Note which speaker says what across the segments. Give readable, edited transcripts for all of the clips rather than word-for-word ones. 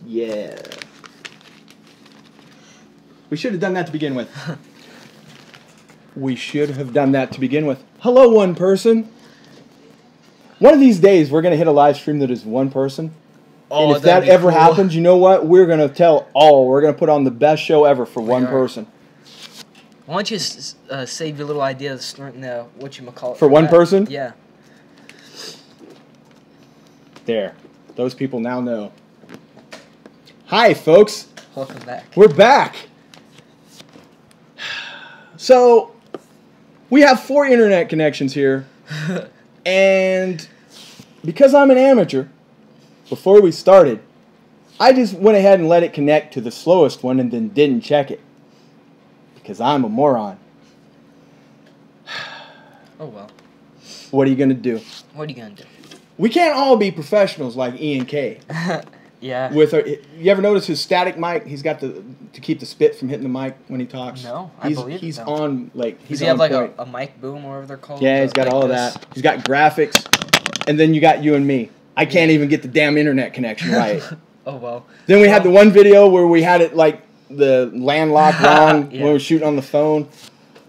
Speaker 1: Yeah. We should have done that to begin with. We should have done that to begin with. Hello, one person. One of these days, we're going to hit a live stream that is one person.
Speaker 2: Oh,
Speaker 1: and if that ever happens, you know what? We're going to tell all. We're going to put on the best show ever for one person.
Speaker 2: Why don't you save your little idea of snorting the whatchamacallit
Speaker 1: for one person?
Speaker 2: Yeah.
Speaker 1: There. Those people now know. Hi, folks.
Speaker 2: Welcome back.
Speaker 1: We're back. So, we have 4 internet connections here. And because I'm an amateur, before we started, I just went ahead and let it connect to the slowest one and then didn't check it. Because I'm a moron.
Speaker 2: Oh, well.
Speaker 1: What are you going to do?
Speaker 2: What are you going to do?
Speaker 1: We can't all be professionals like Ian K.
Speaker 2: Yeah.
Speaker 1: You ever notice his static mic? He's got to keep the spit from hitting the mic when he talks.
Speaker 2: No, I believe
Speaker 1: he's
Speaker 2: so.
Speaker 1: on like.
Speaker 2: Does he have like a mic boom or whatever they're called?
Speaker 1: Yeah, he's got all of that. He's got graphics, and then you got you and me. I can't even get the damn internet connection right.
Speaker 2: Oh well.
Speaker 1: Then we had the one video where we had it like the landlocked wrong when we were shooting on the phone.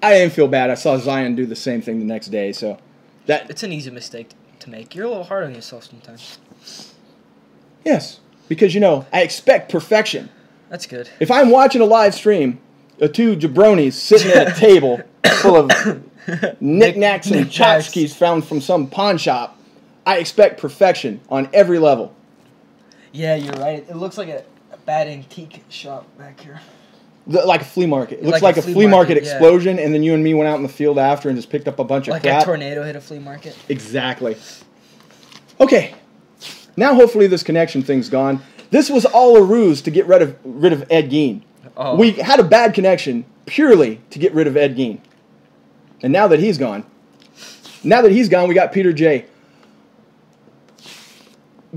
Speaker 1: I didn't feel bad. I saw Zion do the same thing the next day, so that
Speaker 2: it's an easy mistake to make. You're a little hard on yourself sometimes.
Speaker 1: Yes. Because, I expect perfection.
Speaker 2: That's good.
Speaker 1: If I'm watching a live stream of 2 jabronis sitting at a table full of knickknacks and tchotchkes found from some pawn shop, I expect perfection on every level.
Speaker 2: Yeah, you're right. It looks like a bad antique shop back here.
Speaker 1: Like a flea market. It looks like a flea market explosion, and then you and me went out in the field after and just picked up a bunch of crap.
Speaker 2: Like a tornado hit a flea market?
Speaker 1: Exactly. Okay. Now, hopefully, this connection thing's gone. This was all a ruse to get rid of Ed Gein.
Speaker 2: Oh.
Speaker 1: We had a bad connection purely to get rid of Ed Gein. And now that he's gone, we got Peter J.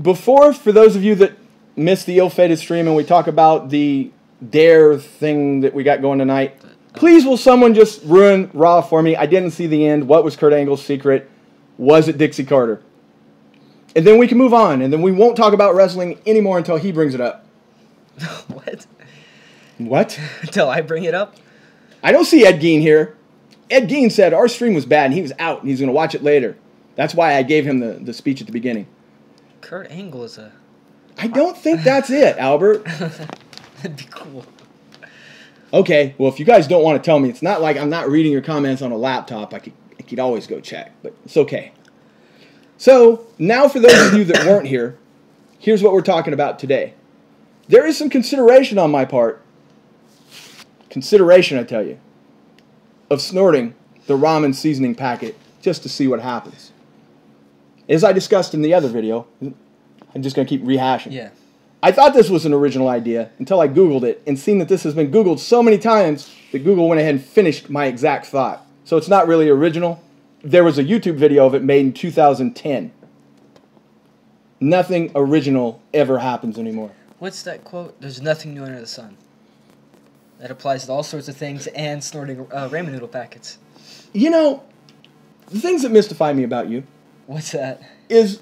Speaker 1: Before, for those of you that missed the ill-fated stream and we talk about the Dare thing that we got going tonight, please will someone just ruin Raw for me? I didn't see the end. What was Kurt Angle's secret? Was it Dixie Carter? And then we can move on, and then we won't talk about wrestling anymore until he brings it up.
Speaker 2: What?
Speaker 1: What?
Speaker 2: Until I bring it up?
Speaker 1: I don't see Ed Gein here. Ed Gein said our stream was bad, and he was out, and he's going to watch it later. That's why I gave him the speech at the beginning.
Speaker 2: Kurt Angle is a...
Speaker 1: I don't think that's it, Albert.
Speaker 2: That'd be cool.
Speaker 1: Okay, well, if you guys don't want to tell me, it's not like I'm not reading your comments on a laptop. I could always go check, but it's okay. So, now for those of you that weren't here, here's what we're talking about today. There is some consideration on my part, consideration I tell you, of snorting the ramen seasoning packet just to see what happens. As I discussed in the other video, I'm just going to keep rehashing.
Speaker 2: Yeah.
Speaker 1: I thought this was an original idea until I Googled it and seen that this has been Googled so many times that Google went ahead and finished my exact thought. So it's not really original. There was a YouTube video of it made in 2010. Nothing original ever happens anymore.
Speaker 2: What's that quote? There's nothing new under the sun. That applies to all sorts of things and snorting ramen noodle packets.
Speaker 1: The things that mystify me about you...
Speaker 2: What's that?
Speaker 1: Is,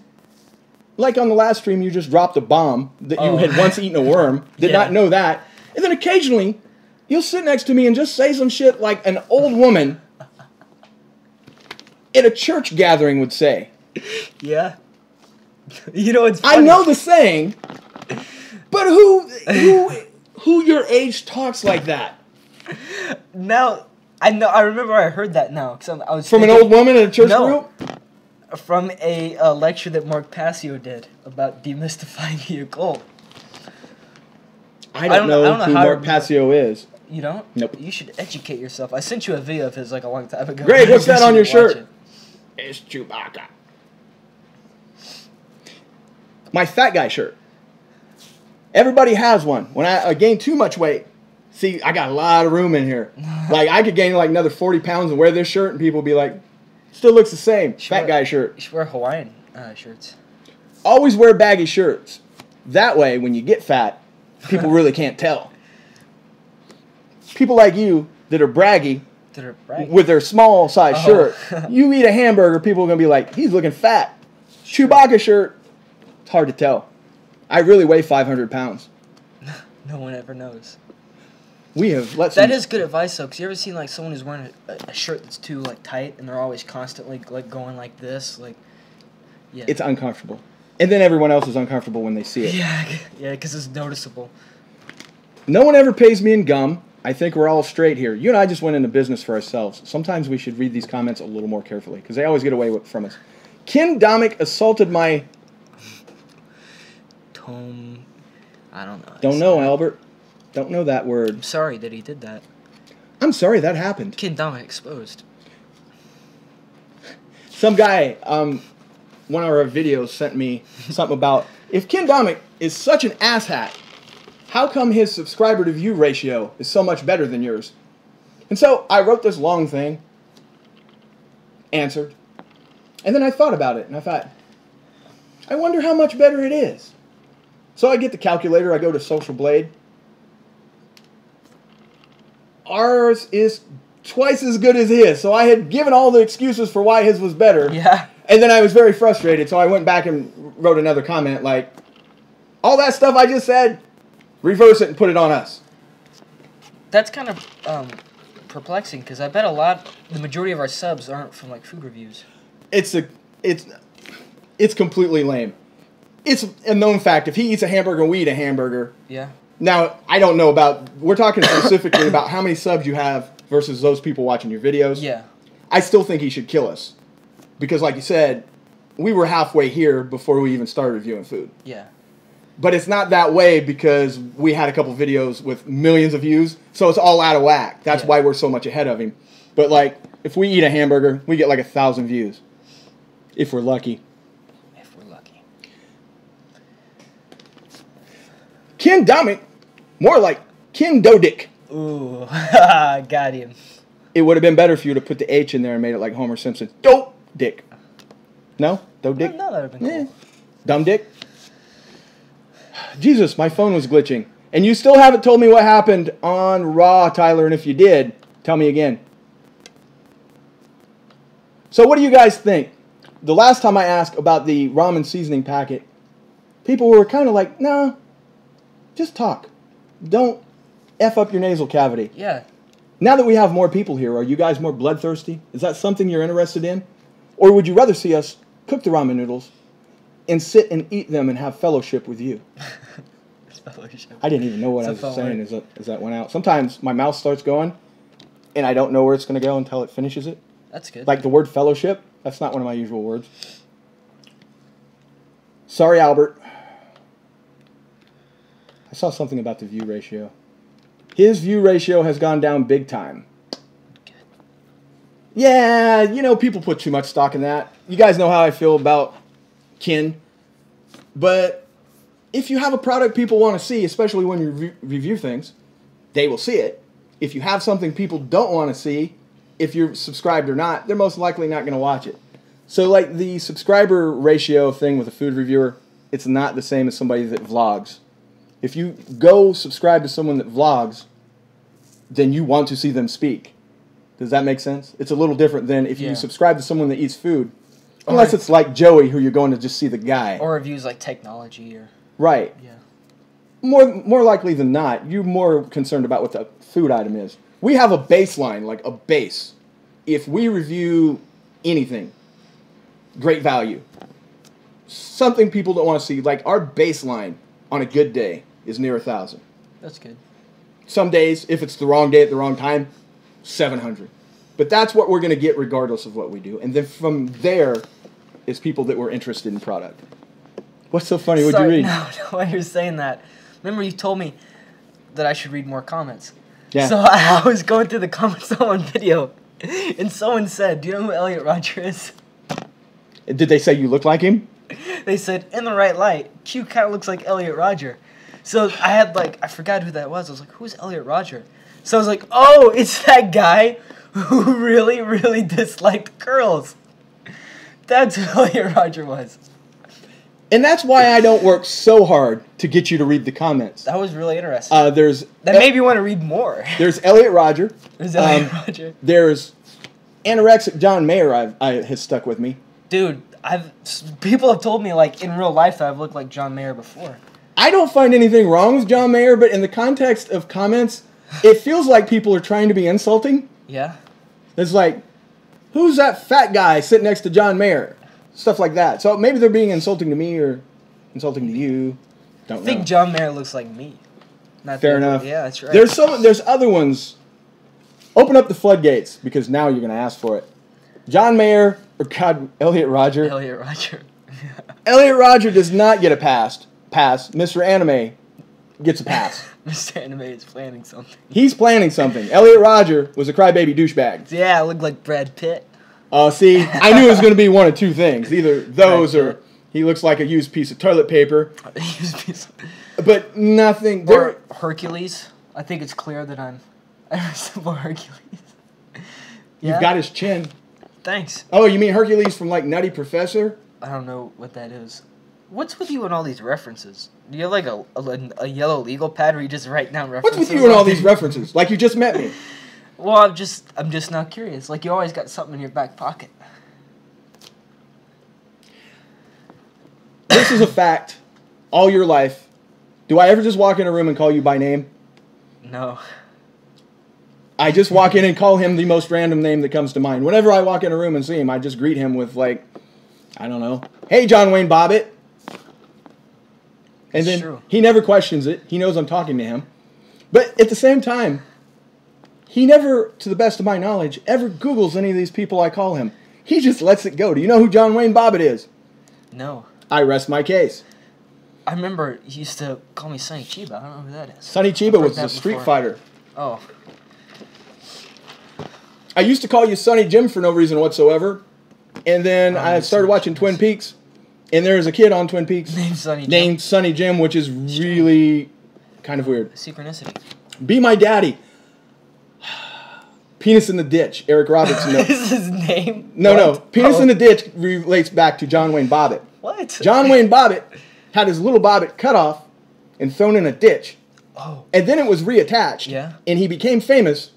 Speaker 1: like on the last stream, you just dropped a bomb that you had once eaten a worm. Did not know that. And then occasionally, you'll sit next to me and just say some shit like an old woman... at a church gathering would say.
Speaker 2: Yeah. It's funny.
Speaker 1: I know the saying, but who your age talks like that?
Speaker 2: Now, I know. I remember I heard that now. Cause I was
Speaker 1: from an old woman in a church group?
Speaker 2: From a lecture that Mark Passio did about demystifying the occult.
Speaker 1: I don't know who Mark Passio is.
Speaker 2: You don't?
Speaker 1: Nope.
Speaker 2: You should educate yourself. I sent you a video of his like a long time ago.
Speaker 1: Greg, what's that on your shirt? It's Chewbacca. My fat guy shirt. Everybody has one. When I gain too much weight, see, I got a lot of room in here. Like, I could gain like another 40 pounds and wear this shirt, and people would be like, still looks the same. Fat guy shirt.
Speaker 2: You should wear Hawaiian shirts.
Speaker 1: Always wear baggy shirts. That way, when you get fat, people really can't tell. People like you that are braggy, with their small size shirt, you eat a hamburger, people are going to be like, he's looking fat. Chewbacca shirt, it's hard to tell. I really weigh 500 pounds.
Speaker 2: No one ever knows.
Speaker 1: We have
Speaker 2: That is good advice though, because you ever seen like someone who's wearing a shirt that's too like tight and they're always constantly like going like this, like yeah.
Speaker 1: It's uncomfortable, and then everyone else is uncomfortable when they see it.
Speaker 2: Yeah, because it's noticeable.
Speaker 1: No one ever pays me in gum. I think we're all straight here. You and I just went into business for ourselves. Sometimes we should read these comments a little more carefully because they always get away from us. Ken Domick assaulted my.
Speaker 2: I don't know.
Speaker 1: Don't know, Albert. Don't know that word.
Speaker 2: I'm sorry that he did that.
Speaker 1: I'm sorry that happened.
Speaker 2: Ken Domick exposed.
Speaker 1: Some guy, one of our videos sent me something about if Ken Domick is such an asshat, how come his subscriber to view ratio is so much better than yours? And so I wrote this long thing, answered, and then I thought about it, and I thought, I wonder how much better it is. So I get the calculator, I go to Social Blade. Ours is twice as good as his, so I had given all the excuses for why his was better.
Speaker 2: Yeah.
Speaker 1: And then I was very frustrated, so I went back and wrote another comment like, all that stuff I just said, reverse it and put it on us.
Speaker 2: That's kind of perplexing, because I bet the majority of our subs aren't from like food reviews.
Speaker 1: It's completely lame. It's a known fact. If he eats a hamburger, we eat a hamburger.
Speaker 2: Yeah.
Speaker 1: Now, I don't know we're talking specifically about how many subs you have versus those people watching your videos.
Speaker 2: Yeah.
Speaker 1: I still think he should kill us. Because like you said, we were halfway here before we even started reviewing food.
Speaker 2: Yeah.
Speaker 1: But it's not that way because we had a couple videos with millions of views, so it's all out of whack. That's why we're so much ahead of him. But like, if we eat a hamburger, we get like 1,000 views. If we're lucky.
Speaker 2: If we're lucky.
Speaker 1: Ken Domick, more like Ken Dodick.
Speaker 2: Ooh, got him.
Speaker 1: It would have been better if you would have put the H in there and made it like Homer Simpson. Dope dick. No? Dope dick?
Speaker 2: No, that would have been cool.
Speaker 1: Dumb dick? Jesus, my phone was glitching. And you still haven't told me what happened on Raw, Tyler, and if you did, tell me again. So what do you guys think? The last time I asked about the ramen seasoning packet, people were kind of like, nah, just talk. Don't F up your nasal cavity.
Speaker 2: Yeah.
Speaker 1: Now that we have more people here, are you guys more bloodthirsty? Is that something you're interested in? Or would you rather see us cook the ramen noodles and sit and eat them and have fellowship with you?
Speaker 2: Fellowship.
Speaker 1: I didn't even know what I was saying as that went out. Sometimes my mouth starts going, and I don't know where it's going to go until it finishes it.
Speaker 2: That's good.
Speaker 1: Like the word fellowship, that's not one of my usual words. Sorry, Albert. I saw something about the view ratio. His view ratio has gone down big time.
Speaker 2: Good.
Speaker 1: Yeah, you know, people put too much stock in that. You guys know how I feel about Ken. But if you have a product people want to see, especially when you review things, they will see it. If you have something people don't want to see, if you're subscribed or not, they're most likely not going to watch it. So like the subscriber ratio thing with a food reviewer, it's not the same as somebody that vlogs. If you go subscribe to someone that vlogs, then you want to see them speak. Does that make sense? It's a little different than if you subscribe to someone that eats food. Unless it's like Joey, who you're going to just see the guy.
Speaker 2: Or reviews like technology or...
Speaker 1: Right.
Speaker 2: Yeah.
Speaker 1: More likely than not, you're more concerned about what the food item is. We have a baseline, like a base. If we review anything, great value. Something people don't want to see, like our baseline on a good day is near 1,000.
Speaker 2: That's good.
Speaker 1: Some days, if it's the wrong day at the wrong time, 700. But that's what we're going to get regardless of what we do. And then from there is people that were interested in product. What's so funny? What'd you read?
Speaker 2: No, while you're saying that, remember you told me that I should read more comments.
Speaker 1: Yeah.
Speaker 2: So I was going through the comments on one video, and someone said, "Do you know who Elliot Rodger is?"
Speaker 1: Did they say you look like him?
Speaker 2: They said, "In the right light, Q kind of looks like Elliot Rodger." So I had I forgot who that was. I was like, "Who's Elliot Rodger?" So I was like, "Oh, it's that guy who really, really disliked curls." That's who Elliot Rodger was.
Speaker 1: And that's why I don't work so hard to get you to read the comments.
Speaker 2: That was really interesting.
Speaker 1: That
Speaker 2: made me want to read more.
Speaker 1: There's Elliot Rodger.
Speaker 2: There's Elliot Rodger.
Speaker 1: There's anorexic John Mayer. Has stuck with me.
Speaker 2: Dude, people have told me in real life that I've looked like John Mayer before.
Speaker 1: I don't find anything wrong with John Mayer, but in the context of comments, it feels like people are trying to be insulting.
Speaker 2: Yeah.
Speaker 1: It's like, who's that fat guy sitting next to John Mayer? Stuff like that. So maybe they're being insulting to me or insulting to you. Don't know.
Speaker 2: I think John Mayer looks like me. Not
Speaker 1: Fair enough.
Speaker 2: Yeah, that's right.
Speaker 1: There's other ones. Open up the floodgates, because now you're going to ask for it. John Mayer or Elliot Rodger.
Speaker 2: Elliot Rodger.
Speaker 1: Elliot Rodger does not get a pass. Mr. Anime gets a pass.
Speaker 2: Mr. Anime is planning something.
Speaker 1: He's planning something. Elliot Rodger was a crybaby douchebag.
Speaker 2: Yeah, I look like Brad Pitt.
Speaker 1: See, I knew it was going to be one of two things. Either those or he looks like a used piece of toilet paper. But nothing.
Speaker 2: Or Hercules. I think it's clear that I resemble Hercules.
Speaker 1: You've got his chin.
Speaker 2: Thanks.
Speaker 1: Oh, you mean Hercules from like Nutty Professor?
Speaker 2: I don't know what that is. What's with you and all these references? Do you have like a yellow legal pad where you just write down references?
Speaker 1: What's with you and all these references? Like you just met me.
Speaker 2: Well, I'm just now curious. Like you always got something in your back pocket.
Speaker 1: This is a fact. All your life. Do I ever just walk in a room and call you by name?
Speaker 2: No.
Speaker 1: I just walk in and call him the most random name that comes to mind. Whenever I walk in a room and see him, I just greet him with like, I don't know. Hey, John Wayne Bobbitt. And then
Speaker 2: true.
Speaker 1: He never questions it. He knows I'm talking to him. But at the same time, he never, to the best of my knowledge, ever Googles any of these people I call him. He just lets it go. Do you know who John Wayne Bobbitt is?
Speaker 2: No.
Speaker 1: I rest my case.
Speaker 2: I remember he used to call me Sonny Chiba. I don't know who that is.
Speaker 1: Sonny Chiba was a street fighter.
Speaker 2: Oh.
Speaker 1: I used to call you Sonny Jim for no reason whatsoever. And then I started watching Twin Peaks. And there's a kid on Twin Peaks named Sonny Jim, which is really kind of weird.
Speaker 2: Synchronicity.
Speaker 1: Be My Daddy. Penis in the Ditch. Eric Robertson.
Speaker 2: Is his name?
Speaker 1: No. Penis in the Ditch relates back to John Wayne Bobbitt.
Speaker 2: What?
Speaker 1: John Wayne Bobbitt had his little Bobbitt cut off and thrown in a ditch.
Speaker 2: Oh.
Speaker 1: And then it was reattached.
Speaker 2: Yeah.
Speaker 1: And he became famous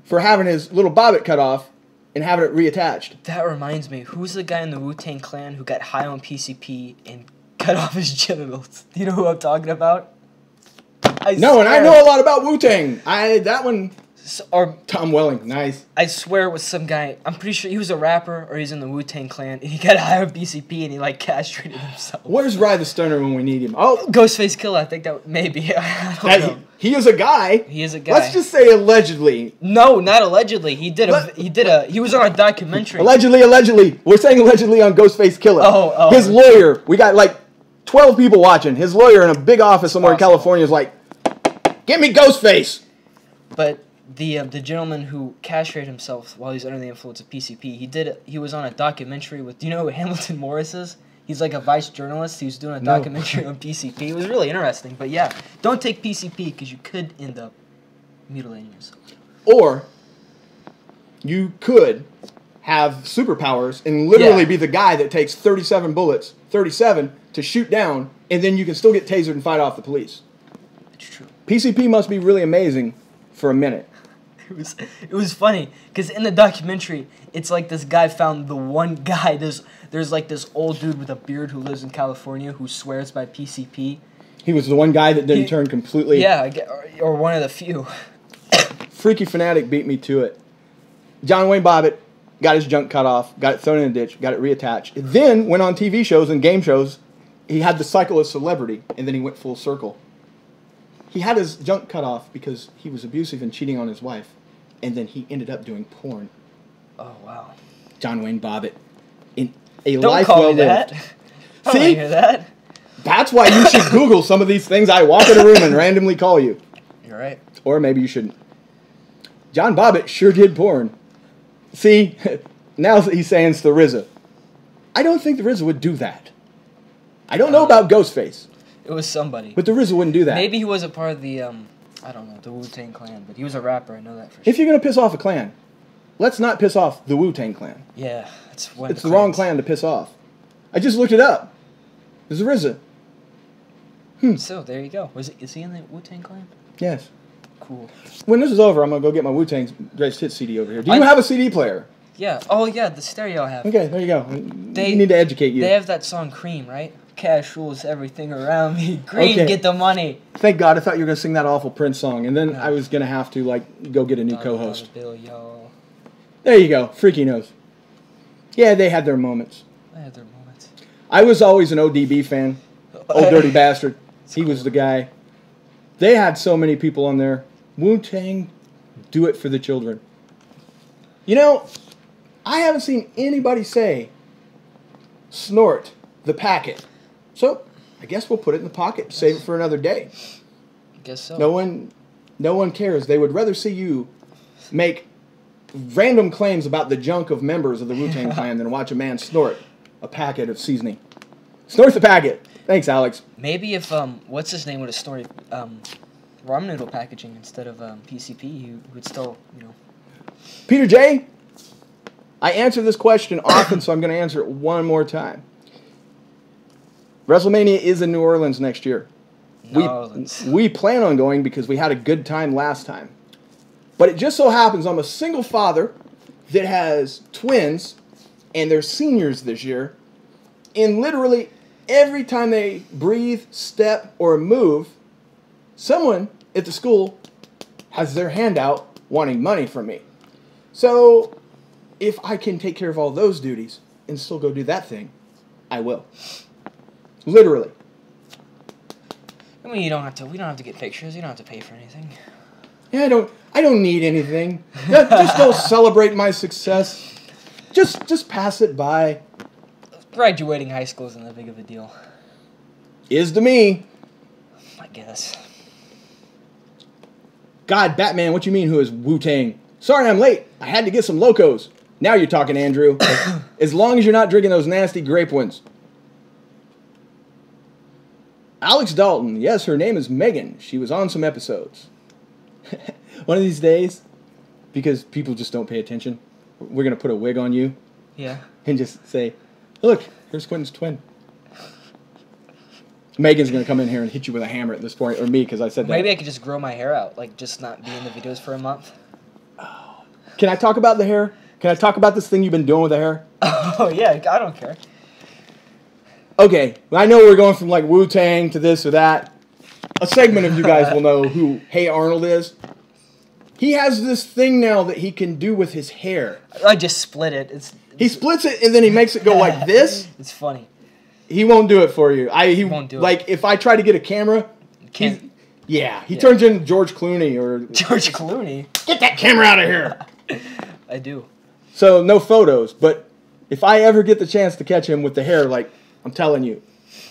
Speaker 1: for having his little Bobbitt cut off and having it reattached.
Speaker 2: That reminds me. Who's the guy in the Wu-Tang Clan who got high on PCP and cut off his genitals? Do you know who I'm talking about? I
Speaker 1: know a lot about Wu-Tang. That one...
Speaker 2: Or
Speaker 1: Tom Welling, nice.
Speaker 2: I swear it was some guy. I'm pretty sure he was a rapper or he's in the Wu-Tang Clan. And he got high on PCP and he like castrated himself.
Speaker 1: Where's Rye the Stunner when we need him? Oh,
Speaker 2: Ghostface Killer. I think that maybe. I don't know.
Speaker 1: He is a guy.
Speaker 2: He is a guy.
Speaker 1: Let's just say allegedly.
Speaker 2: No, not allegedly. He was on a documentary.
Speaker 1: Allegedly. We're saying allegedly on Ghostface Killer.
Speaker 2: Oh.
Speaker 1: His lawyer. We got like 12 people watching. His lawyer in a big office somewhere in California is like, "Get me Ghostface."
Speaker 2: But the gentleman who castrated himself while he was under the influence of PCP, he was on a documentary with. Do you know who Hamilton Morris is? He's like a Vice journalist. He was doing a documentary on PCP. It was really interesting. But yeah, don't take PCP because you could end up mutilating yourself.
Speaker 1: Or you could have superpowers and literally be the guy that takes 37 bullets, 37, to shoot down, and then you can still get tasered and fight off the police.
Speaker 2: It's true.
Speaker 1: PCP must be really amazing for a minute.
Speaker 2: It was funny because in the documentary, it's like this guy found the one guy. There's like this old dude with a beard who lives in California who swears by PCP.
Speaker 1: He was the one guy that didn't turn completely.
Speaker 2: Yeah, or one of the few.
Speaker 1: Freaky Fanatic beat me to it. John Wayne Bobbitt got his junk cut off, got it thrown in a ditch, got it reattached. Then went on TV shows and game shows. He had the cycle of celebrity, and then he went full circle. He had his junk cut off because he was abusive and cheating on his wife. And then he ended up doing porn.
Speaker 2: Oh, wow.
Speaker 1: John Wayne Bobbitt. In a
Speaker 2: Don't
Speaker 1: life
Speaker 2: call
Speaker 1: well
Speaker 2: me that.
Speaker 1: lived.
Speaker 2: I
Speaker 1: See?
Speaker 2: don't hear that.
Speaker 1: That's why you should Google some of these things I walk in a room and randomly call you.
Speaker 2: You're right.
Speaker 1: Or maybe you shouldn't. John Bobbitt sure did porn. See, now he's saying it's the RZA. I don't think the RZA would do that. I don't know about Ghostface.
Speaker 2: It was somebody.
Speaker 1: But the RZA wouldn't do that.
Speaker 2: Maybe he was a part of the, I don't know, the Wu-Tang Clan, but he was a rapper, I know that for sure.
Speaker 1: If you're going to piss off a clan, let's not piss off the Wu-Tang Clan.
Speaker 2: Yeah, it's
Speaker 1: the wrong clan to piss off. I just looked it up. It's the RZA.
Speaker 2: So, there you go. Is he in the Wu-Tang Clan?
Speaker 1: Yes.
Speaker 2: Cool.
Speaker 1: When this is over, I'm going to go get my Wu-Tang's Greatest Hits CD over here. Do you have a CD player?
Speaker 2: Yeah. Oh, yeah, the stereo I have.
Speaker 1: Okay, there you go. They need to educate you.
Speaker 2: They have that song Cream, right? cash rules everything around me. Green,
Speaker 1: Okay.
Speaker 2: get the money.
Speaker 1: Thank God, I thought you were going to sing that awful Prince song, and then I was going to have to, like, go get a new co-host.
Speaker 2: Bill, yo.
Speaker 1: There you go. Freaky knows. Yeah, they had their moments.
Speaker 2: I had their moments.
Speaker 1: I was always an ODB fan. Old Dirty Bastard. He was the guy. They had so many people on there. Wu-Tang, do it for the children. You know, I haven't seen anybody say, snort the packet. So, I guess we'll put it in the pocket, save it for another day.
Speaker 2: Guess so.
Speaker 1: No one cares. They would rather see you make random claims about the junk of members of the Wu-Tang Clan than watch a man snort a packet of seasoning. Snort the packet. Thanks, Alex.
Speaker 2: Maybe if, what's his name would have snorted ramen noodle packaging instead of PCP, he would still, you know.
Speaker 1: Peter J., I answer this question often, so I'm going to answer it one more time. WrestleMania is in New Orleans next year. We plan on going because we had a good time last time. But it just so happens I'm a single father that has twins, and they're seniors this year. And literally every time they breathe, step, or move, someone at the school has their hand out wanting money from me. So if I can take care of all those duties and still go do that thing, I will. Literally.
Speaker 2: I mean, we don't have to get pictures. You don't have to pay for anything.
Speaker 1: Yeah, I don't need anything. Just go celebrate my success. Just pass it by.
Speaker 2: Graduating high school isn't that big of a deal.
Speaker 1: Is to me.
Speaker 2: I guess.
Speaker 1: God, Batman, what you mean who is Wu-Tang? Sorry I'm late. I had to get some Locos. Now you're talking, Andrew. As long as you're not drinking those nasty grape ones. Alex Dalton. Yes, her name is Megan. She was on some episodes. One of these days, because people just don't pay attention, we're going to put a wig on you.
Speaker 2: Yeah.
Speaker 1: And just say, look, here's Quentin's twin. Megan's going to come in here and hit you with a hammer at this point, or me, because I said that.
Speaker 2: Maybe I could just grow my hair out, like just not be in the videos for a month.
Speaker 1: Oh. Can I talk about the hair? Can I talk about this thing you've been doing with the hair?
Speaker 2: Oh, yeah, I don't care.
Speaker 1: Okay, I know we're going from like Wu-Tang to this or that. A segment of you guys will know who Hey Arnold is. He has this thing now that he can do with his hair.
Speaker 2: I just split it.
Speaker 1: He splits it and then he makes it go like this.
Speaker 2: It's funny.
Speaker 1: He won't do it for you. He
Speaker 2: won't do it.
Speaker 1: Like if I try to get a camera, he turns into George Clooney or
Speaker 2: George Clooney.
Speaker 1: Get that camera out of here.
Speaker 2: I do.
Speaker 1: So no photos, but if I ever get the chance to catch him with the hair, like I'm telling you,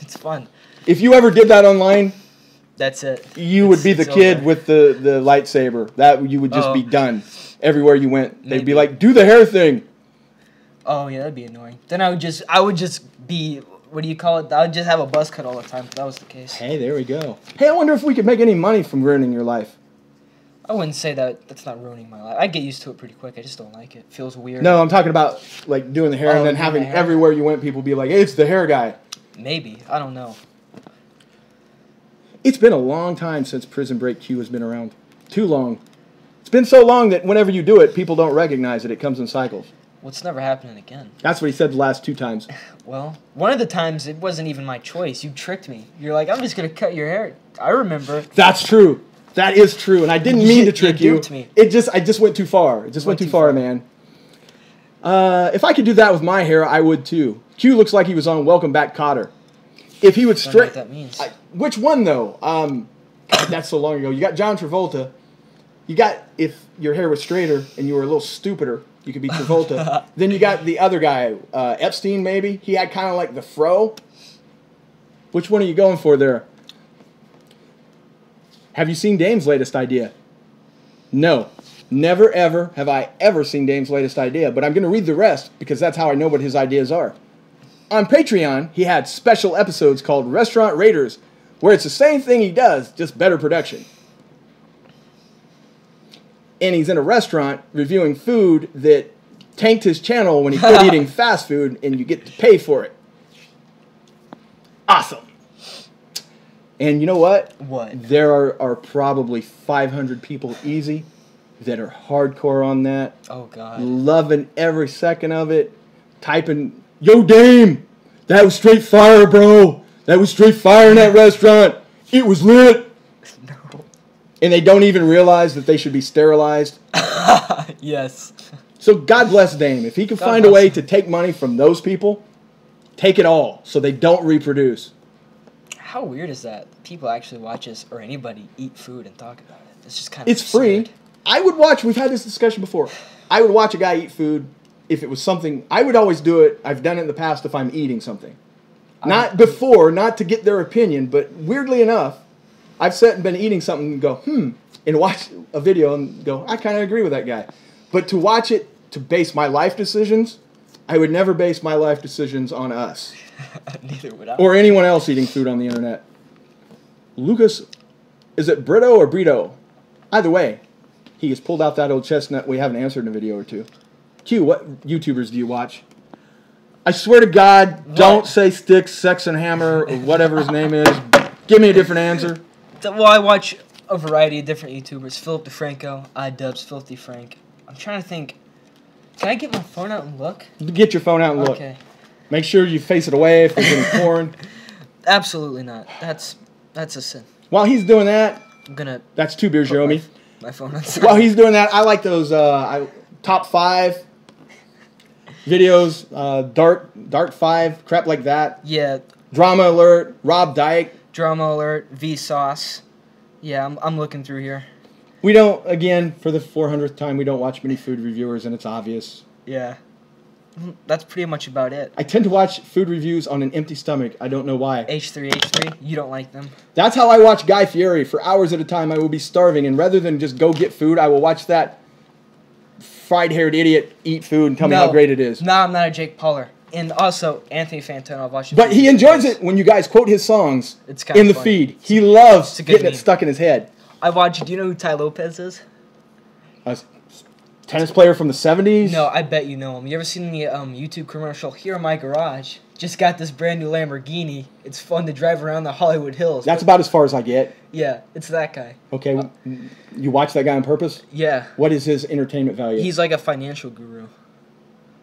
Speaker 2: it's fun.
Speaker 1: If you ever did that online,
Speaker 2: that's it.
Speaker 1: You would be the kid with the lightsaber. That you would just be done everywhere you went. They'd be like, "Do the hair thing."
Speaker 2: Oh yeah, that'd be annoying. Then I would just be, what do you call it? I would just have a buzz cut all the time if that was the case.
Speaker 1: Hey, there we go. Hey, I wonder if we could make any money from ruining your life.
Speaker 2: I wouldn't say that. That's not ruining my life. I get used to it pretty quick. I just don't like it. It feels weird.
Speaker 1: No, I'm talking about like doing the hair and then having everywhere you went, people be like, "Hey, it's the hair guy."
Speaker 2: Maybe. I don't know.
Speaker 1: It's been a long time since Prison Break Q has been around. Too long. It's been so long that whenever you do it, people don't recognize it. It comes in cycles.
Speaker 2: Well, it's never happening again.
Speaker 1: That's what he said the last 2 times.
Speaker 2: Well, one of the times it wasn't even my choice. You tricked me. You're like, I'm just going to cut your hair. I remember.
Speaker 1: That's true. That is true. And I didn't mean to trick you.
Speaker 2: Me.
Speaker 1: I just went too far. It just went too far, man. If I could do that with my hair, I would too. Q looks like he was on Welcome Back, Kotter. If he would straight,
Speaker 2: what that means.
Speaker 1: Which one though? God, that's so long ago. You got John Travolta. You got, if your hair was straighter and you were a little stupider, you could be Travolta. Then you got the other guy, Epstein maybe. He had kind of like the fro. Which one are you going for there? Have you seen Dame's latest idea? No. Never ever have I ever seen Dame's latest idea, but I'm going to read the rest because that's how I know what his ideas are. On Patreon, he had special episodes called Restaurant Raiders, where it's the same thing he does, just better production. And he's in a restaurant reviewing food that tanked his channel when he quit eating fast food, and you get to pay for it. Awesome. And you know what?
Speaker 2: What?
Speaker 1: There are probably 500 people easy that are hardcore on that.
Speaker 2: Oh, God.
Speaker 1: Loving every second of it. Typing, "Yo, Dame, that was straight fire, bro. That was straight fire in that restaurant. It was lit.
Speaker 2: No.
Speaker 1: And they don't even realize that they should be sterilized.
Speaker 2: Yes.
Speaker 1: So God bless Dame. If he can find a way to take money from those people, take it all so they don't reproduce.
Speaker 2: How weird is that? People actually watch us or anybody eat food and talk about it. It's just kind of
Speaker 1: It's free. I would watch, we've had this discussion before. I would watch a guy eat food if it was something, I would always do it. I've done it in the past if I'm eating something. Not before, not to get their opinion, but weirdly enough, I've sat and been eating something and go, and watch a video and go, I kind of agree with that guy. But to watch it, to base my life decisions, I would never base my life decisions on us.
Speaker 2: Neither would I.
Speaker 1: Or anyone else eating food on the internet. Lucas, is it Brito or Brito? Either way, he has pulled out that old chestnut we haven't answered in a video or two. Q, what YouTubers do you watch? I swear to God, don't say Sticks, Sex, and Hammer, or whatever his name is. Give me a different answer.
Speaker 2: Well, I watch a variety of different YouTubers. Philip DeFranco, iDubbbz, Filthy Frank. I'm trying to think. Can I get my phone out and look?
Speaker 1: Get your phone out and look.
Speaker 2: Okay.
Speaker 1: Make sure you face it away if there's any porn.
Speaker 2: Absolutely not. That's a sin.
Speaker 1: While he's doing that,
Speaker 2: I'm gonna.
Speaker 1: That's 2 beers, you owe me.
Speaker 2: My phone on.
Speaker 1: While he's doing that, I like those top 5 videos, Dart 5, crap like that.
Speaker 2: Yeah.
Speaker 1: Drama Alert, Rob Dyke.
Speaker 2: Drama Alert, Vsauce. Yeah, I'm looking through here.
Speaker 1: We don't, again, for the 400th time, we don't watch many food reviewers, and it's obvious.
Speaker 2: Yeah. That's pretty much about it.
Speaker 1: I tend to watch food reviews on an empty stomach. I don't know why.
Speaker 2: H3H3, you don't like them?
Speaker 1: That's how I watch Guy Fieri. For hours at a time, I will be starving, and rather than just go get food, I will watch that fried-haired idiot eat food and tell me how great it is.
Speaker 2: No, I'm not a Jake Pauler. And also, Anthony Fantano, I've watched.
Speaker 1: But he enjoys it when you guys quote his songs
Speaker 2: it's kind
Speaker 1: in
Speaker 2: of
Speaker 1: the
Speaker 2: funny.
Speaker 1: feed. He loves getting
Speaker 2: meme.
Speaker 1: it stuck in his head.
Speaker 2: I watch. Do you know who Ty Lopez is?
Speaker 1: A tennis player from the 70s?
Speaker 2: No, I bet you know him. You ever seen the YouTube commercial, Here in My Garage? Just got this brand new Lamborghini. It's fun to drive around the Hollywood Hills.
Speaker 1: That's about as far as I get.
Speaker 2: Yeah, it's that guy.
Speaker 1: Okay, you watch that guy on purpose?
Speaker 2: Yeah.
Speaker 1: What is his entertainment value?
Speaker 2: He's like a financial guru.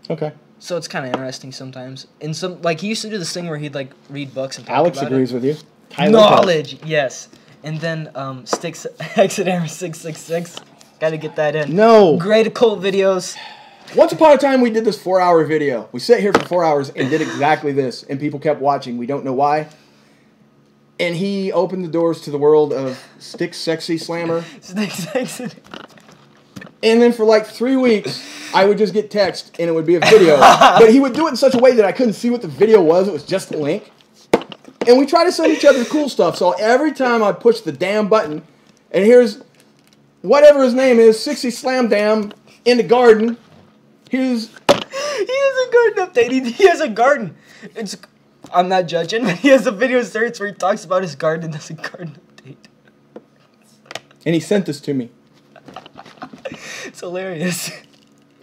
Speaker 1: Okay.
Speaker 2: So it's kind of interesting sometimes. And some, like, he used to do this thing where he'd like read books and talk
Speaker 1: Alex
Speaker 2: about
Speaker 1: agrees
Speaker 2: it.
Speaker 1: with you.
Speaker 2: Knowledge, yes. And then Sticks Exit Error 666. Got to get that in.
Speaker 1: No.
Speaker 2: Great occult videos.
Speaker 1: Once upon a time, we did this 4-hour video. We sat here for 4 hours and did exactly this, and people kept watching. We don't know why. And he opened the doors to the world of Sticks Sexy Slammer.
Speaker 2: Sticks Exit.
Speaker 1: And then for like 3 weeks, I would just get text, and it would be a video. But he would do it in such a way that I couldn't see what the video was. It was just a link. And we try to send each other cool stuff. So every time I'd push the damn button, and here's whatever his name is, 60 Slam Dam, in the garden. He has
Speaker 2: a garden update. He has a garden. I'm not judging, but he has a video series where he talks about his garden and does a garden update.
Speaker 1: And he sent this to me.
Speaker 2: It's hilarious.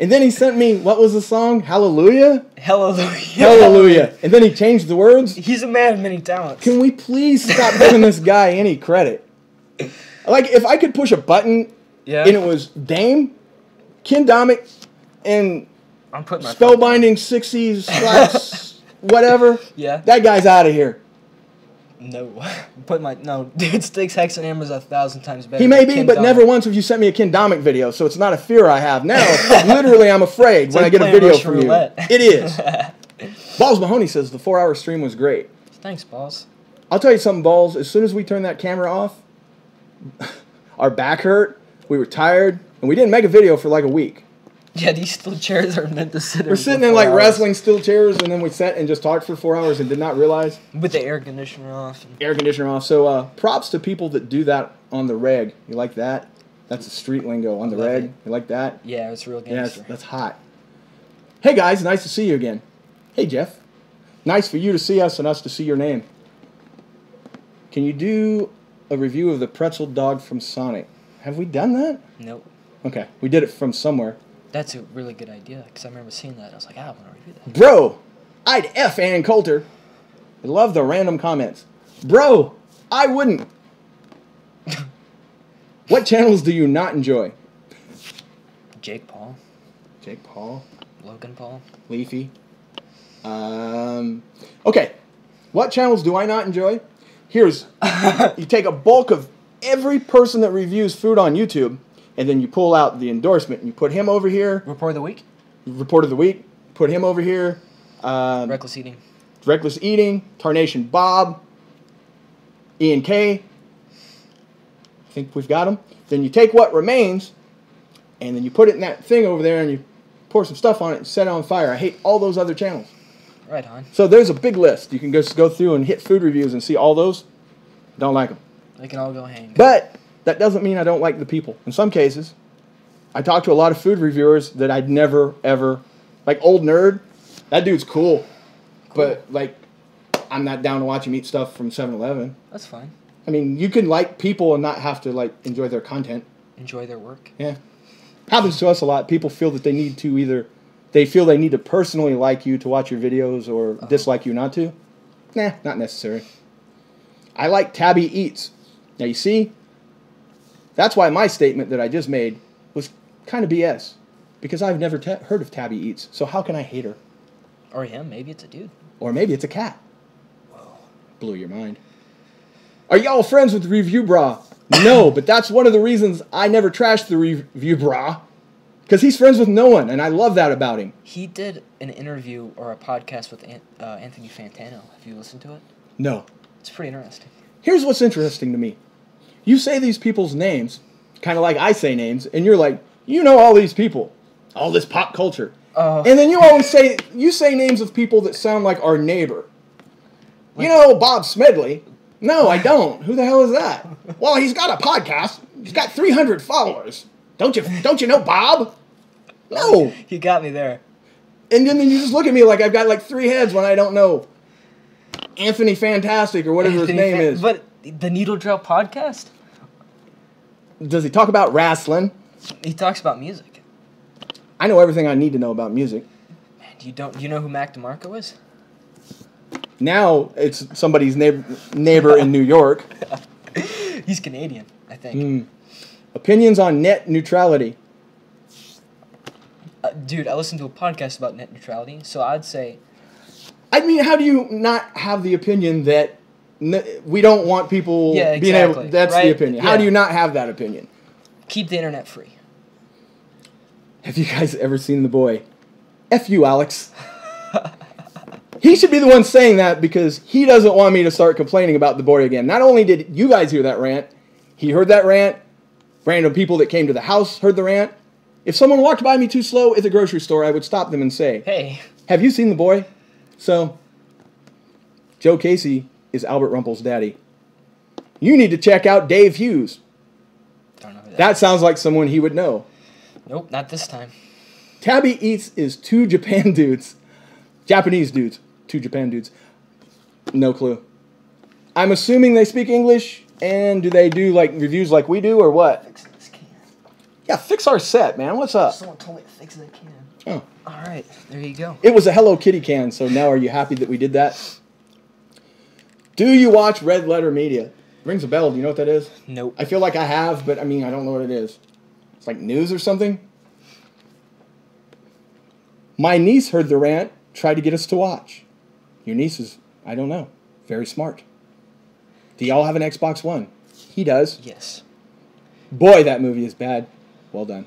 Speaker 1: And then he sent me, what was the song? Hallelujah?
Speaker 2: Hallelujah.
Speaker 1: Hallelujah. And then he changed the words.
Speaker 2: He's a man of many talents.
Speaker 1: Can we please stop giving this guy any credit? Like, if I could push a button and it was Dame, Ken Domick, and
Speaker 2: I'm putting my
Speaker 1: Spellbinding 60s slash whatever, that guy's out of here.
Speaker 2: No. No, dude, Sticks, Hex, and Hammer's 1,000 times better.
Speaker 1: He may be, but never once have you sent me a Ken Domick video, so it's not a fear I have. Now, literally, I'm afraid when I get a video from you. It is. Balls Mahoney says the 4-hour stream was great.
Speaker 2: Thanks, Balls.
Speaker 1: I'll tell you something, Balls. As soon as we turned that camera off, our back hurt, we were tired, and we didn't make a video for like a week.
Speaker 2: Yeah, these steel chairs are meant to sit in.
Speaker 1: We're sitting in like wrestling steel chairs, and then we sat and just talked for 4 hours and did not realize.
Speaker 2: With the air conditioner off.
Speaker 1: Air conditioner off. So props to people that do that on the reg. You like that? That's a street lingo on the reg. You like that?
Speaker 2: Yeah, it's real gangster.
Speaker 1: Yeah, that's hot. Hey guys, nice to see you again. Hey Jeff. Nice for you to see us and us to see your name. Can you do a review of the pretzel dog from Sonic? Have we done that?
Speaker 2: Nope.
Speaker 1: Okay, we did it from somewhere.
Speaker 2: That's a really good idea, because I remember seeing that. I was like, I want to review that.
Speaker 1: Bro, I'd F Ann Coulter. I love the random comments. Bro, I wouldn't. What channels do you not enjoy?
Speaker 2: Jake Paul.
Speaker 1: Jake Paul.
Speaker 2: Logan Paul.
Speaker 1: Leafy. Okay. What channels do I not enjoy? Here's, you take a bulk of every person that reviews food on YouTube, and then you pull out the endorsement, and you put him over here.
Speaker 2: Report of the week?
Speaker 1: Report of the week. Put him over here.
Speaker 2: Reckless eating.
Speaker 1: Reckless Eating. Tarnation Bob. Ian K. I think we've got them. Then you take what remains, and then you put it in that thing over there, and you pour some stuff on it and set it on fire. I hate all those other channels.
Speaker 2: Right on.
Speaker 1: So there's a big list. You can just go through and hit food reviews and see all those. Don't like them.
Speaker 2: They can all go hang.
Speaker 1: But that doesn't mean I don't like the people. In some cases, I talk to a lot of food reviewers that I'd never, ever... Like Old Nerd, that dude's cool. But, like, I'm not down to watch him eat stuff from 7-Eleven.
Speaker 2: That's fine.
Speaker 1: I mean, you can like people and not have to, like, enjoy their content.
Speaker 2: Enjoy their work.
Speaker 1: Yeah. Happens to us a lot. People feel that they need to either... They feel they need to personally like you to watch your videos or dislike you not to. Nah, not necessary. I like Tabby Eats. Now, you see, that's why my statement that I just made was kind of BS. Because I've never heard of Tabby Eats. So how can I hate her?
Speaker 2: Or him. Maybe it's a dude.
Speaker 1: Or maybe it's a cat. Whoa. Blew your mind. Are y'all friends with Review Bra? No, but that's one of the reasons I never trashed the Review Bra. Because he's friends with no one, and I love that about him.
Speaker 2: He did an interview or a podcast with Anthony Fantano. Have you listened to it?
Speaker 1: No.
Speaker 2: It's pretty interesting.
Speaker 1: Here's what's interesting to me. You say these people's names, kind of like I say names, and you're like, you know all these people, all this pop culture. And then you always say names of people that sound like our neighbor. You know Bob Smedley. No, I don't. Who the hell is that? Well, he's got a podcast. He's got 300 followers. Don't you know Bob? No.
Speaker 2: You got me there.
Speaker 1: And then you just look at me like I've got like 3 heads when I don't know Anthony Fantastic or whatever his name is.
Speaker 2: But the Needle Drop podcast?
Speaker 1: Does he talk about wrestling?
Speaker 2: He talks about music.
Speaker 1: I know everything I need to know about music.
Speaker 2: Man, you know who Mac DeMarco is?
Speaker 1: Now it's somebody's neighbor in New York.
Speaker 2: He's Canadian, I think.
Speaker 1: Opinions on net neutrality.
Speaker 2: Dude, I listened to a podcast about net neutrality, so I'd say...
Speaker 1: I mean, how do you not have the opinion that we don't want people being able... That's right? The opinion. Yeah. How do you not have that opinion?
Speaker 2: Keep the internet free.
Speaker 1: Have you guys ever seen The Boy? F you, Alex. He should be the one saying that because he doesn't want me to start complaining about The Boy again. Not only did you guys hear that rant, he heard that rant. Random people that came to the house heard the rant. If someone walked by me too slow at the grocery store, I would stop them and say,
Speaker 2: hey,
Speaker 1: have you seen The Boy? So, Joe Casey is Albert Rumpel's daddy. You need to check out Dave Hughes.
Speaker 2: Don't know who
Speaker 1: that sounds like someone he would know.
Speaker 2: Nope, not this time.
Speaker 1: Tabby Eats is 2 Japan dudes. Japanese dudes. 2 Japan dudes. No clue. I'm assuming they speak English, and do they do like reviews like we do, or what?
Speaker 2: Fix this can.
Speaker 1: Yeah, fix our set, man. What's up?
Speaker 2: Someone told me to fix that can.
Speaker 1: Oh.
Speaker 2: All right, there you go.
Speaker 1: It was a Hello Kitty can, so now are you happy that we did that? Do you watch Red Letter Media? Rings a bell. Do you know what that is?
Speaker 2: Nope.
Speaker 1: I feel like I have, but I mean, I don't know what it is. It's like news or something. My niece heard the rant, tried to get us to watch. Your niece is, I don't know, very smart. Do y'all have an Xbox One? He does.
Speaker 2: Yes.
Speaker 1: Boy, that movie is bad. Well done.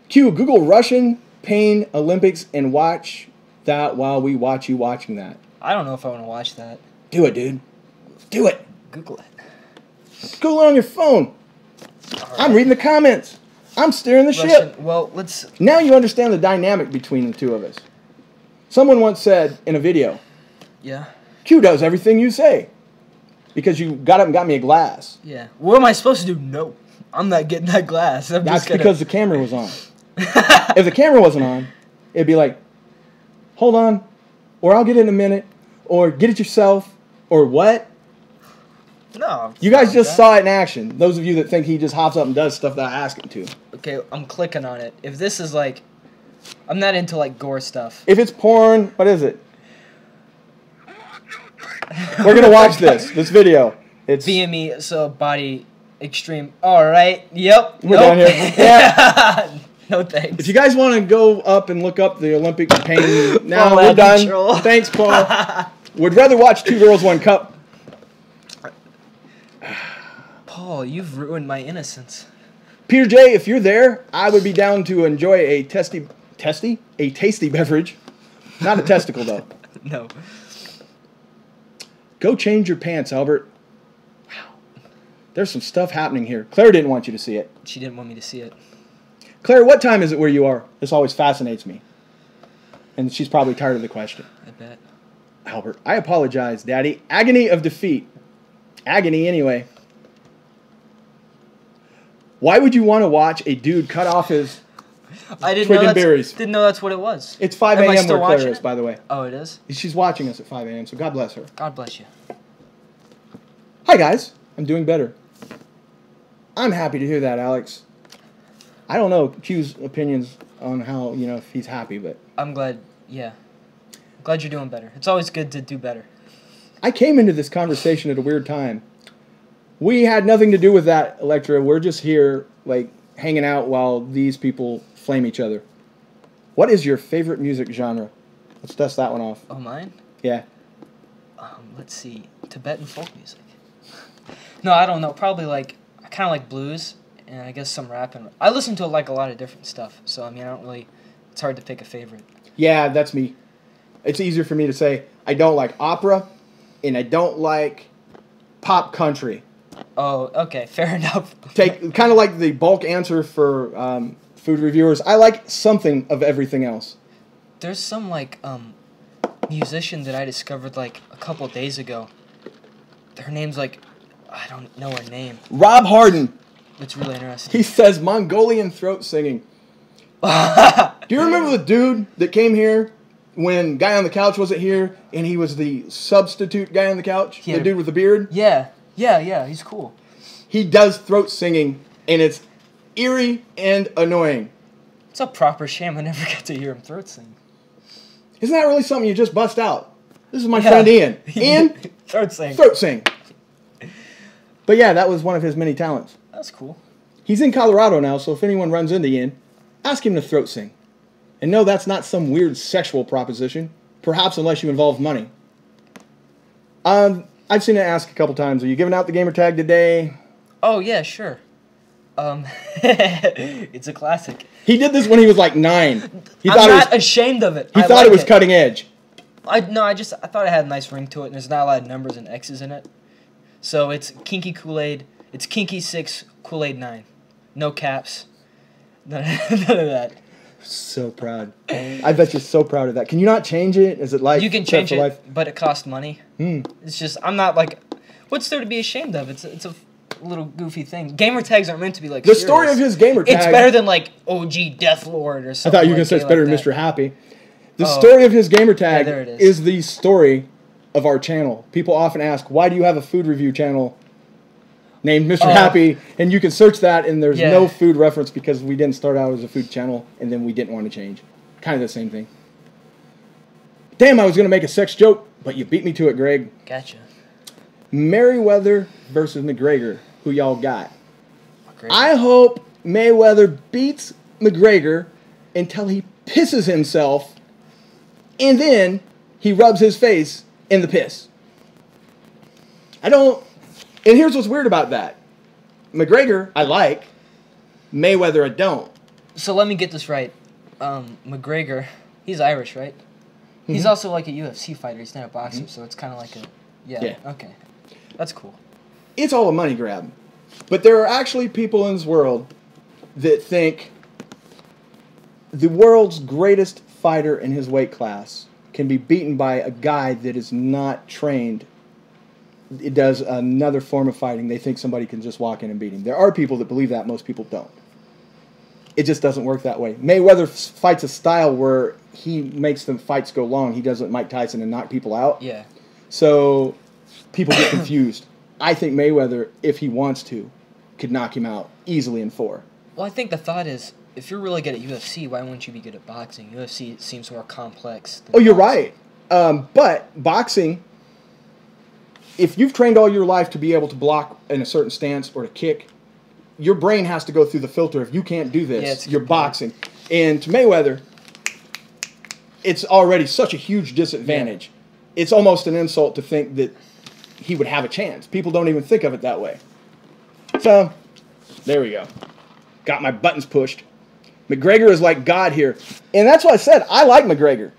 Speaker 1: Q, Google Russian Pain Olympics and watch that while we watch you watching that.
Speaker 2: I don't know if I want to watch that.
Speaker 1: Do it, dude. Do it.
Speaker 2: Google it.
Speaker 1: Google it on your phone. Right. I'm reading the comments. I'm steering the ship.
Speaker 2: Well, let's...
Speaker 1: Now you understand the dynamic between the two of us. Someone once said in a video,
Speaker 2: yeah,
Speaker 1: Q does everything you say. Because you got up and got me a glass.
Speaker 2: Yeah. What am I supposed to do? No. I'm not getting that glass.
Speaker 1: That's because the camera was on. If the camera wasn't on, it'd be like, hold on, or I'll get it in a minute, or get it yourself, or what?
Speaker 2: No.
Speaker 1: You guys just saw it in action. Those of you that think he just hops up and does stuff that I ask him to.
Speaker 2: Okay, I'm clicking on it. If this is like... I'm not into like gore stuff.
Speaker 1: If it's porn, what is it? We're going to watch this video. It's
Speaker 2: BME, so body extreme. All right. Yep.
Speaker 1: We're down here.
Speaker 2: Yeah. No thanks.
Speaker 1: If you guys want to go up and look up the Olympic pain, now we're done. Thanks, Paul. Would rather watch Two Girls, One Cup.
Speaker 2: Paul, you've ruined my innocence.
Speaker 1: Peter J, if you're there, I would be down to enjoy a tasty beverage. Not a testicle, though.
Speaker 2: No.
Speaker 1: Go change your pants, Albert. Wow. There's some stuff happening here. Claire didn't want you to see it.
Speaker 2: She didn't want me to see it.
Speaker 1: Claire, what time is it where you are? This always fascinates me. And she's probably tired of the question.
Speaker 2: I bet.
Speaker 1: Albert, I apologize, Daddy. Agony of defeat. Agony, anyway. Why would you want to watch a dude cut off his twig and berries?
Speaker 2: Didn't know that's what it was.
Speaker 1: It's 5 a.m. where Claire is, by the way.
Speaker 2: Oh, it is?
Speaker 1: She's watching us at 5 a.m., so God bless her.
Speaker 2: God bless you.
Speaker 1: Hi, guys. I'm doing better. I'm happy to hear that, Alex. I don't know Q's opinions on how, if he's happy, but...
Speaker 2: I'm glad, yeah. Glad you're doing better. It's always good to do better.
Speaker 1: I came into this conversation at a weird time. We had nothing to do with that, Electra. We're just here, hanging out while these people flame each other. What is your favorite music genre? Let's dust that one off.
Speaker 2: Oh, mine?
Speaker 1: Yeah.
Speaker 2: Let's see. Tibetan folk music. No, I don't know. Probably, I kind of like blues, and I guess some rap. And I listen to, a lot of different stuff. So, I don't really... It's hard to pick a favorite.
Speaker 1: Yeah, that's me. It's easier for me to say I don't like opera, and I don't like pop country.
Speaker 2: Oh, okay, fair enough.
Speaker 1: Kind of like the bulk answer for food reviewers. I like something of everything else.
Speaker 2: There's some musician that I discovered a couple days ago. Her name's I don't know her name.
Speaker 1: Rob Harden.
Speaker 2: It's really interesting.
Speaker 1: He says Mongolian throat singing. Do you remember the dude that came here when Guy on the Couch wasn't here and he was the substitute guy on the couch?
Speaker 2: Yeah.
Speaker 1: The dude with the beard?
Speaker 2: Yeah, he's cool.
Speaker 1: He does throat singing, and it's eerie and annoying.
Speaker 2: It's a proper shame I never get to hear him throat sing.
Speaker 1: Isn't that really something you just bust out? This is my friend Ian. Ian?
Speaker 2: Throat sing.
Speaker 1: Throat sing. But yeah, that was one of his many talents.
Speaker 2: That's cool.
Speaker 1: He's in Colorado now, so if anyone runs into Ian, ask him to throat sing. And no, that's not some weird sexual proposition. Perhaps unless you involve money. I've seen it asked a couple times, are you giving out the gamer tag today?
Speaker 2: Oh, yeah, sure. It's a classic.
Speaker 1: He did this when he was 9.
Speaker 2: I'm not ashamed of it.
Speaker 1: He thought it was cutting edge.
Speaker 2: I thought it had a nice ring to it, and there's not a lot of numbers and X's in it. So it's Kinky Kool-Aid. It's Kinky 6, Kool-Aid 9. No caps. None of that.
Speaker 1: So proud. I bet you're so proud of that. Can you not change it? Is it
Speaker 2: You can change it, but it costs money. It's just, I'm not what's there to be ashamed of? It's a little goofy thing. Gamer tags aren't meant to be
Speaker 1: The
Speaker 2: serious.
Speaker 1: story of his gamer tag.
Speaker 2: It's better than OG Death Lord or something.
Speaker 1: I thought you were going to say it's better than Mr. Happy. The story of his gamer tag is the story of our channel. People often ask, why do you have a food review channel named Mr. Happy? And you can search that, and there's no food reference because we didn't start out as a food channel, and then we didn't want to change. Kind of the same thing. Damn, I was going to make a sex joke, but you beat me to it, Greg.
Speaker 2: Gotcha.
Speaker 1: Mayweather versus McGregor. Who y'all got?
Speaker 2: McGregor.
Speaker 1: I hope Mayweather beats McGregor until he pisses himself, and then he rubs his face in the piss. And here's what's weird about that. McGregor, I like. Mayweather, I don't.
Speaker 2: So let me get this right. McGregor, he's Irish, right? Mm-hmm. He's also a UFC fighter. He's not a boxer, so it's kind of like a... Yeah, okay. That's cool.
Speaker 1: It's all a money grab. But there are actually people in this world that think the world's greatest fighter in his weight class can be beaten by a guy that is not trained. It does another form of fighting. They think somebody can just walk in and beat him. There are people that believe that. Most people don't. It just doesn't work that way. Mayweather fights a style where he makes the fights go long. He doesn't Mike Tyson and knock people out.
Speaker 2: Yeah.
Speaker 1: So people get confused. I think Mayweather, if he wants to, could knock him out easily in 4.
Speaker 2: Well, I think the thought is, if you're really good at UFC, why wouldn't you be good at boxing? UFC seems more complex.
Speaker 1: Oh, you're right. But boxing, if you've trained all your life to be able to block in a certain stance or to kick, your brain has to go through the filter. If you can't do this, you're boxing. And to Mayweather, it's already such a huge disadvantage. it's almost an insult to think that he would have a chance. People don't even think of it that way. So, there we go. Got my buttons pushed. McGregor is like God here. And that's what I said. I like McGregor.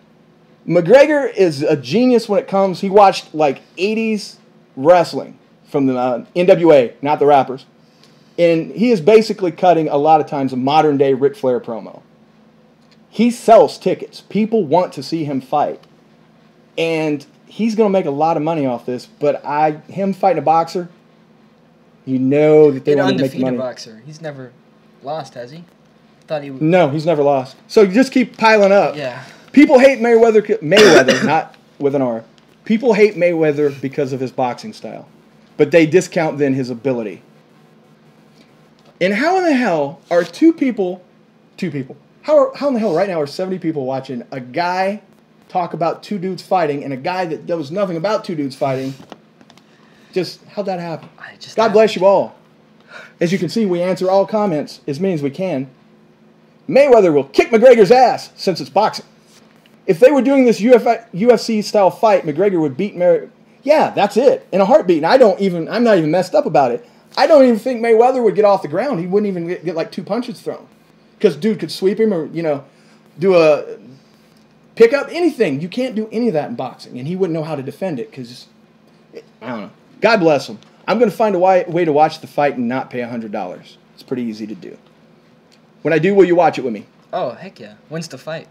Speaker 1: McGregor is a genius when it comes. He watched like 80s wrestling from the NWA, not the rappers. And he is basically cutting a lot of times a modern day Ric Flair promo. He sells tickets. People want to see him fight. And he's going to make a lot of money off this. But him fighting a boxer, you know that they want to make money.
Speaker 2: Undefeated boxer. He's never lost, has he? Thought he would.
Speaker 1: No, he's never lost. So you just keep piling up.
Speaker 2: Yeah.
Speaker 1: People hate Mayweather, not with an R. People hate Mayweather because of his boxing style. But they discount then his ability. And how in the hell are two people, how in the hell right now are 70 people watching a guy talk about two dudes fighting and a guy that knows nothing about two dudes fighting? Just, how'd that happen? God bless you all. As you can see, we answer all comments as many as we can. Mayweather will kick McGregor's ass since it's boxing. If they were doing this UFC-style fight, McGregor would beat Mayweather. Yeah, that's it. In a heartbeat. And I'm not even messed up about it. I don't even think Mayweather would get off the ground. He wouldn't even get like 2 punches thrown. Because dude could sweep him or, do a pick-up, anything. You can't do any of that in boxing. And he wouldn't know how to defend it because, I don't know. God bless him. I'm going to find a way to watch the fight and not pay $100. It's pretty easy to do. When I do, will you watch it with me?
Speaker 2: Oh, heck yeah. When's the fight?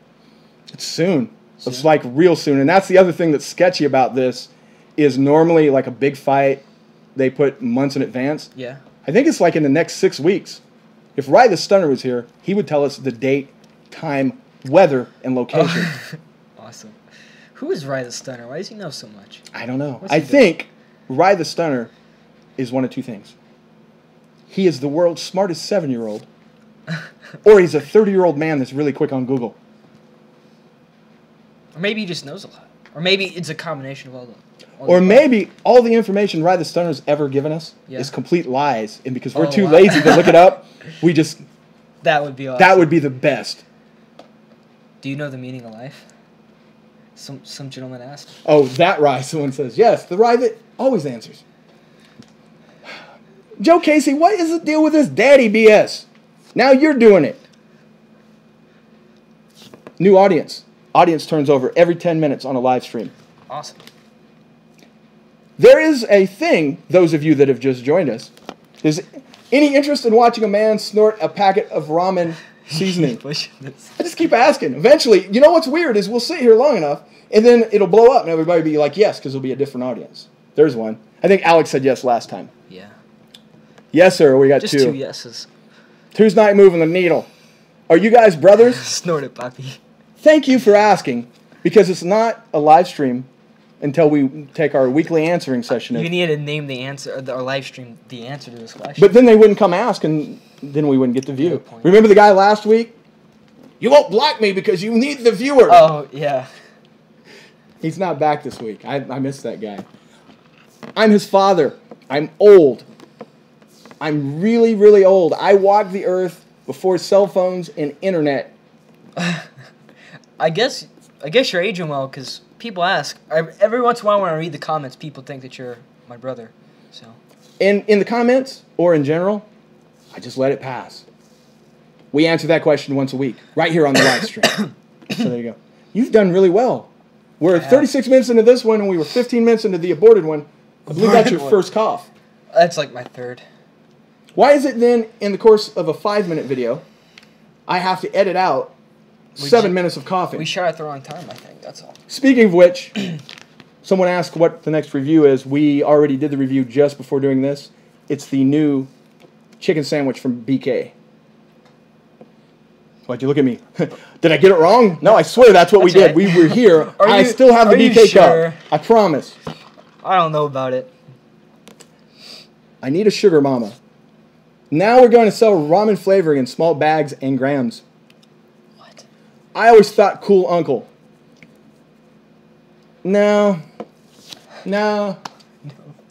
Speaker 1: It's soon. It's like real soon. And that's the other thing that's sketchy about this is normally like a big fight, they put months in advance.
Speaker 2: Yeah.
Speaker 1: I think it's like in the next 6 weeks. If Rye the Stunner was here, he would tell us the date, time, weather, and location.
Speaker 2: Oh. Awesome. Who is Rye the Stunner? Why does he know so much?
Speaker 1: I don't know. I think Rye the Stunner is one of two things. He is the world's smartest 7-year-old, or he's a 30-year-old man that's really quick on Google.
Speaker 2: Or maybe he just knows a lot. Or maybe it's a combination of all the...
Speaker 1: Or maybe all the information Rye the Stunner's ever given us is complete lies, and because we're too lazy to look it up, we just...
Speaker 2: That would be awesome.
Speaker 1: That would be the best.
Speaker 2: Do you know the meaning of life? Some gentleman asked.
Speaker 1: Oh, that Rye, someone says. Yes, the Rye that always answers. Joe Casey, what is the deal with this daddy BS? Now you're doing it. New audience. Audience turns over every 10 minutes on a live stream.
Speaker 2: Awesome.
Speaker 1: There is a thing, those of you that have just joined us, is any interest in watching a man snort a packet of ramen seasoning? I just keep asking. Eventually, you know what's weird is we'll sit here long enough, and then it'll blow up, and everybody will be like, yes, because it'll be a different audience. There's one. I think Alex said yes last time.
Speaker 2: Yeah.
Speaker 1: Yes, sir. We got two.
Speaker 2: Just 2 yeses.
Speaker 1: Two's not moving the needle. Are you guys brothers?
Speaker 2: Snort it, Papi.
Speaker 1: Thank you for asking, because it's not a live stream until we take our weekly answering session.
Speaker 2: You need to name the answer, or our live stream, the answer to this question.
Speaker 1: But then they wouldn't come ask, and then we wouldn't get the view. Remember the guy last week? You won't block me because you need the viewer.
Speaker 2: Oh, yeah.
Speaker 1: He's not back this week. I missed that guy. I'm his father. I'm old. I'm really, really old. I walked the earth before cell phones and internet.
Speaker 2: I guess you're aging well, because people ask. Every once in a while when I read the comments, people think that you're my brother. So.
Speaker 1: In the comments, or in general, I just let it pass. We answer that question once a week, right here on the live stream. So there you go. You've done really well. We're 36 minutes into this one, and we were 15 minutes into the aborted one. I believe that's your first cough.
Speaker 2: That's like my third.
Speaker 1: Why is it then, in the course of a 5-minute video, I have to edit out 7 minutes of coughing?
Speaker 2: We shot at the wrong time, I think. That's all.
Speaker 1: Speaking of which, someone asked what the next review is. We already did the review just before doing this. It's the new chicken sandwich from BK. Why'd you look at me? Did I get it wrong? No, I swear that's what we did. We were here. I still have the BK cup. I promise.
Speaker 2: I don't know about it.
Speaker 1: I need a sugar mama. Now we're going to sell ramen flavoring in small bags and grams.
Speaker 2: What?
Speaker 1: I always thought cool uncle. No. I'm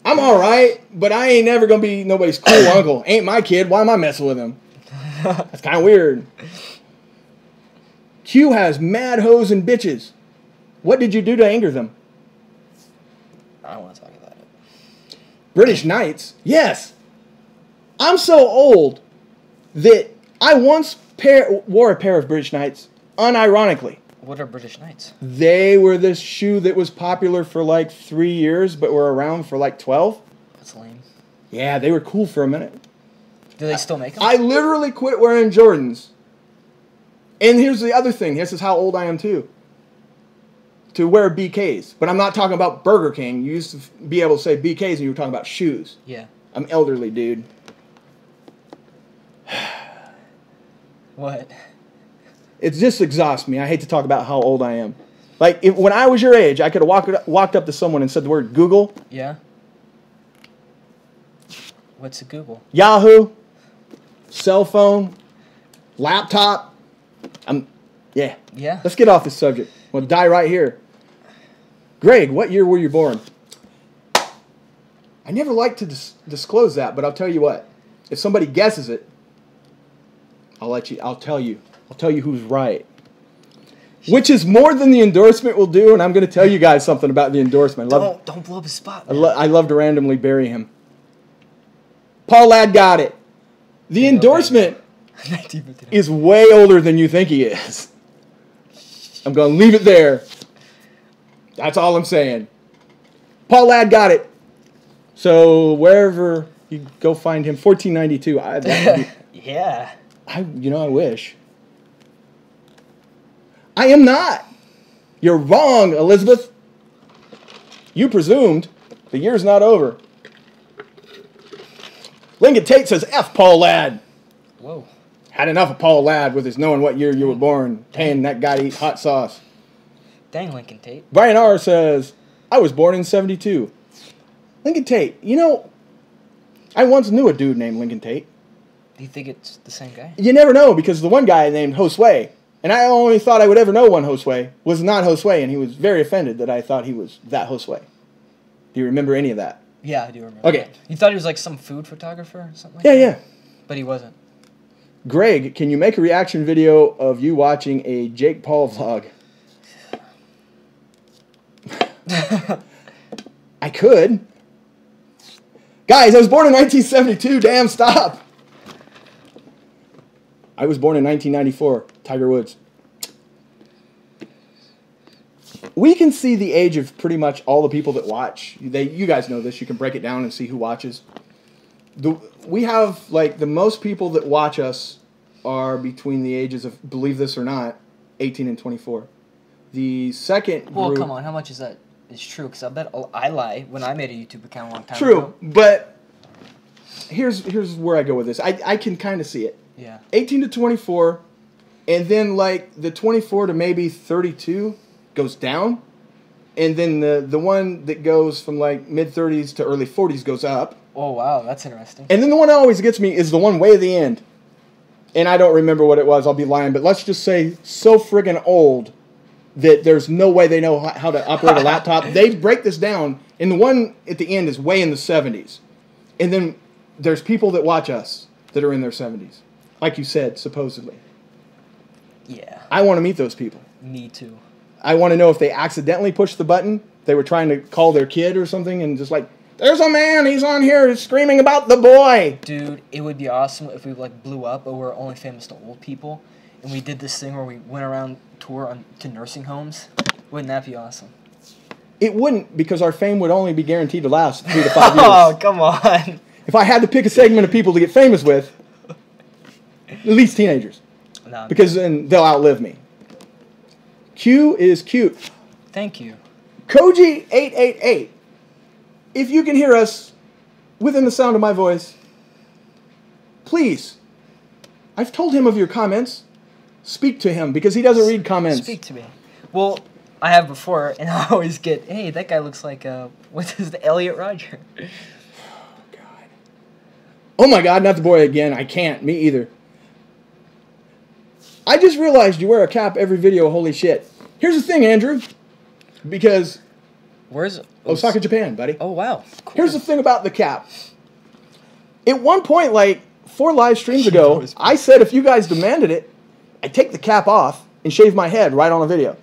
Speaker 1: alright, but I ain't never going to be nobody's cool uncle. Ain't my kid. Why am I messing with him? That's kind of weird. Q has mad hoes and bitches. What did you do to anger them?
Speaker 2: I don't want to talk about it.
Speaker 1: British Knights? Yes. I'm so old that I once wore a pair of British Knights, unironically.
Speaker 2: What are British Knights?
Speaker 1: They were this shoe that was popular for like 3 years, but were around for like 12.
Speaker 2: That's lame.
Speaker 1: Yeah, they were cool for a minute.
Speaker 2: Do they still make them?
Speaker 1: I literally quit wearing Jordans. And here's the other thing. This is how old I am too. To wear BKs. But I'm not talking about Burger King. You used to be able to say BKs and you were talking about shoes.
Speaker 2: Yeah.
Speaker 1: I'm elderly, dude.
Speaker 2: What?
Speaker 1: It just exhausts me. I hate to talk about how old I am. Like, when I was your age, I could have walked up to someone and said the word Google.
Speaker 2: Yeah. What's a Google?
Speaker 1: Yahoo. Cell phone. Laptop. Yeah.
Speaker 2: Yeah.
Speaker 1: Let's get off this subject. We'll die right here. Greg, what year were you born? I never like to disclose that, but I'll tell you what. If somebody guesses it, I'll tell you who's right. Which is more than the endorsement will do, and I'm going to tell you guys something about the endorsement.
Speaker 2: Don't blow up his spot.
Speaker 1: I love to randomly bury him. Paul Ladd got it. The endorsement is way older than you think he is. I'm going to leave it there. That's all I'm saying. Paul Ladd got it. So wherever you go find him, 1492.
Speaker 2: Yeah.
Speaker 1: I wish. I am not. You're wrong, Elizabeth. You presumed. The year's not over. Lincoln Tate says, F Paul Ladd.
Speaker 2: Whoa.
Speaker 1: Had enough of Paul Ladd with his knowing what year you were born, paying that guy to eat hot sauce.
Speaker 2: Dang, Lincoln Tate.
Speaker 1: Brian R. says, I was born in 72. Lincoln Tate, I once knew a dude named Lincoln Tate.
Speaker 2: Do you think it's the same guy? You
Speaker 1: never know, because the one guy named Josue, and I only thought I would ever know one Josue, was not Josue, and he was very offended that I thought he was that Josue. Do you remember any of that?
Speaker 2: Yeah, I do remember.
Speaker 1: Okay.
Speaker 2: That. You thought he was like some food photographer or something like
Speaker 1: that?
Speaker 2: Yeah.
Speaker 1: Yeah.
Speaker 2: But he wasn't.
Speaker 1: Greg, can you make a reaction video of you watching a Jake Paul vlog? I could. Guys, I was born in 1972. Damn, stop. I was born in 1994. Tiger Woods. We can see the age of pretty much all the people that watch. You guys know this. You can break it down and see who watches. We have, like, the most people that watch us are between the ages of, believe this or not, 18 and 24. The second group...
Speaker 2: Well, come on. How much is that? It's true, because I bet I lie when I made a YouTube account a long time ago.
Speaker 1: True, but here's where I go with this. I can kind of see it.
Speaker 2: Yeah.
Speaker 1: 18 to 24, and then, like, the 24 to maybe 32 goes down, and then the one that goes from, like, mid-30s to early 40s goes up.
Speaker 2: Oh, wow, that's interesting.
Speaker 1: And then the one that always gets me is the one way at the end. And I don't remember what it was, I'll be lying, but let's just say so friggin' old that there's no way they know how to operate a laptop. They break this down, and the one at the end is way in the 70s. And then there's people that watch us that are in their 70s. Like you said, supposedly.
Speaker 2: Yeah.
Speaker 1: I want to meet those people.
Speaker 2: Me too.
Speaker 1: I want to know if they accidentally pushed the button, they were trying to call their kid or something, and just like, there's a man, he's on here screaming about the boy.
Speaker 2: Dude, it would be awesome if we like blew up, but we're only famous to old people, and we did this thing where we went around tour to nursing homes. Wouldn't that be awesome?
Speaker 1: It wouldn't, because our fame would only be guaranteed to last 3 to 5 years.
Speaker 2: Oh, come on.
Speaker 1: If I had to pick a segment of people to get famous with, at least teenagers.
Speaker 2: No,
Speaker 1: because then they'll outlive me. Q is cute.
Speaker 2: Thank you.
Speaker 1: Koji888. If you can hear us within the sound of my voice, please, I've told him of your comments. Speak to him, because he doesn't read comments.
Speaker 2: Speak to me. Well, I have before, and I always get, hey, that guy looks like, what's his, Elliot Roger.
Speaker 1: Oh, God. Oh, my God, not the boy again. I can't. Me either. I just realized you wear a cap every video. Holy shit. Here's the thing, Andrew. Because...
Speaker 2: Where's...
Speaker 1: Osaka, Japan, buddy.
Speaker 2: Oh, wow. Cool.
Speaker 1: Here's the thing about the cap. At one point, like 4 live streams ago, I said if you guys demanded it, I'd take the cap off and shave my head right on a video.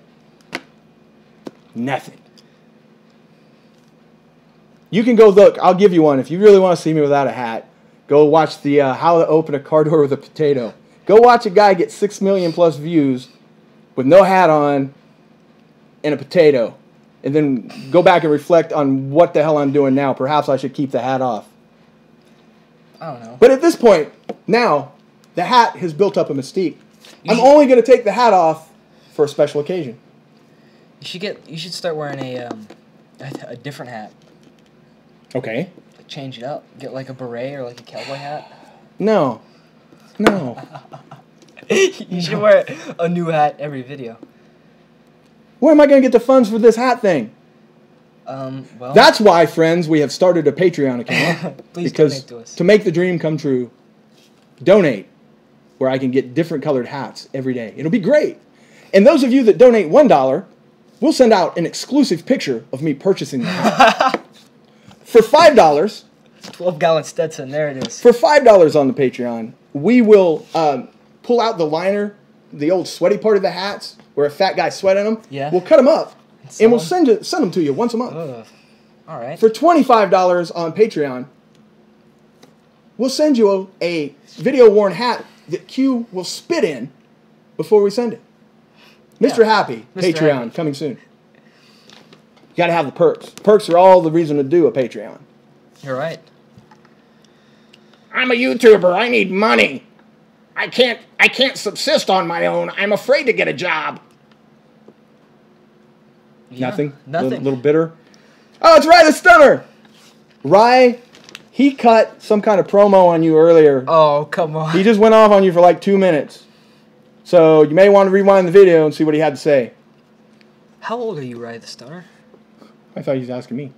Speaker 1: Nothing. You can go look. I'll give you one. If you really want to see me without a hat, go watch the how to open a car door with a potato. Go watch a guy get 6 million plus views with no hat on and a potato. And then go back and reflect on what the hell I'm doing now. Perhaps I should keep the hat off.
Speaker 2: I don't know.
Speaker 1: But at this point, now, the hat has built up a mystique. I'm only going to take the hat off for a special occasion.
Speaker 2: You should start wearing a different hat.
Speaker 1: Okay.
Speaker 2: Change it up. Get like a beret or like a cowboy hat.
Speaker 1: No.
Speaker 2: You should wear a new hat every video.
Speaker 1: Where am I going to get the funds for this hat thing?
Speaker 2: Well.
Speaker 1: That's why, friends, we have started a Patreon account.
Speaker 2: Please
Speaker 1: because
Speaker 2: donate to us.
Speaker 1: To make the dream come true, donate where I can get different colored hats every day. It'll be great. And those of you that donate $1, we'll send out an exclusive picture of me purchasing the hat. For $5,
Speaker 2: 12-gallon Stetson, there it is.
Speaker 1: for $5 on the Patreon, we will pull out the liner, the old sweaty part of the hats, where a fat guy sweat in them.
Speaker 2: Yeah.
Speaker 1: We'll cut them up, and we'll
Speaker 2: them?
Speaker 1: send them to you once a month.
Speaker 2: Ugh. All right.
Speaker 1: For $25 on Patreon, we'll send you a video-worn hat that Q will spit in before we send it. Mr. Happy,
Speaker 2: Mr.
Speaker 1: Patreon,
Speaker 2: Happy.
Speaker 1: coming soon. You got to have the perks. Perks are all the reason to do a Patreon.
Speaker 2: You're right.
Speaker 1: I'm a YouTuber. I need money. I can't subsist on my own. I'm afraid to get a job.
Speaker 2: Yeah,
Speaker 1: Nothing?
Speaker 2: Nothing.
Speaker 1: Little bitter? Oh, it's Rye the Stunner! Rye, he cut some kind of promo on you earlier.
Speaker 2: Oh, come on.
Speaker 1: He just went off on you for like 2 minutes. So you may want to rewind the video and see what he had to say.
Speaker 2: How old are you, Rye the Stunner?
Speaker 1: I thought he was asking me.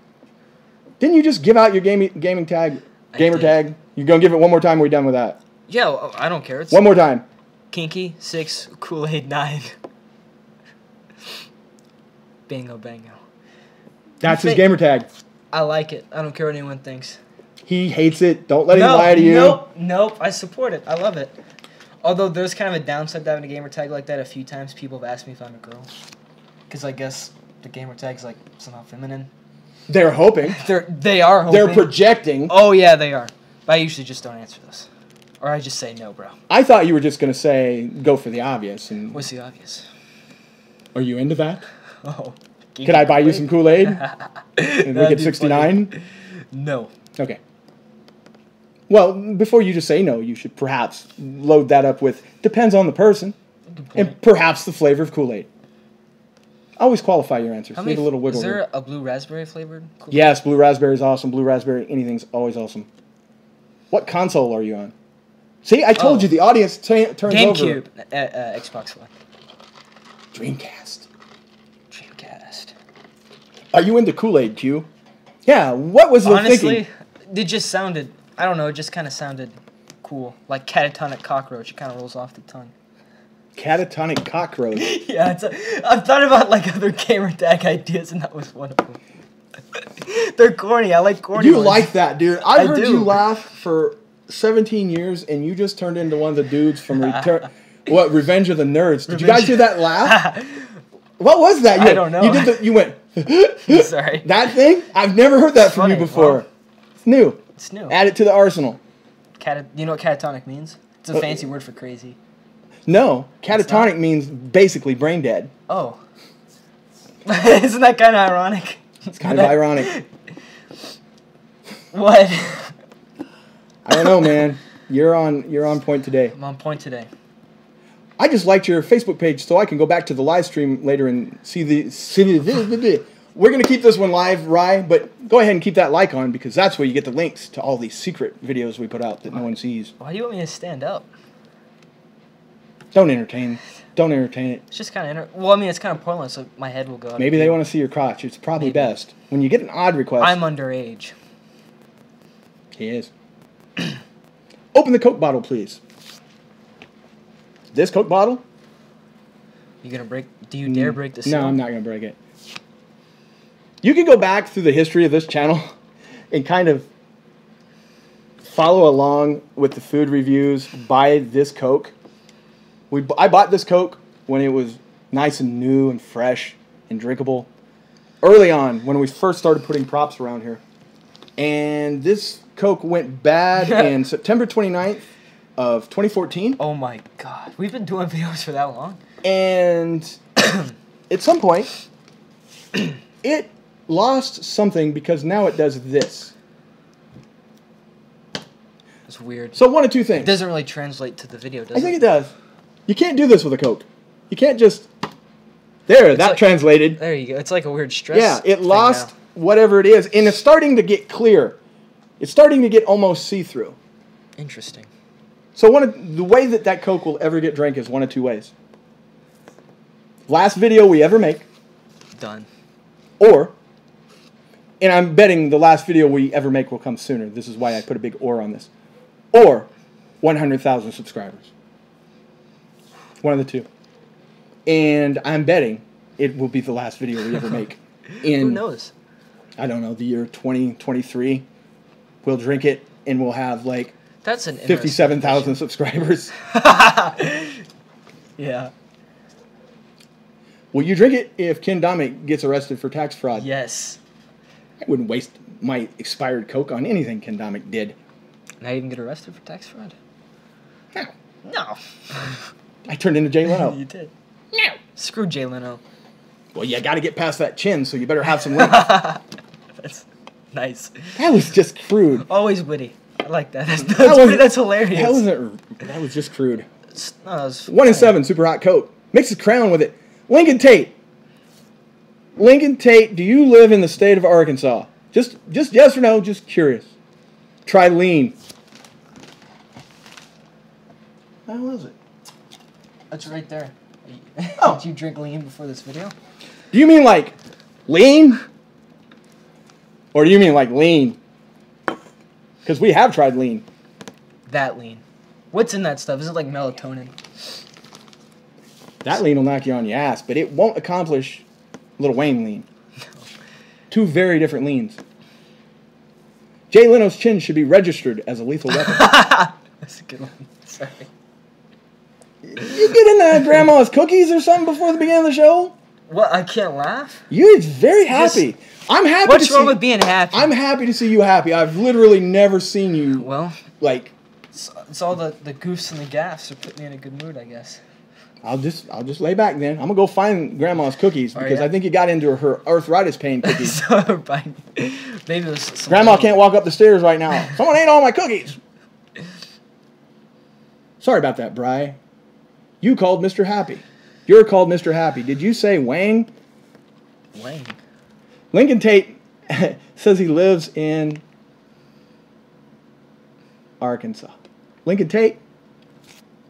Speaker 1: Didn't you just give out your gaming tag? Gamer
Speaker 2: did.
Speaker 1: tag? You gonna give it one more time or we done with that?
Speaker 2: Yeah, well, I don't care. It's
Speaker 1: One more time.
Speaker 2: Kinky 6, Kool-Aid 9. Bingo, bango.
Speaker 1: That's his gamer tag.
Speaker 2: I like it. I don't care what anyone thinks.
Speaker 1: He hates it. Don't let him lie to you.
Speaker 2: Nope. I support it. I love it. Although there's kind of a downside to having a gamer tag like that. A few times people have asked me if I'm a girl. Because I guess the gamer tag's like somehow feminine.
Speaker 1: They're hoping.
Speaker 2: They are hoping.
Speaker 1: They're projecting.
Speaker 2: Oh, yeah, they are. But I usually just don't answer this. Or I just say no, bro.
Speaker 1: I thought you were just going to say, go for the obvious. And
Speaker 2: What's the obvious?
Speaker 1: are you into that?
Speaker 2: Oh.
Speaker 1: Could I buy you some Kool-Aid? And we get 69?
Speaker 2: No.
Speaker 1: Okay. Well, before you just say no, you should perhaps load that up with, depends on the person, and perhaps the flavor of Kool-Aid. Always qualify your answers. Leave a little wiggle
Speaker 2: Is
Speaker 1: room.
Speaker 2: there a blue raspberry flavored Kool-Aid?
Speaker 1: Yes, blue raspberry is awesome. Blue raspberry, anything's always awesome. What console are you on? See, I told you the audience turns over.
Speaker 2: GameCube. Xbox One.
Speaker 1: Dreamcast.
Speaker 2: Dreamcast.
Speaker 1: Are you into Kool-Aid, Q? Yeah, what was the
Speaker 2: Honestly,
Speaker 1: thinking?
Speaker 2: it just sounded, I don't know, it just kind of sounded cool. Like catatonic cockroach. It kind of rolls off the tongue.
Speaker 1: Catatonic cockroach.
Speaker 2: Yeah, I've thought about like other gamer tag ideas, and that was one of them. They're corny. I like corny
Speaker 1: You
Speaker 2: ones.
Speaker 1: like that, dude. I heard
Speaker 2: do.
Speaker 1: you laugh for 17 years, and you just turned into one of the dudes from Revenge of the Nerds. Did you guys hear that laugh? What was that?
Speaker 2: I don't know.
Speaker 1: You went,
Speaker 2: Sorry.
Speaker 1: that thing? I've never heard that from you
Speaker 2: funny.
Speaker 1: before.
Speaker 2: Well,
Speaker 1: it's new.
Speaker 2: It's new.
Speaker 1: Add it to the arsenal.
Speaker 2: You know what catatonic means? It's a fancy word for crazy.
Speaker 1: No, catatonic means basically brain dead.
Speaker 2: Oh. Isn't that kind of ironic?
Speaker 1: It's kind of ironic.
Speaker 2: What?
Speaker 1: I don't know, man. You're on point today.
Speaker 2: I'm on point today.
Speaker 1: I just liked your Facebook page, so I can go back to the live stream later and see the. We're gonna keep this one live, Rye, but go ahead and keep that like on because that's where you get the links to all these secret videos we put out that no one sees.
Speaker 2: Why do you want me to stand up?
Speaker 1: Don't entertain it.
Speaker 2: It's just kind of well, I mean, it's kind of pointless. So my head will go.
Speaker 1: Maybe they want to see your crotch. It's probably best when you get an odd request.
Speaker 2: I'm underage.
Speaker 1: He is. Open the Coke bottle, please. This Coke bottle?
Speaker 2: You gonna break? Do you dare break the seal?
Speaker 1: No, I'm not gonna break it. You can go back through the history of this channel and kind of follow along with the food reviews. Buy this Coke. I bought this Coke when it was nice and new and fresh and drinkable. Early on, when we first started putting props around here. And this Coke went bad in September 29th of 2014.
Speaker 2: Oh my god. We've been doing videos for that long?
Speaker 1: And at some point, it lost something because now it does this.
Speaker 2: It's weird.
Speaker 1: So one of two things.
Speaker 2: It doesn't really translate to the video, does it?
Speaker 1: I think it does. You can't do this with a Coke. You can't just... There, that translated.
Speaker 2: There you go. It's like a weird stress.
Speaker 1: Yeah, it lost whatever it is, and it's starting to get clear. It's starting to get almost see-through.
Speaker 2: Interesting.
Speaker 1: So the way that Coke will ever get drank is one of two ways. Last video we ever make.
Speaker 2: Done.
Speaker 1: Or, and I'm betting the last video we ever make will come sooner. This is why I put a big or on this. Or 100,000 subscribers. One of the two. And I'm betting it will be the last video we ever make.
Speaker 2: Who knows?
Speaker 1: I don't know, the year 2023. We'll drink it and we'll have like
Speaker 2: that's an
Speaker 1: 57,000 subscribers.
Speaker 2: Yeah.
Speaker 1: Will you drink it if Ken Dominic gets arrested for tax fraud?
Speaker 2: Yes.
Speaker 1: I wouldn't waste my expired Coke on anything Ken Dominic did.
Speaker 2: Now you can get arrested for tax fraud?
Speaker 1: No.
Speaker 2: No.
Speaker 1: I turned into Jay Leno.
Speaker 2: You did.
Speaker 1: No.
Speaker 2: Screw Jay Leno.
Speaker 1: Well, you got to get past that chin, so you better have some length.
Speaker 2: That's nice.
Speaker 1: That was just crude.
Speaker 2: Always witty. I like that. That's hilarious.
Speaker 1: That was just crude.
Speaker 2: No, that was
Speaker 1: 1 in 7, super hot Coke. Mix a crown with it. Lincoln Tate. Lincoln Tate, do you live in the state of Arkansas? Just yes or no, just curious. Try lean. How was it?
Speaker 2: That's right there.
Speaker 1: Oh.
Speaker 2: Did you drink lean before this video?
Speaker 1: Do you mean like lean? Or do you mean like lean? Because we have tried lean.
Speaker 2: That lean. What's in that stuff? Is it like melatonin?
Speaker 1: That lean will knock you on your ass, but it won't accomplish Lil Wayne lean. No. Two very different leans. Jay Leno's chin should be registered as a lethal weapon.
Speaker 2: That's a good one. Sorry.
Speaker 1: You get into grandma's cookies or something before the beginning of the show?
Speaker 2: What? I can't laugh?
Speaker 1: You're very happy. I'm happy.
Speaker 2: What's wrong with being happy?
Speaker 1: I'm happy to see you happy. I've literally never seen you.
Speaker 2: Well,
Speaker 1: like.
Speaker 2: It's all the goofs and the gaffs are putting me in a good mood, I guess.
Speaker 1: I'll just lay back then. I'm gonna go find grandma's cookies because I think you got into her arthritis pain cookies.
Speaker 2: Maybe it was
Speaker 1: Grandma can't walk up the stairs right now. Someone ate all my cookies. Sorry about that, Bri. You called Mr. Happy. You're called Mr. Happy. Did you say Wang?
Speaker 2: Wang.
Speaker 1: Lincoln Tate says he lives in Arkansas. Lincoln Tate,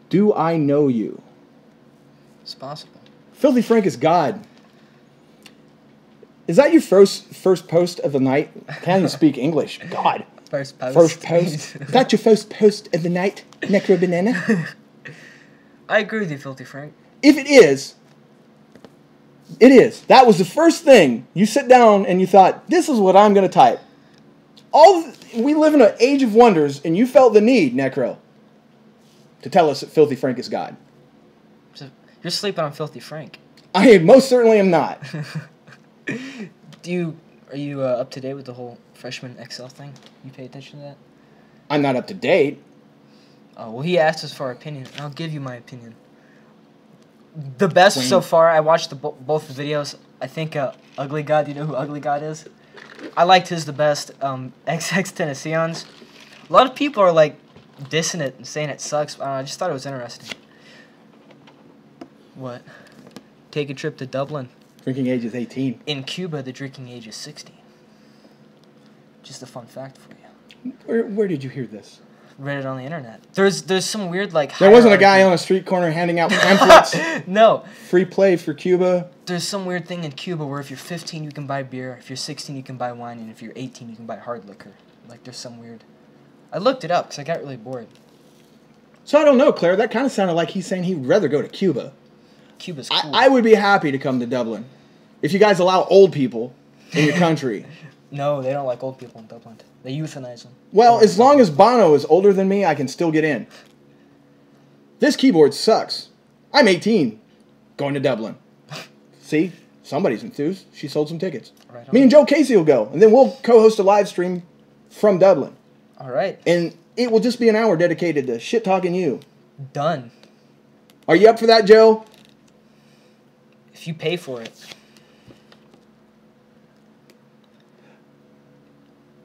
Speaker 1: do I know you?
Speaker 2: It's possible.
Speaker 1: Filthy Frank is God. Is that your first post of the night? Can't even speak English. God.
Speaker 2: First post.
Speaker 1: First post. Is that your first post of the night, Necro Banana?
Speaker 2: I agree with you, Filthy Frank.
Speaker 1: If it is, it is. That was the first thing. You sit down and you thought, this is what I'm going to type. We live in an age of wonders, and you felt the need, Necro, to tell us that Filthy Frank is God.
Speaker 2: So you're sleeping on Filthy Frank.
Speaker 1: I most certainly am not.
Speaker 2: Are you up to date with the whole freshman Excel thing? You pay attention to that?
Speaker 1: I'm not up to date.
Speaker 2: Oh, well, he asked us for our opinion. I'll give you my opinion. The best so far, I watched both the videos. I think Ugly God, do you know who Ugly God is? I liked his the best. XX Tennesseans. A lot of people are like dissing it and saying it sucks. I just thought it was interesting. What? Take a trip to Dublin.
Speaker 1: Drinking age is 18.
Speaker 2: In Cuba, the drinking age is 16. Just a fun fact for you.
Speaker 1: Where did you hear this?
Speaker 2: Read it on the internet. There's some weird like.
Speaker 1: There wasn't a guy on a street corner handing out pamphlets.
Speaker 2: No.
Speaker 1: Free play for Cuba.
Speaker 2: There's some weird thing in Cuba where if you're 15 you can buy beer, if you're 16 you can buy wine, and if you're 18 you can buy hard liquor. Like there's some weird. I looked it up because I got really bored.
Speaker 1: So I don't know, Claire. That kind of sounded like he's saying he'd rather go to Cuba.
Speaker 2: Cuba's cool.
Speaker 1: I would be happy to come to Dublin if you guys allow old people in your country.
Speaker 2: No, they don't like old people in Dublin. They euthanize them.
Speaker 1: Well, as long as Bono is older than me, I can still get in. This keyboard sucks. I'm 18. Going to Dublin. See? Somebody's enthused. She sold some tickets. Right on. Me and Joe Casey will go, and then we'll co-host a live stream from Dublin.
Speaker 2: All right.
Speaker 1: And it will just be an hour dedicated to shit-talking you.
Speaker 2: Done.
Speaker 1: Are you up for that, Joe?
Speaker 2: If you pay for it.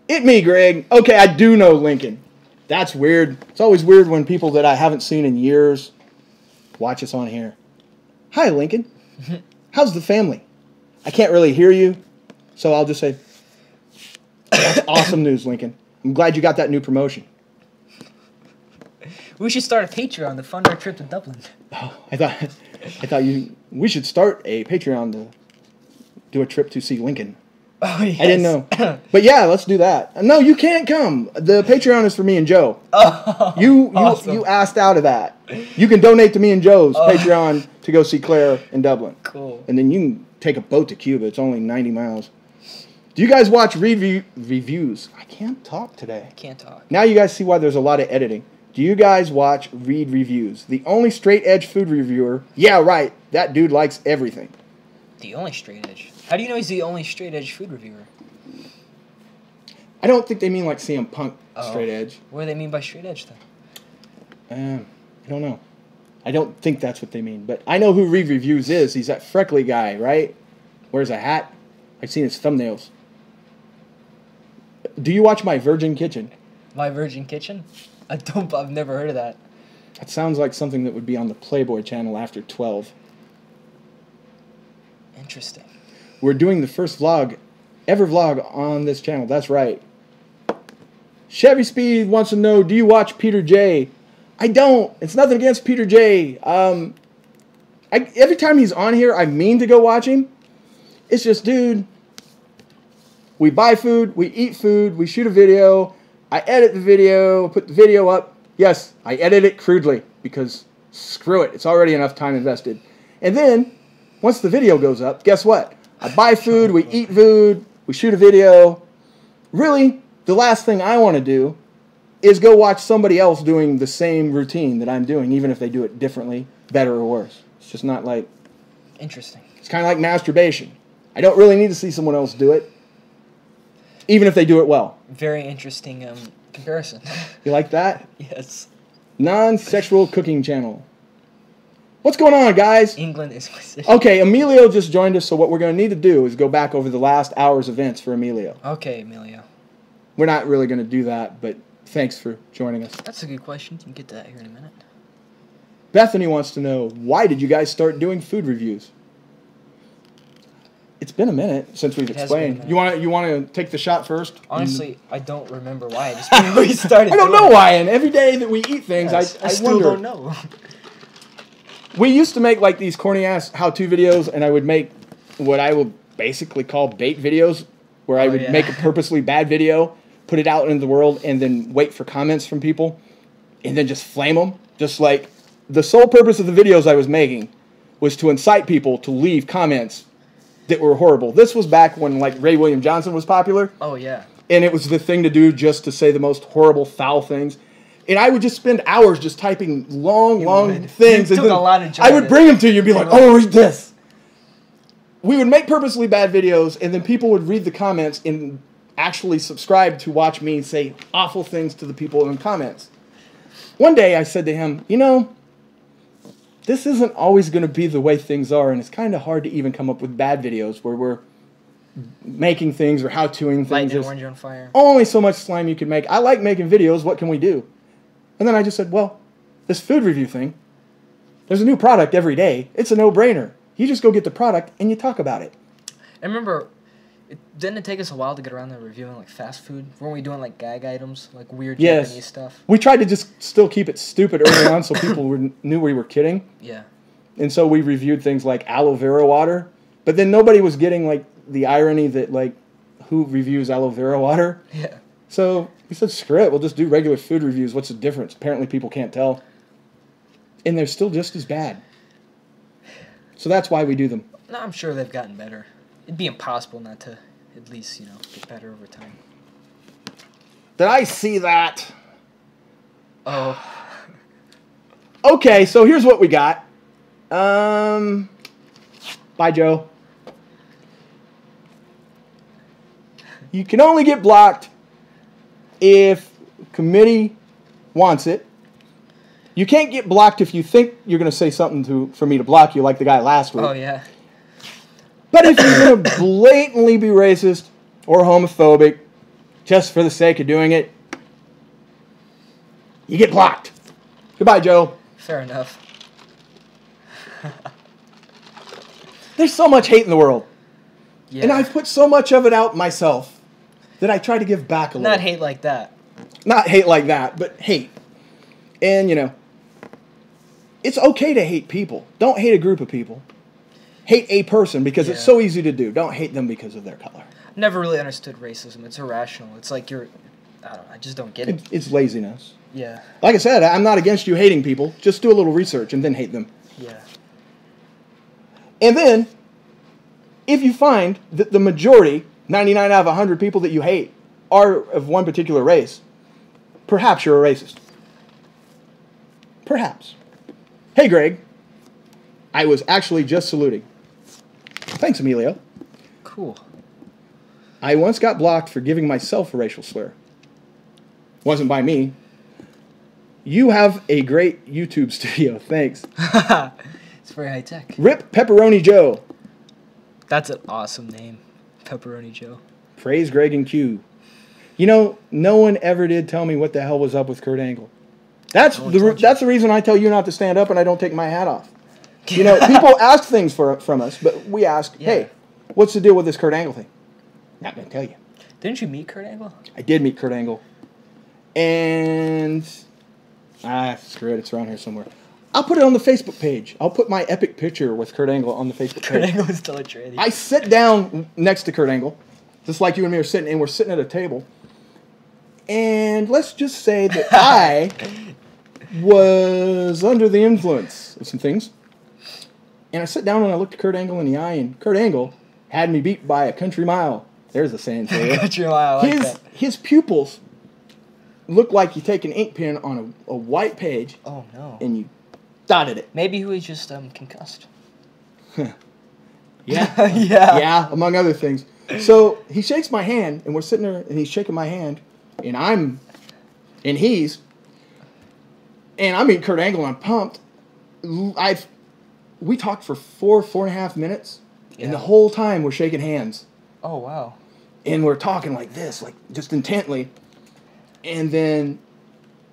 Speaker 1: It me, Greg. Okay, I do know Lincoln. That's weird. It's always weird when people that I haven't seen in years watch us on here. Hi, Lincoln. How's the family? I can't really hear you, so I'll just say, that's awesome news, Lincoln. I'm glad you got that new promotion.
Speaker 2: We should start a Patreon to fund our trip to Dublin.
Speaker 1: Oh, we should start a Patreon to do a trip to see Lincoln.
Speaker 2: Oh, yes.
Speaker 1: I didn't know. But yeah, let's do that. No, you can't come. The Patreon is for me and Joe.
Speaker 2: Oh,
Speaker 1: you asked out of that. You can donate to me and Joe's Patreon to go see Claire in Dublin.
Speaker 2: Cool.
Speaker 1: And then you can take a boat to Cuba. It's only 90 miles. Do you guys watch reviews? I can't talk today.
Speaker 2: I can't talk.
Speaker 1: Now you guys see why there's a lot of editing. Do you guys read reviews? The only straight-edge food reviewer. Yeah, right. That dude likes everything.
Speaker 2: The only straight edge. How do you know he's the only straight edge food reviewer?
Speaker 1: I don't think they mean like CM Punk straight edge.
Speaker 2: What do they mean by straight edge then?
Speaker 1: I don't know. I don't think that's what they mean. But I know who Read Reviews is. He's that freckly guy, right? Wears a hat. I've seen his thumbnails. Do you watch My Virgin Kitchen?
Speaker 2: My Virgin Kitchen? I've never heard of that.
Speaker 1: That sounds like something that would be on the Playboy channel after 12.
Speaker 2: Interesting.
Speaker 1: We're doing the first ever vlog on this channel. That's right. Chevy Speed wants to know, do you watch Peter J? I don't. It's nothing against Peter J. Every time he's on here, I mean to go watch him. It's just, dude, we buy food, we eat food, we shoot a video, I edit the video, put the video up. Yes, I edit it crudely because screw it. It's already enough time invested. And then, once the video goes up, guess what? I buy food, we eat food, we shoot a video. Really, the last thing I want to do is go watch somebody else doing the same routine that I'm doing, even if they do it differently, better or worse. It's just not like...
Speaker 2: Interesting.
Speaker 1: It's kind of like masturbation. I don't really need to see someone else do it, even if they do it well.
Speaker 2: Very interesting comparison.
Speaker 1: You like that?
Speaker 2: Yes.
Speaker 1: Non-sexual cooking channel. What's going on, guys?
Speaker 2: England is my city.
Speaker 1: Okay, Emilio just joined us, so what we're going to need to do is go back over the last hour's events for Emilio.
Speaker 2: Okay, Emilio.
Speaker 1: We're not really going to do that, but thanks for joining us.
Speaker 2: That's a good question. You can get to that here in a minute.
Speaker 1: Bethany wants to know, why did you guys start doing food reviews? It's been a minute since we've explained. You want to take the shot first?
Speaker 2: Honestly, I don't remember why. I just really started.
Speaker 1: I don't know why, and every day that we eat things,
Speaker 2: yes,
Speaker 1: I
Speaker 2: still
Speaker 1: wonder.
Speaker 2: Don't know.
Speaker 1: We used to make like these corny ass how-to videos, and I would make what I would basically call bait videos, where I would make a purposely bad video, put it out into the world, and then wait for comments from people, and then just flame them. Just like the sole purpose of the videos I was making was to incite people to leave comments that were horrible. This was back when like Ray William Johnson was popular.
Speaker 2: Oh yeah.
Speaker 1: And it was the thing to do, just to say the most horrible, foul things. And I would just spend hours just typing long things.
Speaker 2: You took a lot of joy.
Speaker 1: I would bring them to you and be like, oh, read this. We would make purposely bad videos, and then people would read the comments and actually subscribe to watch me say awful things to the people in the comments. One day I said to him, you know, this isn't always going to be the way things are, and it's kind of hard to even come up with bad videos where we're making things or how-toing things.
Speaker 2: Lighting an orange on fire.
Speaker 1: Only so much slime you can make. I like making videos. What can we do? And then I just said, well, this food review thing, there's a new product every day. It's a no-brainer. You just go get the product and you talk about it.
Speaker 2: I remember, didn't it take us a while to get around to reviewing like fast food? Weren't we doing like gag items, like weird Japanese stuff?
Speaker 1: We tried to just still keep it stupid early on so people knew we were kidding.
Speaker 2: Yeah.
Speaker 1: And so we reviewed things like aloe vera water. But then nobody was getting like the irony that like, who reviews aloe vera water?
Speaker 2: Yeah.
Speaker 1: So we said, screw it, we'll just do regular food reviews. What's the difference? Apparently people can't tell. And they're still just as bad. So that's why we do them.
Speaker 2: No, I'm sure they've gotten better. It'd be impossible not to at least, get better over time.
Speaker 1: Did I see that?
Speaker 2: Oh.
Speaker 1: Okay, so here's what we got. Bye, Joe. You can only get blocked if committee wants it, you can't get blocked if you think you're going to say something for me to block you, like the guy last week.
Speaker 2: Oh, yeah.
Speaker 1: But if you're going to blatantly be racist or homophobic just for the sake of doing it, you get blocked. Goodbye, Joe.
Speaker 2: Fair enough.
Speaker 1: There's so much hate in the world.
Speaker 2: Yeah.
Speaker 1: And I've put so much of it out myself that I try to give back a little.
Speaker 2: Not hate like that.
Speaker 1: Not hate like that, but hate. And, you know, it's okay to hate people. Don't hate a group of people. Hate a person because it's so easy to do. Don't hate them because of their color.
Speaker 2: Never really understood racism. It's irrational. It's like I don't know, I just don't get it.
Speaker 1: It's laziness.
Speaker 2: Yeah.
Speaker 1: Like I said, I'm not against you hating people. Just do a little research and then hate them.
Speaker 2: Yeah.
Speaker 1: And then, if you find that the majority, 99 out of 100 people that you hate, are of one particular race, perhaps you're a racist. Perhaps. Hey, Greg. I was actually just saluting. Thanks, Emilio.
Speaker 2: Cool.
Speaker 1: I once got blocked for giving myself a racial slur. Wasn't by me. You have a great YouTube studio. Thanks.
Speaker 2: It's very high tech.
Speaker 1: Rip Pepperoni Joe.
Speaker 2: That's an awesome name. Pepperoni Joe.
Speaker 1: Praise Greg and Q. You know, no one ever did tell me what the hell was up with Kurt Angle. That's the reason I tell you not to stand up and I don't take my hat off. You know, people ask things from us, but we ask, hey, what's the deal with this Kurt Angle thing? Not going to tell you.
Speaker 2: Didn't you meet Kurt Angle?
Speaker 1: I did meet Kurt Angle. And, screw it, it's around here somewhere. I'll put it on the Facebook page. I'll put my epic picture with Kurt Angle on the Facebook page.
Speaker 2: Kurt Angle is still a tradie.
Speaker 1: I sit down next to Kurt Angle, just like you and me are sitting, and we're sitting at a table. And let's just say that I was under the influence of some things. And I sit down and I looked at Kurt Angle in the eye, and Kurt Angle had me beat by a country mile. There's a saying for you.
Speaker 2: Country mile, I like that.
Speaker 1: His pupils looked like you take an ink pen on a white page.
Speaker 2: Oh, no.
Speaker 1: And you dotted it.
Speaker 2: Maybe he was just concussed.
Speaker 1: Yeah.
Speaker 2: Yeah,
Speaker 1: among other things. So he shakes my hand, and we're sitting there, and he's shaking my hand, and I'm meeting Kurt Angle, and I'm pumped. We talked for 4.5 minutes, and the whole time we're shaking hands.
Speaker 2: Oh, wow.
Speaker 1: And we're talking like this, like just intently. And then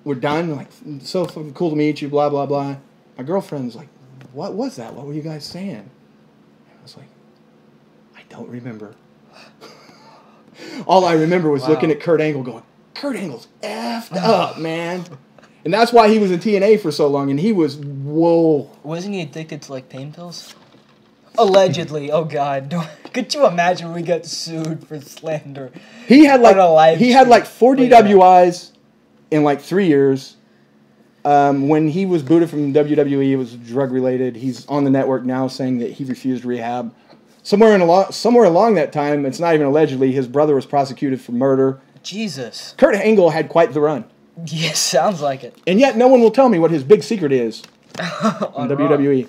Speaker 1: we're done, like, so fucking cool to meet you, blah, blah, blah. My girlfriend's like, what was that? What were you guys saying? And I was like, I don't remember. All I remember was looking at Kurt Angle going, Kurt Angle's effed up, man. And that's why he was in TNA for so long, and he was, whoa.
Speaker 2: Wasn't he addicted to, like, pain pills? Allegedly. Oh, God. Could you imagine when we got sued for slander?
Speaker 1: He had like 4
Speaker 2: stream?
Speaker 1: DWIs in like 3 years. When he was booted from WWE, it was drug related. He's on the network now saying that he refused rehab. Somewhere along that time, it's not even allegedly, his brother was prosecuted for murder.
Speaker 2: Jesus.
Speaker 1: Kurt Angle had quite the run.
Speaker 2: Yes, sounds like it.
Speaker 1: And yet no one will tell me what his big secret is on WWE.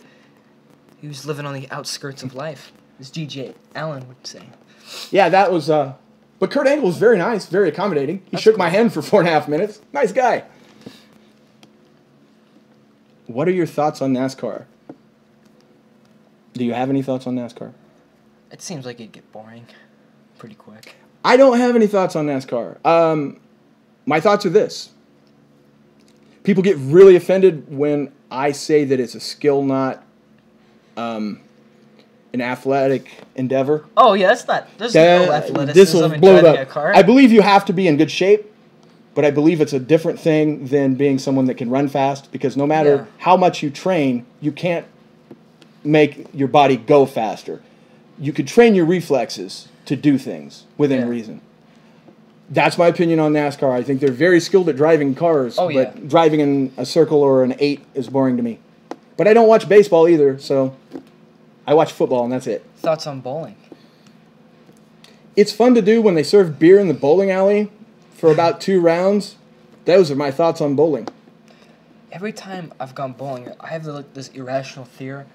Speaker 2: He was living on the outskirts of life, as G.J. Allen would say.
Speaker 1: Yeah, that was... but Kurt Angle was very nice, very accommodating. He shook my hand for 4.5 minutes. Nice guy. What are your thoughts on NASCAR? Do you have any thoughts on NASCAR?
Speaker 2: It seems like it'd get boring pretty quick.
Speaker 1: I don't have any thoughts on NASCAR. My thoughts are this. People get really offended when I say that it's a skill, not an athletic endeavor.
Speaker 2: Oh, yeah, there's no athleticism in
Speaker 1: blow
Speaker 2: driving
Speaker 1: up.
Speaker 2: a car.
Speaker 1: I believe you have to be in good shape, but I believe it's a different thing than being someone that can run fast, because no matter how much you train, you can't make your body go faster. You could train your reflexes to do things within reason. That's my opinion on NASCAR. I think they're very skilled at driving cars, but driving in a circle or an 8 is boring to me. But I don't watch baseball either, so I watch football, and that's it.
Speaker 2: Thoughts on bowling?
Speaker 1: It's fun to do when they serve beer in the bowling alley for about 2 rounds. Those are my thoughts on bowling.
Speaker 2: every time I've gone bowling, I have this irrational fear.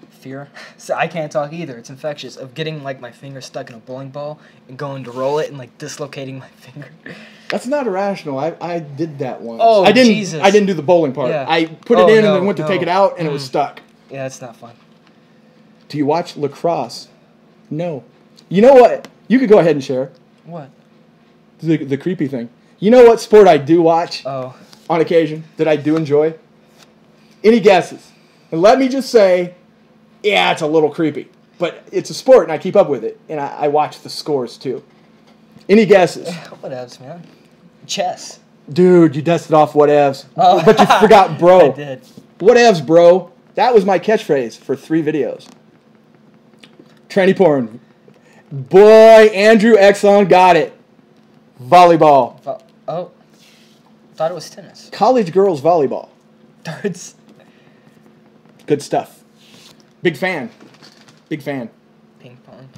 Speaker 2: So I can't talk either. It's infectious. Of getting like my finger stuck in a bowling ball and going to roll it and like dislocating my finger.
Speaker 1: That's not irrational. I did that once.
Speaker 2: Oh,
Speaker 1: I didn't,
Speaker 2: Jesus.
Speaker 1: I didn't do the bowling part.
Speaker 2: Yeah.
Speaker 1: I put it in and then went to take it out and it was stuck.
Speaker 2: Yeah, it's not fun.
Speaker 1: Do you watch lacrosse? No. You know what? You could go ahead and share.
Speaker 2: What?
Speaker 1: The creepy thing. You know what sport I do watch
Speaker 2: on
Speaker 1: occasion that I do enjoy? Any guesses? And let me just say, yeah, it's a little creepy. But it's a sport and I keep up with it. And I watch the scores too. Any guesses?
Speaker 2: Whatevs, man. Chess.
Speaker 1: Dude, you dusted off whatevs.
Speaker 2: Oh.
Speaker 1: But you forgot bro.
Speaker 2: I did.
Speaker 1: Whatevs, bro. That was my catchphrase for 3 videos. Tranny porn. Boy, Andrew Exxon got it. Volleyball.
Speaker 2: Oh. Thought it was tennis.
Speaker 1: College girls volleyball.
Speaker 2: Darts.
Speaker 1: Good stuff. Big fan. Big fan.
Speaker 2: Ping pong.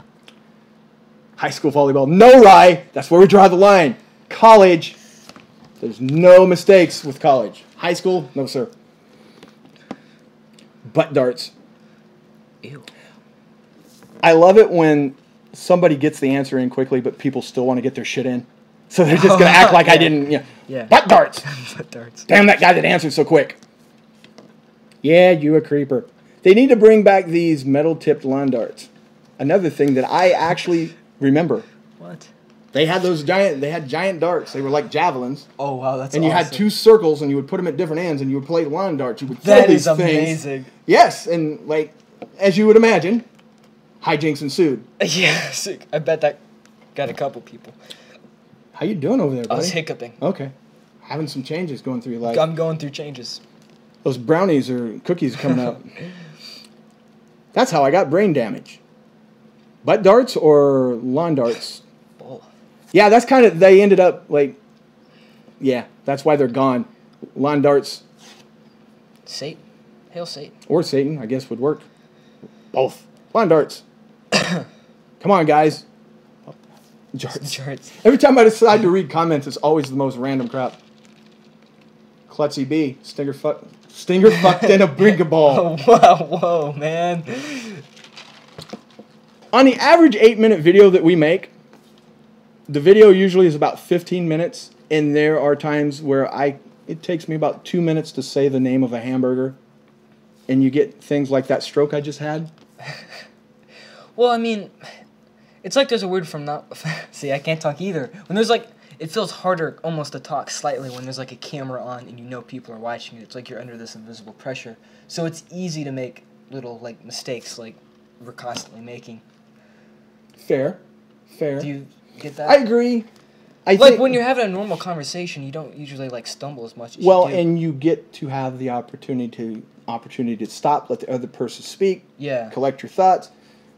Speaker 1: High school volleyball. No lie. That's where we draw the line. College. There's no mistakes with college. High school, no sir. Butt darts.
Speaker 2: Ew.
Speaker 1: I love it when somebody gets the answer in quickly, but people still want to get their shit in. So they're just going to act like I didn't,
Speaker 2: Yeah.
Speaker 1: Butt darts.
Speaker 2: Butt darts.
Speaker 1: Damn that guy that answered so quick. Yeah, you a creeper. They need to bring back these metal-tipped lawn darts. Another thing that I actually remember.
Speaker 2: What?
Speaker 1: They had giant darts. They were like javelins.
Speaker 2: Oh, wow, that's
Speaker 1: And you had 2 circles, and you would put them at different ends, and you would play lawn darts. You would throw
Speaker 2: That
Speaker 1: these
Speaker 2: is
Speaker 1: things.
Speaker 2: amazing.
Speaker 1: Yes, and like, as you would imagine, hijinks ensued.
Speaker 2: Yes, I bet that got a couple people.
Speaker 1: How you doing over there, buddy?
Speaker 2: I was hiccuping.
Speaker 1: Okay. Having some changes going through your life.
Speaker 2: I'm going through changes.
Speaker 1: Those brownies or cookies coming up. That's how I got brain damage. Butt darts or lawn darts?
Speaker 2: Both.
Speaker 1: Yeah, that's kind of, they ended up like, yeah, that's why they're gone. Lawn darts.
Speaker 2: Satan. Hail Satan.
Speaker 1: Or Satan, I guess would work. Both. Lawn darts. Come on, guys.
Speaker 2: Jarts.
Speaker 1: Every time I decide to read comments, it's always the most random crap. Klutzy B. Stinger fucked in a brinka ball.
Speaker 2: Oh, wow, whoa, man.
Speaker 1: On the average 8-minute video that we make, the video usually is about 15 minutes, and there are times where it takes me about 2 minutes to say the name of a hamburger, and you get things like that stroke I just had.
Speaker 2: Well, I mean, it's like there's a word from not... See, I can't talk either. When there's like... It feels harder almost to talk slightly when there's like a camera on and you know people are watching it. It's like you're under this invisible pressure. So it's easy to make little like mistakes like we're constantly making.
Speaker 1: Fair.
Speaker 2: Do you get that?
Speaker 1: I agree. I
Speaker 2: like
Speaker 1: think,
Speaker 2: when you're having a normal conversation, you don't usually like stumble as much as
Speaker 1: well,
Speaker 2: you do.
Speaker 1: and you get to have the opportunity to stop, let the other person speak,
Speaker 2: Yeah.
Speaker 1: collect your thoughts.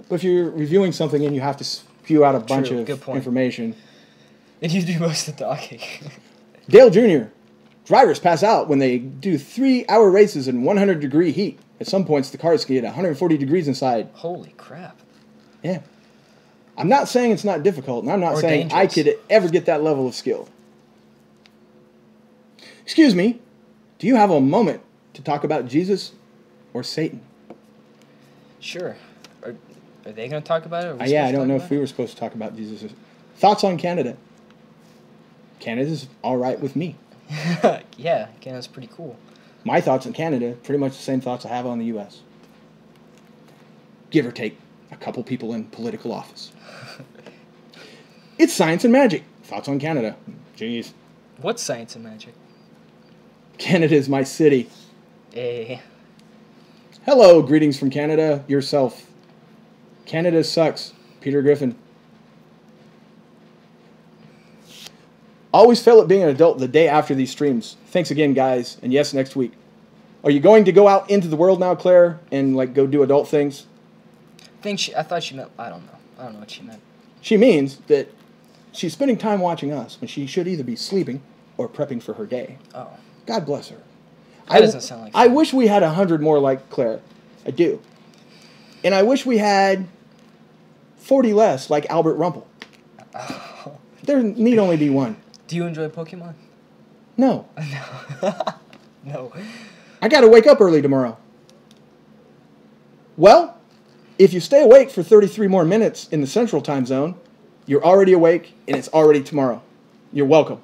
Speaker 1: But if you're reviewing something and you have to spew out a bunch
Speaker 2: True,
Speaker 1: of
Speaker 2: good point.
Speaker 1: information.
Speaker 2: And you do most of the talking.
Speaker 1: Dale Jr. Drivers pass out when they do 3-hour races in 100-degree heat. At some points, the cars can get 140 degrees inside.
Speaker 2: Holy crap.
Speaker 1: Yeah. I'm not saying it's not difficult, and I'm not saying I could ever get that level of skill. Excuse me, do you have a moment to talk about Jesus or Satan?
Speaker 2: Sure. Are they going to talk about it? Or are we
Speaker 1: Yeah,
Speaker 2: supposed
Speaker 1: I
Speaker 2: to
Speaker 1: don't
Speaker 2: talk
Speaker 1: know
Speaker 2: about
Speaker 1: if we were supposed to talk about Jesus. Thoughts on Canada? Canada's all right with me.
Speaker 2: it? Yeah, Canada's pretty cool.
Speaker 1: My thoughts on Canada, pretty much the same thoughts I have on the U.S. Give or take a couple people in political office. It's science and magic. Thoughts on Canada? Jeez.
Speaker 2: What's science and magic?
Speaker 1: Canada is my city.
Speaker 2: Eh.
Speaker 1: Hello, greetings from Canada. Yourself. Canada sucks. Peter Griffin. Always fail at being an adult the day after these streams. Thanks again, guys. And yes, next week. Are you going to go out into the world now, Claire, and like go do adult things?
Speaker 2: I thought she meant... I don't know. I don't know what she meant.
Speaker 1: She means that she's spending time watching us when she should either be sleeping or prepping for her day.
Speaker 2: Oh.
Speaker 1: God bless her.
Speaker 2: That doesn't sound like
Speaker 1: I
Speaker 2: fun.
Speaker 1: wish we had 100 more like Claire. I do. And I wish we had 40 less like Albert Rumpel.
Speaker 2: Oh.
Speaker 1: There need only be one.
Speaker 2: Do you enjoy Pokemon?
Speaker 1: No.
Speaker 2: No.
Speaker 1: I got to wake up early tomorrow. Well, if you stay awake for 33 more minutes in the Central Time Zone, you're already awake and it's already tomorrow. You're welcome.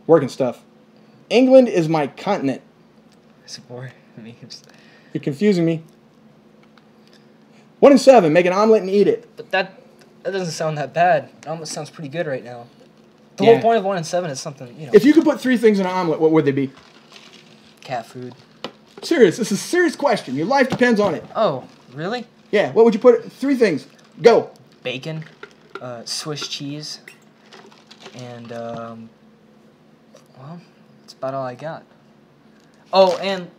Speaker 1: Working stuff. England is my continent.
Speaker 2: Support memes.
Speaker 1: You're confusing me. 1 in 7, make an omelet and eat it.
Speaker 2: But that doesn't sound that bad. It almost sounds pretty good right now. The whole point of 1 in 7 is something, you know.
Speaker 1: If you could put 3 things in an omelet, what would they be?
Speaker 2: Cat food.
Speaker 1: Serious. This is a serious question. Your life depends on it.
Speaker 2: Oh, really?
Speaker 1: Yeah. What would you put? 3 things. Go.
Speaker 2: Bacon, Swiss cheese, and, well, that's about all I got. Oh, and,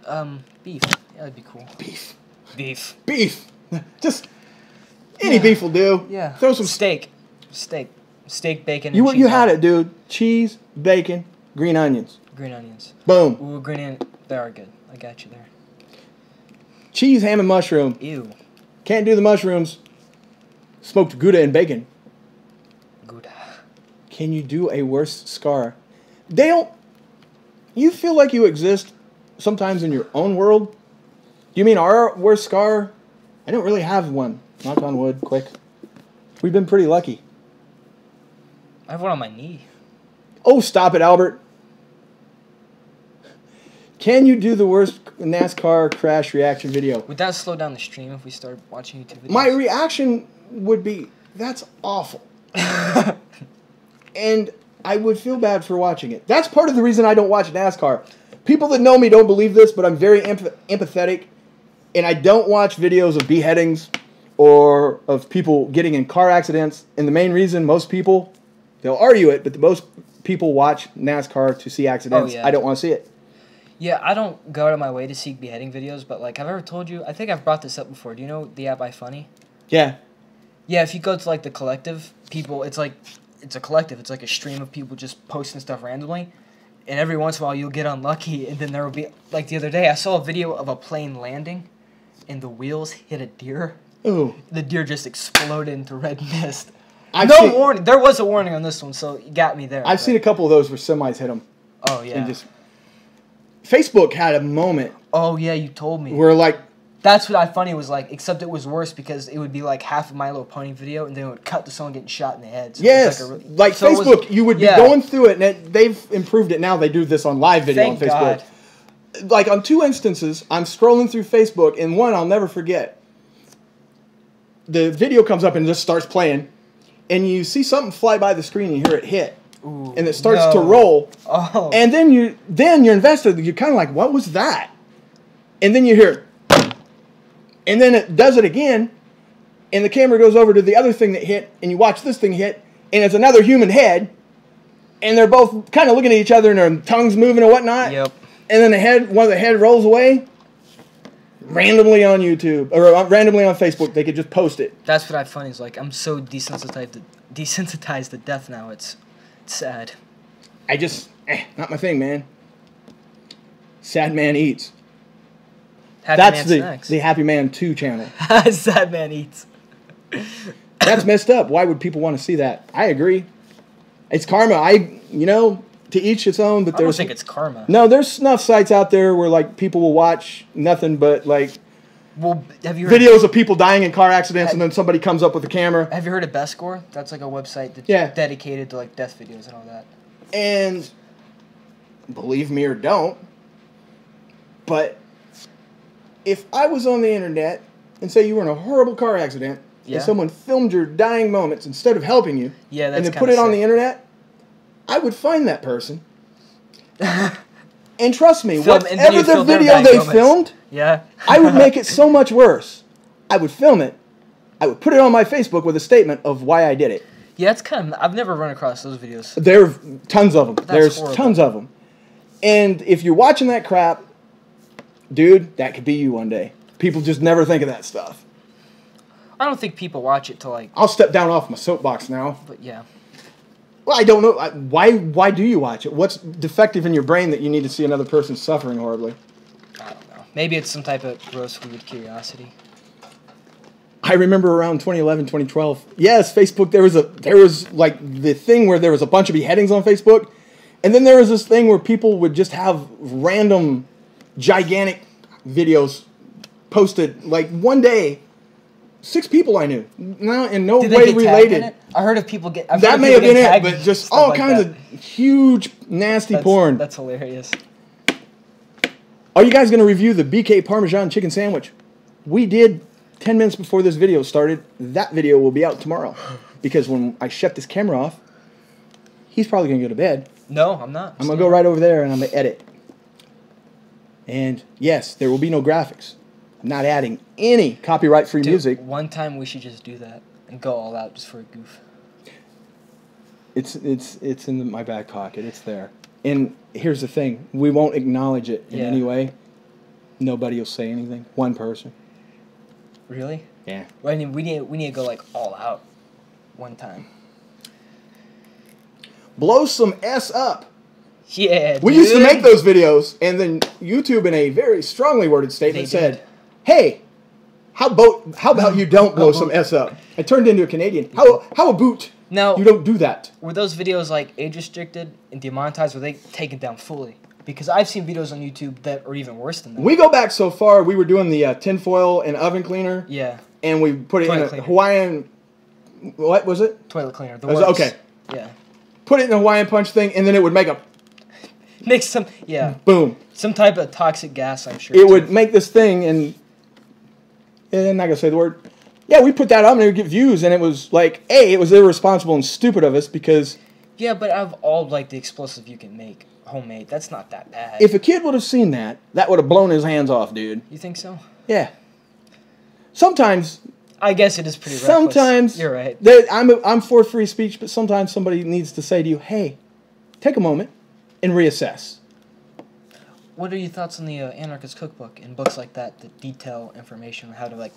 Speaker 2: beef. Yeah, that'd be cool.
Speaker 1: Beef.
Speaker 2: Beef.
Speaker 1: Beef. Just any beef will do.
Speaker 2: Yeah.
Speaker 1: Throw some
Speaker 2: steak, bacon.
Speaker 1: You
Speaker 2: and cheese
Speaker 1: had
Speaker 2: on
Speaker 1: it, dude. Cheese, bacon, green onions.
Speaker 2: Green onions.
Speaker 1: Boom.
Speaker 2: Ooh, green onions. They are good. I got you there.
Speaker 1: Cheese, ham, and mushroom.
Speaker 2: Ew.
Speaker 1: Can't do the mushrooms. Smoked Gouda and bacon.
Speaker 2: Gouda.
Speaker 1: Can you do a worse scar? Dale, you feel like you exist sometimes in your own world? Do you mean our worst scar? I don't really have one. Knock on wood, quick. We've been pretty lucky.
Speaker 2: I have one on my knee.
Speaker 1: Oh, stop it, Albert. Can you do the worst NASCAR crash reaction video?
Speaker 2: Would that slow down the stream if we started watching YouTube videos?
Speaker 1: My reaction would be, that's awful. And I would feel bad for watching it. That's part of the reason I don't watch NASCAR. People that know me don't believe this, but I'm very empathetic. And I don't watch videos of beheadings or of people getting in car accidents. And the main reason most people, they'll argue it, but most people watch NASCAR to see accidents.
Speaker 2: Oh, yeah.
Speaker 1: I don't want to see it.
Speaker 2: Yeah, I don't go out of my way to seek beheading videos, but, like, I've ever told you, I think I've brought this up before. Do you know the app iFunny?
Speaker 1: Yeah.
Speaker 2: Yeah, if you go to, like, the collective, people, it's a collective. It's like a stream of people just posting stuff randomly. And every once in a while, you'll get unlucky, and then there will be, like, the other day, I saw a video of a plane landing, and the wheels hit a deer.
Speaker 1: Ooh.
Speaker 2: The deer just exploded into red mist.
Speaker 1: I've
Speaker 2: no
Speaker 1: seen,
Speaker 2: warning. There was a warning on this one, so you got me there.
Speaker 1: I've seen a couple of those where semis hit them.
Speaker 2: Oh, yeah.
Speaker 1: And just Facebook had a moment.
Speaker 2: Oh, yeah, you told me.
Speaker 1: Where, like...
Speaker 2: That's what iFunny was like, except it was worse because it would be like half of My Little Pony video, and then it would cut to someone getting shot in the head. So
Speaker 1: yes, like
Speaker 2: so
Speaker 1: Facebook, you would be going through it, and they've improved it now. They do this on live video on Facebook. God. Like on 2 instances, I'm scrolling through Facebook, and one I'll never forget. The video comes up and just starts playing, and you see something fly by the screen, and you hear it hit.
Speaker 2: Ooh,
Speaker 1: and it starts to roll.
Speaker 2: Oh.
Speaker 1: And then you're invested. You're kind of like, what was that? And then you hear, and then it does it again, and the camera goes over to the other thing that hit, and you watch this thing hit, and it's another human head, and they're both kind of looking at each other, and their tongues moving and whatnot.
Speaker 2: Yep.
Speaker 1: And then one of the head rolls away. Randomly on YouTube or randomly on Facebook, they could just post it.
Speaker 2: That's what iFunny is like. I'm so desensitized to death now. It's sad.
Speaker 1: Not my thing, man. Sad Man Eats.
Speaker 2: That's
Speaker 1: the Happy Man 2 channel.
Speaker 2: Sad Man Eats.
Speaker 1: That's messed up. Why would people want to see that? I agree. It's karma. To each its own. But
Speaker 2: I don't think it's karma.
Speaker 1: No, there's snuff sites out there where like people will watch nothing but like
Speaker 2: have you heard
Speaker 1: videos of people dying in car accidents, and then somebody comes up with a camera.
Speaker 2: Have you heard of Best Score? That's like a website that's dedicated to like death videos and all that.
Speaker 1: And believe me or don't, but if I was on the internet and say you were in a horrible car accident and someone filmed your dying moments instead of helping you, and then put it on the internet, I would find that person. And trust me, whatever the video they filmed, I would make it so much worse. I would film it. I would put it on my Facebook with a statement of why I did it.
Speaker 2: Yeah, it's kind of... I've never run across those videos.
Speaker 1: There are tons of them. There's
Speaker 2: horrible.
Speaker 1: Tons of them. And if you're watching that crap, dude, that could be you one day. People just never think of that stuff.
Speaker 2: I don't think people watch it to like...
Speaker 1: I'll step down off my soapbox now.
Speaker 2: But yeah.
Speaker 1: Well, I don't know. Why do you watch it? What's defective in your brain that you need to see another person suffering horribly?
Speaker 2: I don't know. Maybe it's some type of gross, weird curiosity.
Speaker 1: I remember around 2011, 2012. Yes, Facebook, there was like the thing where there was a bunch of beheadings on Facebook. And then there was this thing where people would just have random gigantic videos posted like one day. 6 people I knew, no, in no
Speaker 2: Did
Speaker 1: way
Speaker 2: they get
Speaker 1: related.
Speaker 2: in it? I heard of people get.
Speaker 1: That may have been it, but just all kinds of huge, nasty porn.
Speaker 2: That's hilarious.
Speaker 1: Are you guys going to review the BK Parmesan chicken sandwich? We did 10 minutes before this video started. That video will be out tomorrow. Because when I shut this camera off, he's probably going to go to bed.
Speaker 2: No, I'm not.
Speaker 1: I'm going to go right over there and I'm going to edit. And yes, there will be no graphics. I'm not adding any copyright-free music.
Speaker 2: One time we should just do that and go all out just for a goof.
Speaker 1: It's in my back pocket. It's there. And here's the thing. We won't acknowledge it in any way. Nobody will say anything. One person.
Speaker 2: Really?
Speaker 1: Yeah.
Speaker 2: Well, I mean, we need to go like all out one time.
Speaker 1: Blow some S up.
Speaker 2: Yeah,
Speaker 1: We used to make those videos, and then YouTube, in a very strongly worded statement, said, "Hey, how about you don't blow some S up?" I turned into a Canadian. How about
Speaker 2: now
Speaker 1: you don't do that?
Speaker 2: Were those videos like age restricted and demonetized? Were they taken down fully? Because I've seen videos on YouTube that are even worse than that.
Speaker 1: We go back so far. We were doing the tinfoil and oven cleaner.
Speaker 2: Yeah.
Speaker 1: And we put it in a Hawaiian. What was it?
Speaker 2: Toilet cleaner.
Speaker 1: Okay.
Speaker 2: Yeah.
Speaker 1: Put it in a Hawaiian punch thing, and then it would make a.
Speaker 2: Make some,
Speaker 1: boom.
Speaker 2: Some type of toxic gas, I'm sure.
Speaker 1: It would make this thing, and I'm not going to say the word. Yeah, we put that up, and it would get views, and it was like, it was irresponsible and stupid of us because...
Speaker 2: Yeah, but out of all, like, the explosive you can make homemade, that's not that bad.
Speaker 1: If a kid would have seen that, that would have blown his hands off, dude.
Speaker 2: You think so?
Speaker 1: Yeah. Sometimes...
Speaker 2: I guess it is pretty reckless.
Speaker 1: Sometimes...
Speaker 2: You're right.
Speaker 1: I'm for free speech, but sometimes somebody needs to say to you, hey, take a moment and reassess.
Speaker 2: What are your thoughts on the Anarchist Cookbook and books like that that detail information on how to, like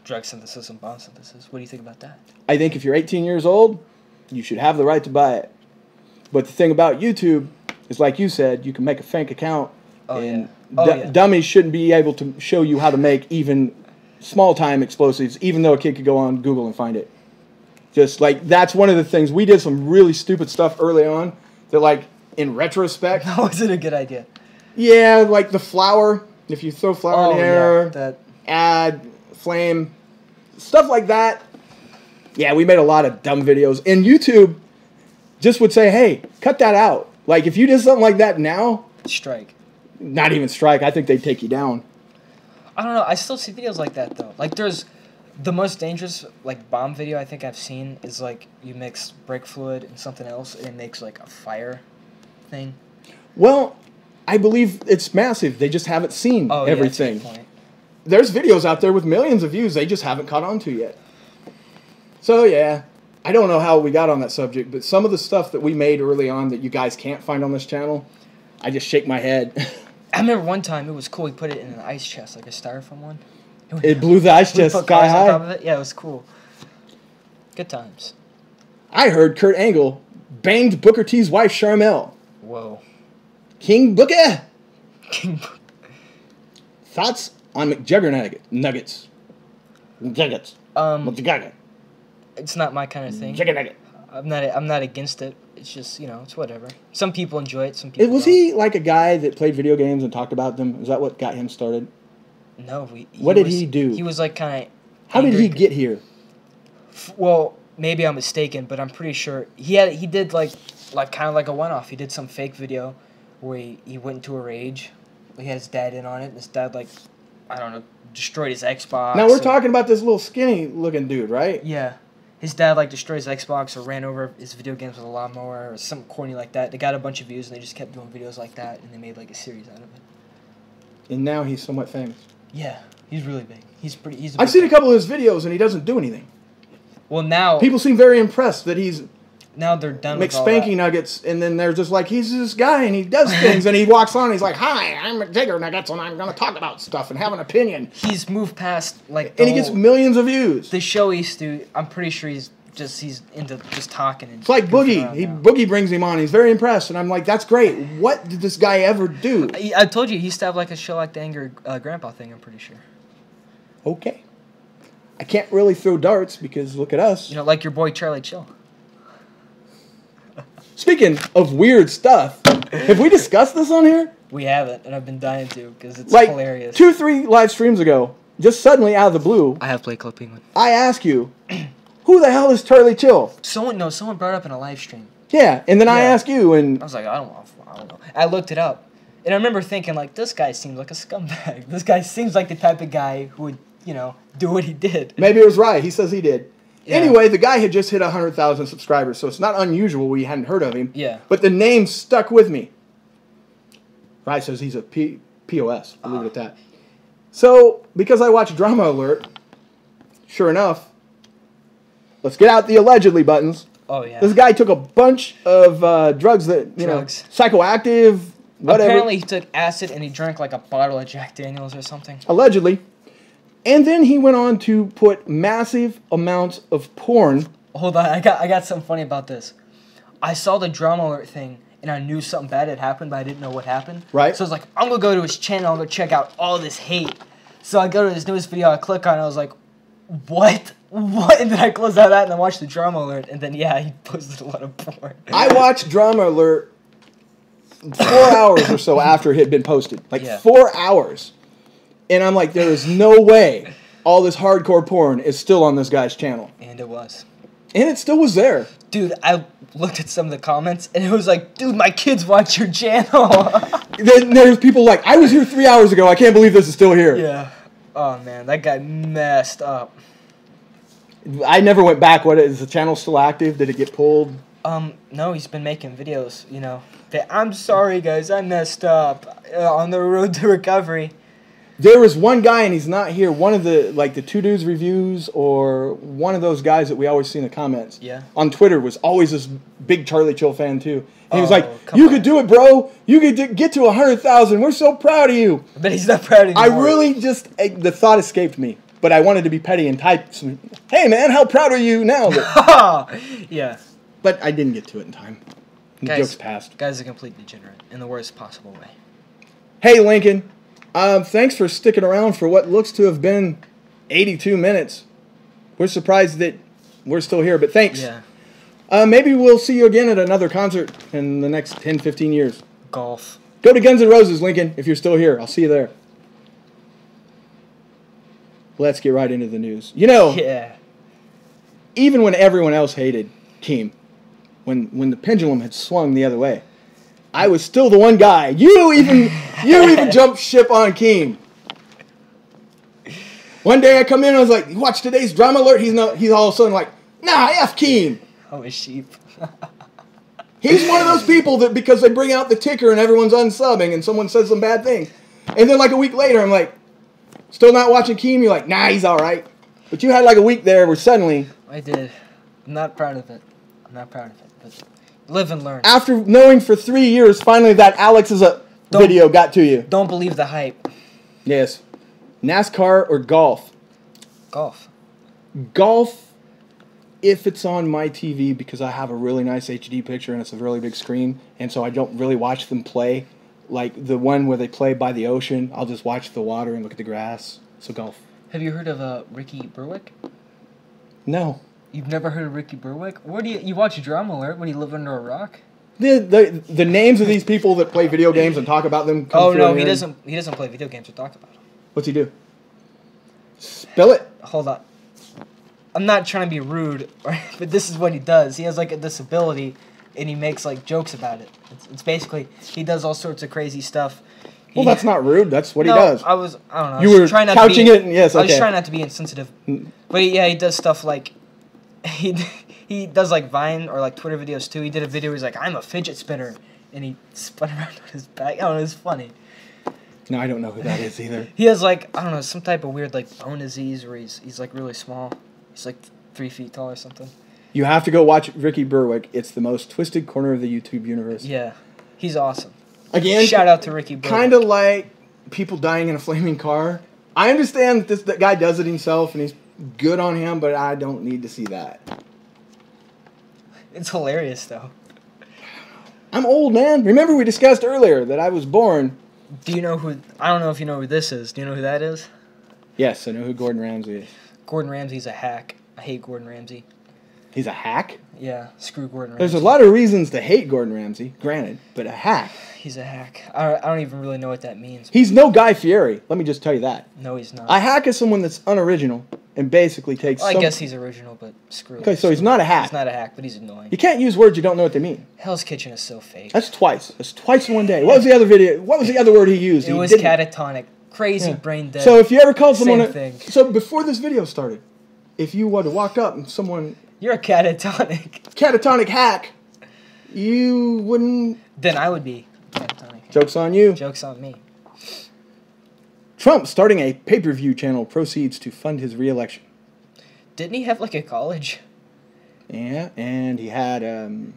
Speaker 2: drug synthesis and bomb synthesis? What do you think about that?
Speaker 1: I think if you're 18 years old, you should have the right to buy it. But the thing about YouTube is, like you said, you can make a fake account, dummies shouldn't be able to show you how to make even small-time explosives, even though a kid could go on Google and find it. Just like, that's one of the things. We did some really stupid stuff early on that, like, in retrospect...
Speaker 2: That wasn't a good idea.
Speaker 1: Yeah, like the flour. If you throw flour in the air, add flame, stuff like that. Yeah, we made a lot of dumb videos. And YouTube just would say, hey, cut that out. Like, if you did something like that now...
Speaker 2: Strike.
Speaker 1: Not even strike. I think they'd take you down.
Speaker 2: I don't know. I still see videos like that, though. Like, there's... The most dangerous, like, bomb video I think I've seen is, like, you mix brake fluid and something else, and it makes, like, a fire thing.
Speaker 1: Well, I believe it's massive. They just haven't seen everything.
Speaker 2: That's a good point.
Speaker 1: There's videos out there with millions of views they just haven't caught on to yet. So, yeah. I don't know how we got on that subject, but some of the stuff that we made early on that you guys can't find on this channel, I just shake my head.
Speaker 2: I remember one time it was cool. We put it in an ice chest, like a styrofoam one.
Speaker 1: It blew the ice chest sky high.
Speaker 2: On top of it. Yeah, it was cool. Good times.
Speaker 1: I heard Kurt Angle banged Booker T's wife, Charmel.
Speaker 2: Whoa.
Speaker 1: King Booker! Thoughts on McGregor nuggets? Nuggets. McGregor.
Speaker 2: It's not my kind of thing.
Speaker 1: Chicken nugget.
Speaker 2: I'm not against it. It's just, it's whatever. Some people enjoy it, some people
Speaker 1: Was
Speaker 2: don't.
Speaker 1: he like a guy that played video games and talked about them? Is that what got him started?
Speaker 2: No.
Speaker 1: What did he do?
Speaker 2: He was like kind of...
Speaker 1: How did he get here?
Speaker 2: Well, maybe I'm mistaken, but I'm pretty sure he did like kind of like a one-off. He did some fake video where he went into a rage. He had his dad in on it, and his dad, like, I don't know, destroyed his Xbox.
Speaker 1: Now we're talking about this little skinny-looking dude, right?
Speaker 2: Yeah. His dad, like, destroyed his Xbox or ran over his video games with a lawnmower or something corny like that. They got a bunch of views, and they just kept doing videos like that, and they made, like, a series out of it.
Speaker 1: And now he's somewhat famous.
Speaker 2: Yeah, he's really big.
Speaker 1: I've seen a couple of his videos, and he doesn't do anything.
Speaker 2: Well, now...
Speaker 1: People seem very impressed that he's...
Speaker 2: Now they're done with all
Speaker 1: McSpanky Nuggets, and then they're just like, he's this guy, and he does things, and he walks on, and he's like, hi, I'm McGregor Nuggets, and I'm going to talk about stuff and have an opinion.
Speaker 2: He's moved past, like,
Speaker 1: and he gets millions of views.
Speaker 2: The show he used to... I'm pretty sure he's into just talking. And
Speaker 1: it's like Boogie. Boogie brings him on. He's very impressed, and I'm like, that's great. What did this guy ever do?
Speaker 2: I told you, he used to have, like, a show like the Angry Grandpa thing, I'm pretty sure.
Speaker 1: Okay. I can't really throw darts because look at us.
Speaker 2: Like your boy Charlie Chill.
Speaker 1: Speaking of weird stuff, have we discussed this on here?
Speaker 2: We haven't, and I've been dying to because it's
Speaker 1: like
Speaker 2: hilarious.
Speaker 1: 2-3 live streams ago, just suddenly out of the blue,
Speaker 2: I have played Club Penguin.
Speaker 1: I ask you, who the hell is Charlie Chill?
Speaker 2: Someone brought it up in a live stream.
Speaker 1: Yeah, and then I ask you, and
Speaker 2: I was like, I don't know. I looked it up, and I remember thinking, like, this guy seems like a scumbag. This guy seems like the type of guy who would, do what he did.
Speaker 1: maybe it was Rye. He says he did.
Speaker 2: Yeah.
Speaker 1: Anyway, the guy had just hit 100,000 subscribers, so it's not unusual we hadn't heard of him.
Speaker 2: Yeah.
Speaker 1: But the name stuck with me. Rye says he's a POS. We'll leave it at that. So, because I watched Drama Alert, sure enough, let's get out the allegedly buttons.
Speaker 2: Oh, yeah.
Speaker 1: This guy took a bunch of drugs that, psychoactive, whatever.
Speaker 2: Apparently he took acid and he drank like a bottle of Jack Daniels or something.
Speaker 1: Allegedly. And then he went on to put massive amounts of porn.
Speaker 2: Hold on, I got something funny about this. I saw the Drama Alert thing and I knew something bad had happened, but I didn't know what happened.
Speaker 1: Right.
Speaker 2: So I was like, I'm going to go to his channel and go check out all this hate. So I go to his newest video, I click on it, and I was like, what? What? And then I closed out that and I watched the Drama Alert, and then, yeah, he posted a lot of porn.
Speaker 1: I watched Drama Alert 4 hours or so after it had been posted. 4 hours. And I'm like, there is no way all this hardcore porn is still on this guy's channel.
Speaker 2: And it was.
Speaker 1: And it still was there.
Speaker 2: Dude, I looked at some of the comments, and it was like, dude, my kids watch your channel.
Speaker 1: Then there's people like, I was here 3 hours ago. I can't believe this is still here.
Speaker 2: Yeah. Oh, man, that guy messed up.
Speaker 1: I never went back. What is the channel still active? Did it get pulled?
Speaker 2: No, he's been making videos, I'm sorry, guys, I messed up on the road to recovery.
Speaker 1: There was one guy, and he's not here, one of the, the Two Dudes reviews, or one of those guys that we always see in the comments.
Speaker 2: Yeah.
Speaker 1: On Twitter was always this big Charlie Chill fan, too. And he was like,
Speaker 2: you
Speaker 1: could do it, bro. You could get to 100,000. We're so proud of you.
Speaker 2: But he's not proud anymore.
Speaker 1: I really the thought escaped me. But I wanted to be petty and type some, hey, man, how proud are you now?
Speaker 2: Yeah.
Speaker 1: But I didn't get to it in time. The
Speaker 2: Guys,
Speaker 1: joke's passed.
Speaker 2: Guy's a complete degenerate in the worst possible way.
Speaker 1: Hey, Lincoln. Thanks for sticking around for what looks to have been 82 minutes. We're surprised that we're still here, but thanks.
Speaker 2: Yeah.
Speaker 1: Maybe we'll see you again at another concert in the next 10, 15 years.
Speaker 2: Golf.
Speaker 1: Go to Guns N' Roses, Lincoln, if you're still here. I'll see you there. Let's get right into the news.
Speaker 2: Yeah.
Speaker 1: Even when everyone else hated Keem, when the pendulum had swung the other way, I was still the one guy. You even jumped ship on Keem. One day I come in and I was like, you watch today's Drama Alert? He's all of a sudden like, nah, F Keem.
Speaker 2: Oh, a sheep.
Speaker 1: He's one of those people that because they bring out the ticker and everyone's unsubbing and someone says some bad thing. And then a week later I'm like, still not watching Keem? You're like, nah, he's all right. But you had a week there where suddenly...
Speaker 2: I did. I'm not proud of it. But live and learn.
Speaker 1: After knowing for 3 years, finally that Alex is a video got to you.
Speaker 2: Don't believe the hype.
Speaker 1: Yes. NASCAR or golf?
Speaker 2: Golf.
Speaker 1: Golf, if it's on my TV, because I have a really nice HD picture and it's a really big screen, and so I don't really watch them play. Like the one where they play by the ocean, I'll just watch the water and look at the grass. So golf.
Speaker 2: Have you heard of Ricky Berwick?
Speaker 1: No.
Speaker 2: You've never heard of Ricky Berwick? Where do you watch Drama Alert when you live under a rock?
Speaker 1: The names of these people that play video games and talk about them.
Speaker 2: Oh no, he doesn't play video games or talk about them.
Speaker 1: What's he do? Spill it.
Speaker 2: Hold on. I'm not trying to be rude, right? But this is what he does. He has a disability, and he makes jokes about it. It's basically he does all sorts of crazy stuff.
Speaker 1: Well, that's not rude. That's what he does.
Speaker 2: I don't know.
Speaker 1: You were couching it. Yes, okay.
Speaker 2: I was trying not to be insensitive, but he does stuff like he does Vine or Twitter videos too. He did a video where he's like, I'm a fidget spinner, and he spun around on his back. I don't know. It's funny.
Speaker 1: No, I don't know who that is either.
Speaker 2: He has I don't know, some type of weird bone disease where he's really small. He's 3 feet tall or something.
Speaker 1: You have to go watch Ricky Berwick. It's the most twisted corner of the YouTube universe.
Speaker 2: Yeah, he's awesome.
Speaker 1: Again,
Speaker 2: shout out to Ricky Berwick.
Speaker 1: Kind of like people dying in a flaming car. I understand that guy does it himself and he's good on him, but I don't need to see that.
Speaker 2: It's hilarious though.
Speaker 1: I'm old, man. Remember we discussed earlier that I was born.
Speaker 2: Do you know who? I don't know if you know who this is. Do you know who that is?
Speaker 1: Yes, I know who Gordon Ramsay is.
Speaker 2: Gordon Ramsay's a hack. I hate Gordon Ramsay.
Speaker 1: He's a hack?
Speaker 2: Yeah, screw Gordon Ramsay.
Speaker 1: There's a lot of reasons to hate Gordon Ramsay, granted, but a hack.
Speaker 2: He's a hack. I don't even really know what that means.
Speaker 1: He's no Guy Fieri. Let me just tell you that.
Speaker 2: No, he's not.
Speaker 1: A hack is someone that's unoriginal and basically takes.
Speaker 2: Well, I guess he's original, but screw it.
Speaker 1: Okay, so he's not a hack.
Speaker 2: He's not a hack, but he's annoying.
Speaker 1: You can't use words you don't know what they mean.
Speaker 2: Hell's Kitchen is so fake.
Speaker 1: That's twice. That's twice in one day. What was the other video? What was the other word he used?
Speaker 2: It was
Speaker 1: didn't.
Speaker 2: catatonic. Crazy brain dead.
Speaker 1: So if you ever called someone...
Speaker 2: Same thing.
Speaker 1: So before this video started, if you would have walked up and someone...
Speaker 2: You're a catatonic.
Speaker 1: Catatonic hack, you wouldn't...
Speaker 2: Then I would be catatonic.
Speaker 1: Joke's on you.
Speaker 2: Joke's on me.
Speaker 1: Trump starting a pay-per-view channel proceeds to fund his re-election.
Speaker 2: Didn't he have like a college?
Speaker 1: Yeah, and he had...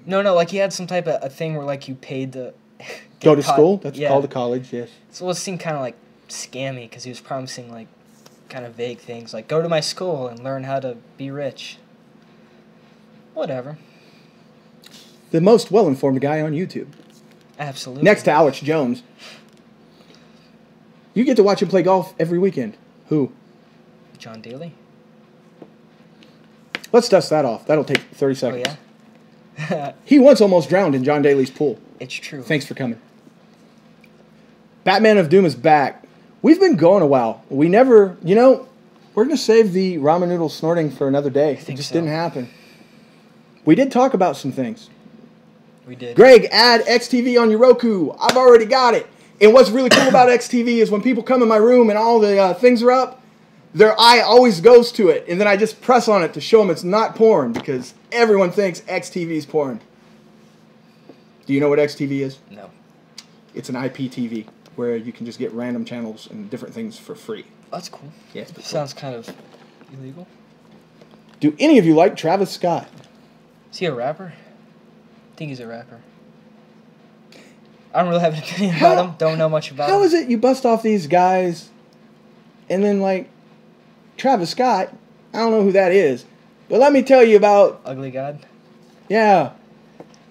Speaker 2: No, like he had some type of a thing where like you paid to...
Speaker 1: Go to school? That's called a college, yes.
Speaker 2: So it seemed kind of like scammy because he was promising like kind of vague things like go to my school and learn how to be rich. Whatever.
Speaker 1: The most well-informed guy on YouTube.
Speaker 2: Absolutely.
Speaker 1: Next to Alex Jones. You get to watch him play golf every weekend. Who?
Speaker 2: John Daly.
Speaker 1: Let's dust that off. That'll take 30 seconds.
Speaker 2: Oh, yeah?
Speaker 1: He once almost drowned in John Daly's pool.
Speaker 2: It's true.
Speaker 1: Thanks for coming. Batman of Doom is back. We've been going a while. We never, we're going to save the ramen noodle snorting for another day. It just didn't happen. We did talk about some things.
Speaker 2: We did.
Speaker 1: Greg, add XTV on your Roku. I've already got it. And what's really cool about XTV is when people come in my room and all the things are up, their eye always goes to it. And then I just press on it to show them it's not porn because everyone thinks XTV is porn. Do you know what XTV is?
Speaker 2: No.
Speaker 1: It's an IPTV where you can just get random channels and different things for free.
Speaker 2: That's cool.
Speaker 1: Yeah,
Speaker 2: sounds kind of illegal.
Speaker 1: Do any of you like Travis Scott?
Speaker 2: Is he a rapper? I think he's a rapper. I don't really have an opinion about him. Don't know much about him.
Speaker 1: How is it you bust off these guys and then, like, Travis Scott, I don't know who that is, but let me tell you about...
Speaker 2: Ugly God?
Speaker 1: Yeah.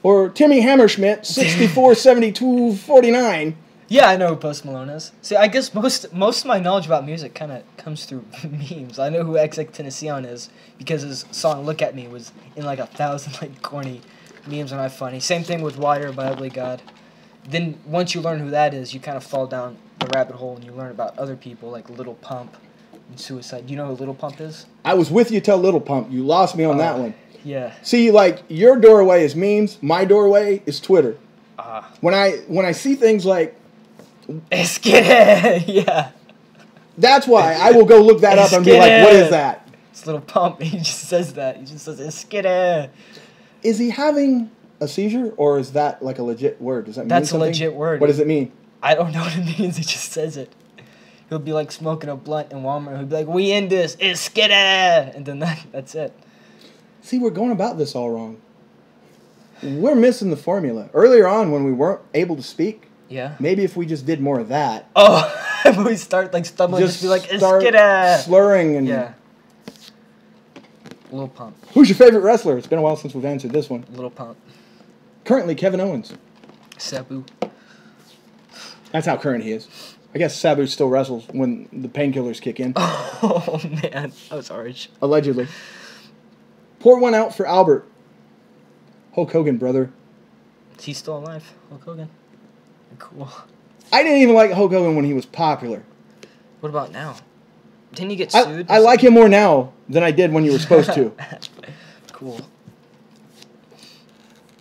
Speaker 1: Or Timmy Hammerschmidt, 647249.
Speaker 2: Yeah, I know who Post Malone is. See, I guess most of my knowledge about music kind of comes through memes. I know who XXXTentacion is because his song "Look at Me" was in like 1,000 like corny memes and not funny. Same thing with "Wire" by Ugly God. Then once you learn who that is, you kind of fall down the rabbit hole and you learn about other people like Little Pump and Suicide. Do you know who Little Pump is?
Speaker 1: I was with you till Little Pump. You lost me on that one.
Speaker 2: Yeah.
Speaker 1: See, like your doorway is memes. My doorway is Twitter. When I see things like.
Speaker 2: Skid, yeah.
Speaker 1: That's why I will go look that up and be like, what is that?
Speaker 2: It's Little Pump. He just says that. He just says, skid.
Speaker 1: Is he having a seizure or is that like a legit word? Does that mean
Speaker 2: That's
Speaker 1: something?
Speaker 2: a legit word.
Speaker 1: What does it mean?
Speaker 2: I don't know what it means. He just says it. He'll be like smoking a blunt in Walmart. He'll be like, we in this. It's skid. And then that's it.
Speaker 1: See, we're going about this all wrong. We're missing the formula. Earlier on when we weren't able to speak,
Speaker 2: yeah.
Speaker 1: Maybe if we just did more of that.
Speaker 2: Oh, we start like stumbling, just be like,
Speaker 1: start slurring and.
Speaker 2: Yeah. Little Pump.
Speaker 1: Who's your favorite wrestler? It's been a while since we've answered this one.
Speaker 2: Little Pump.
Speaker 1: Currently, Kevin Owens.
Speaker 2: Sabu.
Speaker 1: That's how current he is. I guess Sabu still wrestles when the painkillers kick in.
Speaker 2: Oh man, that was harsh.
Speaker 1: Allegedly. Pour one out for Albert. Hulk Hogan, brother.
Speaker 2: Is he still alive? Hulk Hogan. Cool.
Speaker 1: I didn't even like Hulk Hogan when he was popular.
Speaker 2: What about now? Didn't he get sued?
Speaker 1: I like him more now than I did when you were supposed to.
Speaker 2: Cool.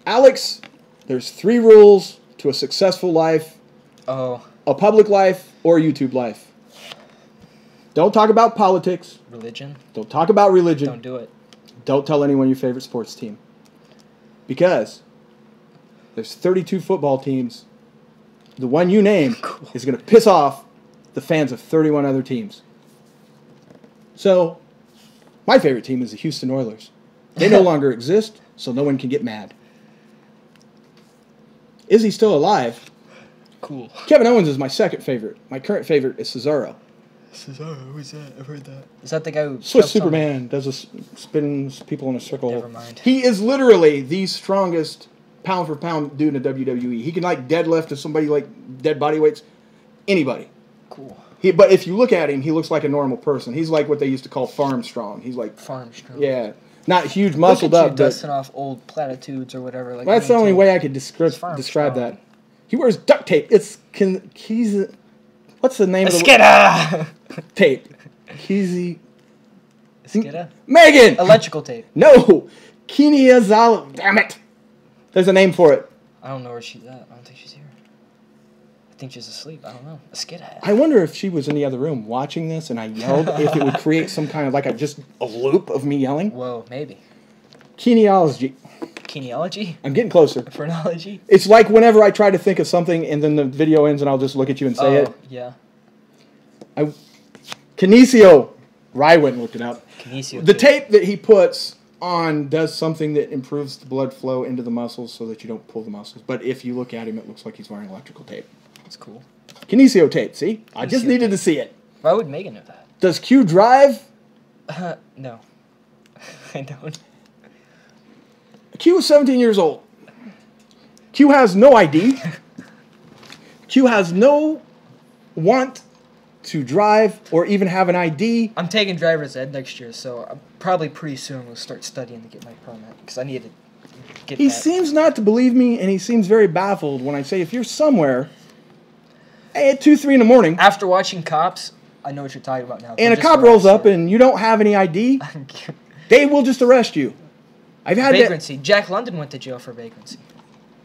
Speaker 1: Alex, there's 3 rules to a successful life.
Speaker 2: Oh.
Speaker 1: A public life or a YouTube life. Don't talk about politics.
Speaker 2: Religion.
Speaker 1: Don't talk about religion.
Speaker 2: Don't do it.
Speaker 1: Don't tell anyone your favorite sports team. Because there's 32 football teams. The one you name is going to piss off the fans of 31 other teams. So, my favorite team is the Houston Oilers. They no longer exist, so no one can get mad. Is he still alive?
Speaker 2: Cool.
Speaker 1: Kevin Owens is my second favorite. My current favorite is Cesaro.
Speaker 2: Cesaro, who's that? I've heard that. Is that the guy who...
Speaker 1: Swiss Superman does spins people in a circle.
Speaker 2: Never mind. He
Speaker 1: is literally the strongest pound for pound dude in the WWE. He can like deadlift to somebody like dead body weights. Anybody.
Speaker 2: Cool.
Speaker 1: But if you look at him, he looks like a normal person. He's like what they used to call farm strong. He's like...
Speaker 2: Farm strong.
Speaker 1: Yeah. not huge
Speaker 2: Look
Speaker 1: muscled
Speaker 2: at you
Speaker 1: up.
Speaker 2: dusting off old platitudes or whatever. Like
Speaker 1: That's the only way I could describe
Speaker 2: strong.
Speaker 1: that. He wears duct tape. He's what's the name of the
Speaker 2: Skidda!
Speaker 1: tape? Keezy.
Speaker 2: Skidda?
Speaker 1: Megan!
Speaker 2: Electrical tape.
Speaker 1: No! Kiniazala. Damn it! There's a name for it.
Speaker 2: I don't know where she's at. I don't think she's here. I think she's asleep. I don't know. A skidda.
Speaker 1: I wonder if she was in the other room watching this and I yelled, if it would create some kind of like a loop of me yelling.
Speaker 2: Whoa, maybe.
Speaker 1: Kineology.
Speaker 2: Kineology?
Speaker 1: I'm getting closer.
Speaker 2: Phrenology?
Speaker 1: It's like whenever I try to think of something and then the video ends and I'll just look at you and say it.
Speaker 2: Yeah.
Speaker 1: Kinesio. Rye went and looked it up.
Speaker 2: Kinesio
Speaker 1: The tape that he puts on does something that improves the blood flow into the muscles so that you don't pull the muscles. But if you look at him, it looks like he's wearing electrical tape.
Speaker 2: That's cool.
Speaker 1: Kinesio tape, see? I just needed to see it.
Speaker 2: Why would Megan know that?
Speaker 1: Does Q drive?
Speaker 2: No. I don't.
Speaker 1: Q is 17 years old. Q has no ID. Q has no want to drive or even have an ID.
Speaker 2: I'm taking driver's ed next year, so I'm probably pretty soon will start studying to get my permit because I need to get
Speaker 1: He
Speaker 2: that.
Speaker 1: seems not to believe me, and he seems very baffled when I say, if you're somewhere at 2, 3 in the morning,
Speaker 2: After watching Cops, I know what you're talking about now.
Speaker 1: and a cop rolls up and you don't have any ID, they will just arrest you. I've had
Speaker 2: vagrancy. Jack London went to jail for vagrancy.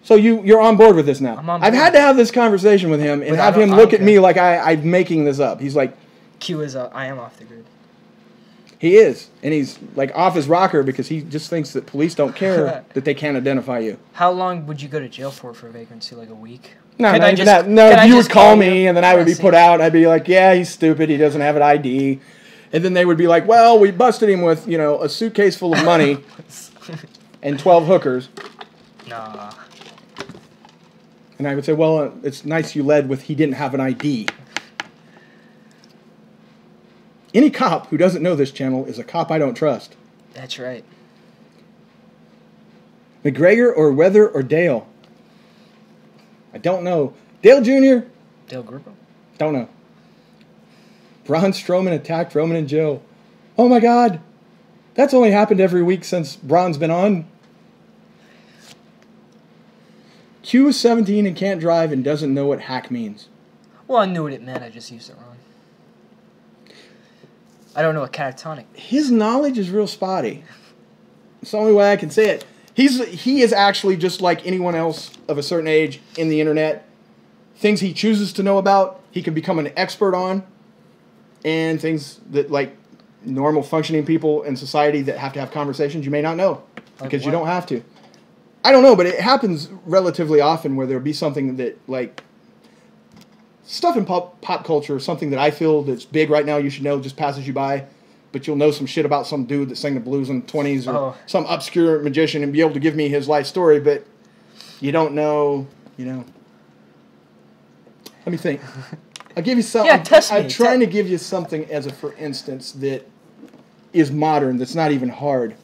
Speaker 1: So you're on board with this now.
Speaker 2: I'm on
Speaker 1: I've
Speaker 2: board.
Speaker 1: had to have this conversation with him and
Speaker 2: But
Speaker 1: have
Speaker 2: I
Speaker 1: him
Speaker 2: don't
Speaker 1: look at
Speaker 2: care.
Speaker 1: me like I'm making this up. He's like,
Speaker 2: Q is I am off the grid.
Speaker 1: he is. And he's like off his rocker because he just thinks that police don't care that they can't identify you.
Speaker 2: How long would you go to jail for vagrancy? Like a week?
Speaker 1: No,
Speaker 2: Can
Speaker 1: no,
Speaker 2: I just-
Speaker 1: no,
Speaker 2: can I
Speaker 1: you would
Speaker 2: just
Speaker 1: call
Speaker 2: call
Speaker 1: me
Speaker 2: you?
Speaker 1: and then I would be
Speaker 2: See.
Speaker 1: put out. I'd be like, yeah, he's stupid. He doesn't have an ID. And then they would be like, well, we busted him with, a suitcase full of money and 12 hookers.
Speaker 2: Nah.
Speaker 1: And I would say, well, it's nice you led with he didn't have an ID. Any cop who doesn't know this channel is a cop I don't trust.
Speaker 2: That's right.
Speaker 1: McGregor or Weather or Dale? I don't know. Dale Jr.?
Speaker 2: Dale Grupo?
Speaker 1: Don't know. Braun Strowman attacked Roman and Joe. Oh my God. That's only happened every week since Braun's been on. Q is 17 and can't drive and doesn't know what hack means.
Speaker 2: Well, I knew what it meant. I just used it wrong. I don't know what catatonic.
Speaker 1: His knowledge is real spotty. It's the only way I can say it. He is actually just like anyone else of a certain age in the internet. Things he chooses to know about, he can become an expert on. And things that, like, normal functioning people in society that have to have conversations, you may not know. Because you don't have to. I don't know, but it happens relatively often where there'll be something that, like, stuff in pop culture, something that I feel that's big right now, you should know, just passes you by. But you'll know some shit about some dude that sang the blues in the 20s or some obscure magician and be able to give me his life story, but you don't know, Let me think. I'll give you something.
Speaker 2: Yeah, test me.
Speaker 1: I'm trying to give you something as a for instance that is modern, that's not even hard.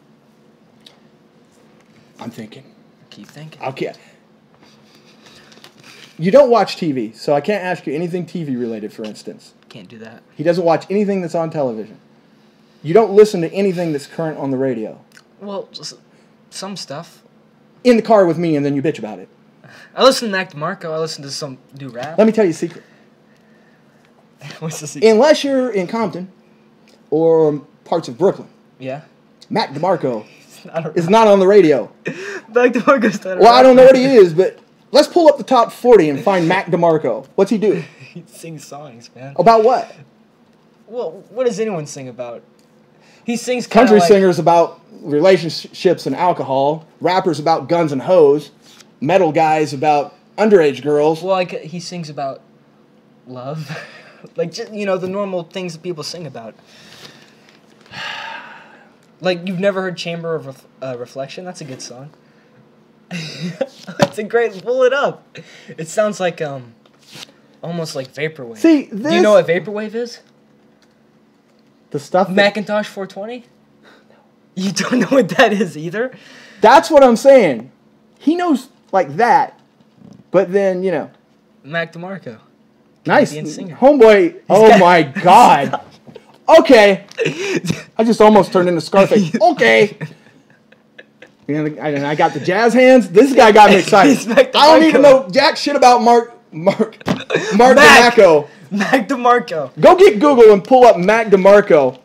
Speaker 1: I'm thinking.
Speaker 2: Keep thinking.
Speaker 1: Okay. You don't watch TV, so I can't ask you anything TV related, for instance.
Speaker 2: Can't do that.
Speaker 1: He doesn't watch anything that's on television. You don't listen to anything that's current on the radio.
Speaker 2: Well, some stuff.
Speaker 1: In the car with me, and then you bitch about it.
Speaker 2: I listen to Mac DeMarco. I listen to some new rap.
Speaker 1: Let me tell you a secret.
Speaker 2: What's the secret?
Speaker 1: Unless you're in Compton or parts of Brooklyn,
Speaker 2: Yeah.
Speaker 1: Mac DeMarco is not on the radio.
Speaker 2: Mac DeMarco's not.
Speaker 1: Well, I don't know what he is, but let's pull up the top 40 and find Mac DeMarco. What's he do?
Speaker 2: He sings songs, man.
Speaker 1: About what?
Speaker 2: Well, what does anyone sing about? He sings
Speaker 1: Country
Speaker 2: like,
Speaker 1: singers about relationships and alcohol. Rappers about guns and hoes. Metal guys about underage girls.
Speaker 2: Well, like he sings about love, like just, the normal things that people sing about. Like you've never heard "Chamber of Reflection"? That's a good song. It's a great. Pull it up. It sounds like almost like vaporwave.
Speaker 1: See,
Speaker 2: do you know what vaporwave is?
Speaker 1: The stuff.
Speaker 2: Macintosh 420. You don't know what that is either.
Speaker 1: That's what I'm saying. He knows like that, but then
Speaker 2: Mac DeMarco.
Speaker 1: Nice
Speaker 2: Canadian singer.
Speaker 1: homeboy. Oh my God. Okay. I just almost turned into Scarface. Okay. And I got the jazz hands. This guy got me excited. I don't even know jack shit about Mark DeMarco.
Speaker 2: Mac DeMarco.
Speaker 1: Go get Google and pull up Mac DeMarco.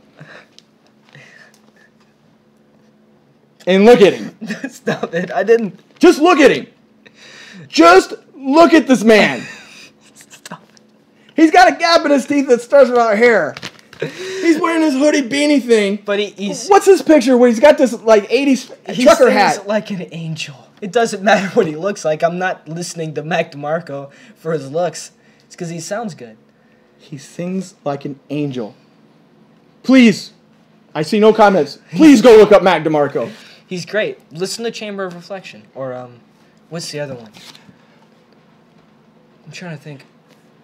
Speaker 1: And look at him.
Speaker 2: Stop it. I didn't.
Speaker 1: Just look at him. Just look at this man.
Speaker 2: Stop.
Speaker 1: He's got a gap in his teeth that starts with our hair. He's wearing his hoodie beanie thing.
Speaker 2: But he's...
Speaker 1: What's his picture where he's got this, like, 80s trucker hat?
Speaker 2: He's like an angel. It doesn't matter what he looks like. I'm not listening to Mac DeMarco for his looks. It's because he sounds good.
Speaker 1: He sings like an angel. Please. I see no comments. Please go look up Mac DeMarco.
Speaker 2: He's great. Listen to Chamber of Reflection. Or, what's the other one? I'm trying to think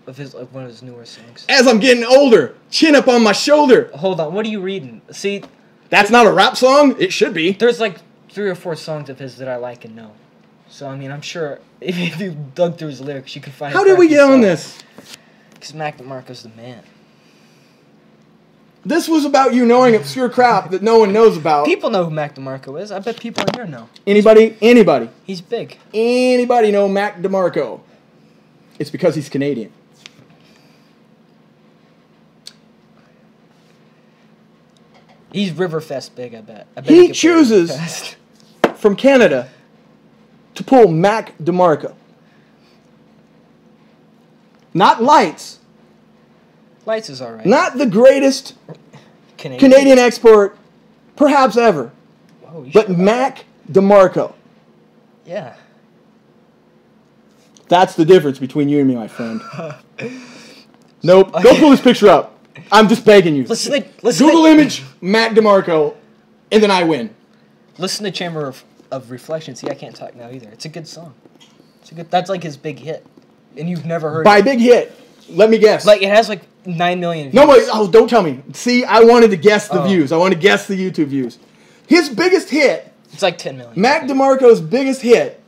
Speaker 2: of his, like, one of his newer songs.
Speaker 1: As I'm getting older, chin up on my shoulder.
Speaker 2: Hold on, what are you reading? See,
Speaker 1: that's not a rap song? It should be.
Speaker 2: There's like 3 or 4 songs of his that I like and know. So, I mean, I'm sure if you dug through his lyrics, you could find...
Speaker 1: How did we get on this?
Speaker 2: Because Mac DeMarco's the man.
Speaker 1: This was about you knowing obscure crap that no one knows about.
Speaker 2: People know who Mac DeMarco is. I bet people in here know.
Speaker 1: Anybody? Anybody?
Speaker 2: He's big.
Speaker 1: Anybody know Mac DeMarco? It's because he's Canadian.
Speaker 2: He's Riverfest big, I bet.
Speaker 1: He chooses from Canada to pull Mac DeMarco. Not Lights.
Speaker 2: Lights is alright.
Speaker 1: Not the greatest Canadian export perhaps ever.
Speaker 2: Whoa,
Speaker 1: but Mac DeMarco.
Speaker 2: Yeah.
Speaker 1: That's the difference between you and me, my friend. Nope. Go pull this picture up. I'm just begging you. Google image Mac DeMarco, and then I win.
Speaker 2: Listen to Chamber of Reflection. See, I can't talk now either. It's a good song. It's a good. That's like his big hit, and you've never heard.
Speaker 1: By big hit, let me guess.
Speaker 2: Like it has like 9 million views.
Speaker 1: No, wait. Oh, don't tell me. See, I wanted to guess the views. I wanted to guess the YouTube views. His biggest hit.
Speaker 2: It's like 10 million.
Speaker 1: Mac DeMarco's biggest hit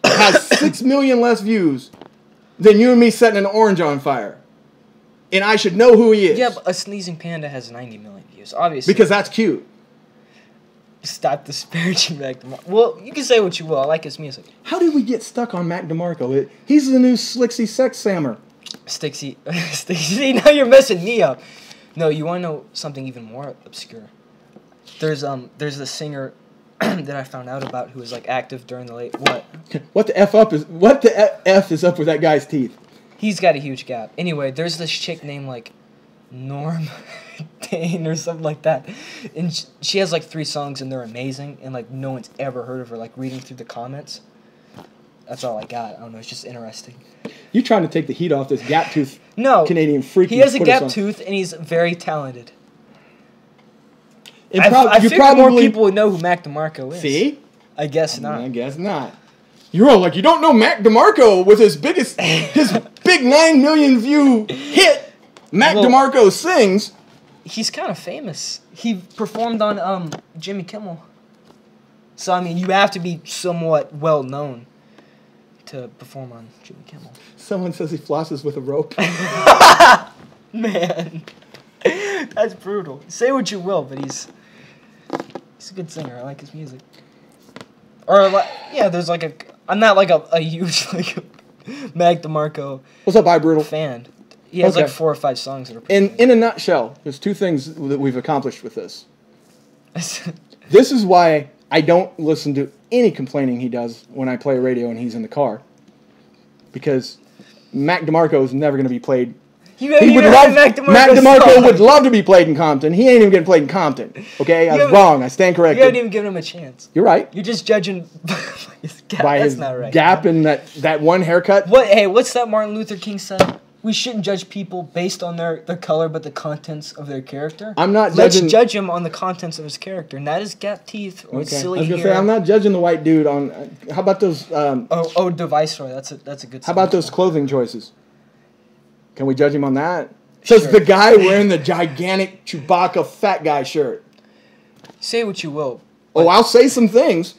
Speaker 1: has 6 million less views than you and me setting an orange on fire. And I should know who he is.
Speaker 2: Yeah, but a sneezing panda has 90 million views, obviously.
Speaker 1: Because that's cute.
Speaker 2: Stop disparaging Mac DeMarco. Well, you can say what you will. I like his music.
Speaker 1: How did we get stuck on Mac DeMarco? He's the new Slicksy Sex Sammer.
Speaker 2: Stixie. Now you're messing me up. No, you want to know something even more obscure? There's the singer that I found out about who was like active during the late
Speaker 1: What the F is up with that guy's teeth?
Speaker 2: He's got a huge gap. Anyway, there's this chick named, like, Norm Dane or something like that. And she has, like, 3 songs, and they're amazing. And, like, no one's ever heard of her, like, reading through the comments. That's all I got. I don't know. It's just interesting.
Speaker 1: You trying to take the heat off this gap tooth Canadian freak?
Speaker 2: He has a gap tooth, and he's very talented.
Speaker 1: And
Speaker 2: I figure more people would know who Mac DeMarco is.
Speaker 1: See?
Speaker 2: I guess not.
Speaker 1: I guess not. You're all like, you don't know Mac DeMarco with his big 9 million view hit, DeMarco Sings.
Speaker 2: He's kind of famous. He performed on Jimmy Kimmel. So, I mean, you have to be somewhat well known to perform on Jimmy Kimmel.
Speaker 1: Someone says he flosses with a rope.
Speaker 2: Man, that's brutal. Say what you will, but he's a good singer. I like his music. Or, like, yeah, there's like a... I'm not like a huge like Mac DeMarco.
Speaker 1: What's up, Brutal
Speaker 2: fan. He has like 4 or 5 songs that are
Speaker 1: in a nutshell, there's 2 things that we've accomplished with this. This is why I don't listen to any complaining he does when I play radio and he's in the car. Because Mac DeMarco is never going to be played.
Speaker 2: Mac DeMarco
Speaker 1: would love to be played in Compton. He ain't even getting played in Compton. Okay, I was wrong. I stand corrected.
Speaker 2: You haven't even given him a chance.
Speaker 1: You're right.
Speaker 2: You're just judging his gap.
Speaker 1: By
Speaker 2: That's
Speaker 1: his
Speaker 2: not right.
Speaker 1: Gap and that one haircut.
Speaker 2: What's that Martin Luther King said? We shouldn't judge people based on their color, but the contents of their character.
Speaker 1: I'm not judging.
Speaker 2: Let's judge him on the contents of his character, not his gap teeth or his silly hair.
Speaker 1: I was gonna say I'm not judging the white dude on. How about those?
Speaker 2: The Viceroy. That's a good.
Speaker 1: How about those clothing choices? Can we judge him on that? Says the guy wearing the gigantic Chewbacca fat guy shirt.
Speaker 2: Say what you will.
Speaker 1: Oh, I'll say some things.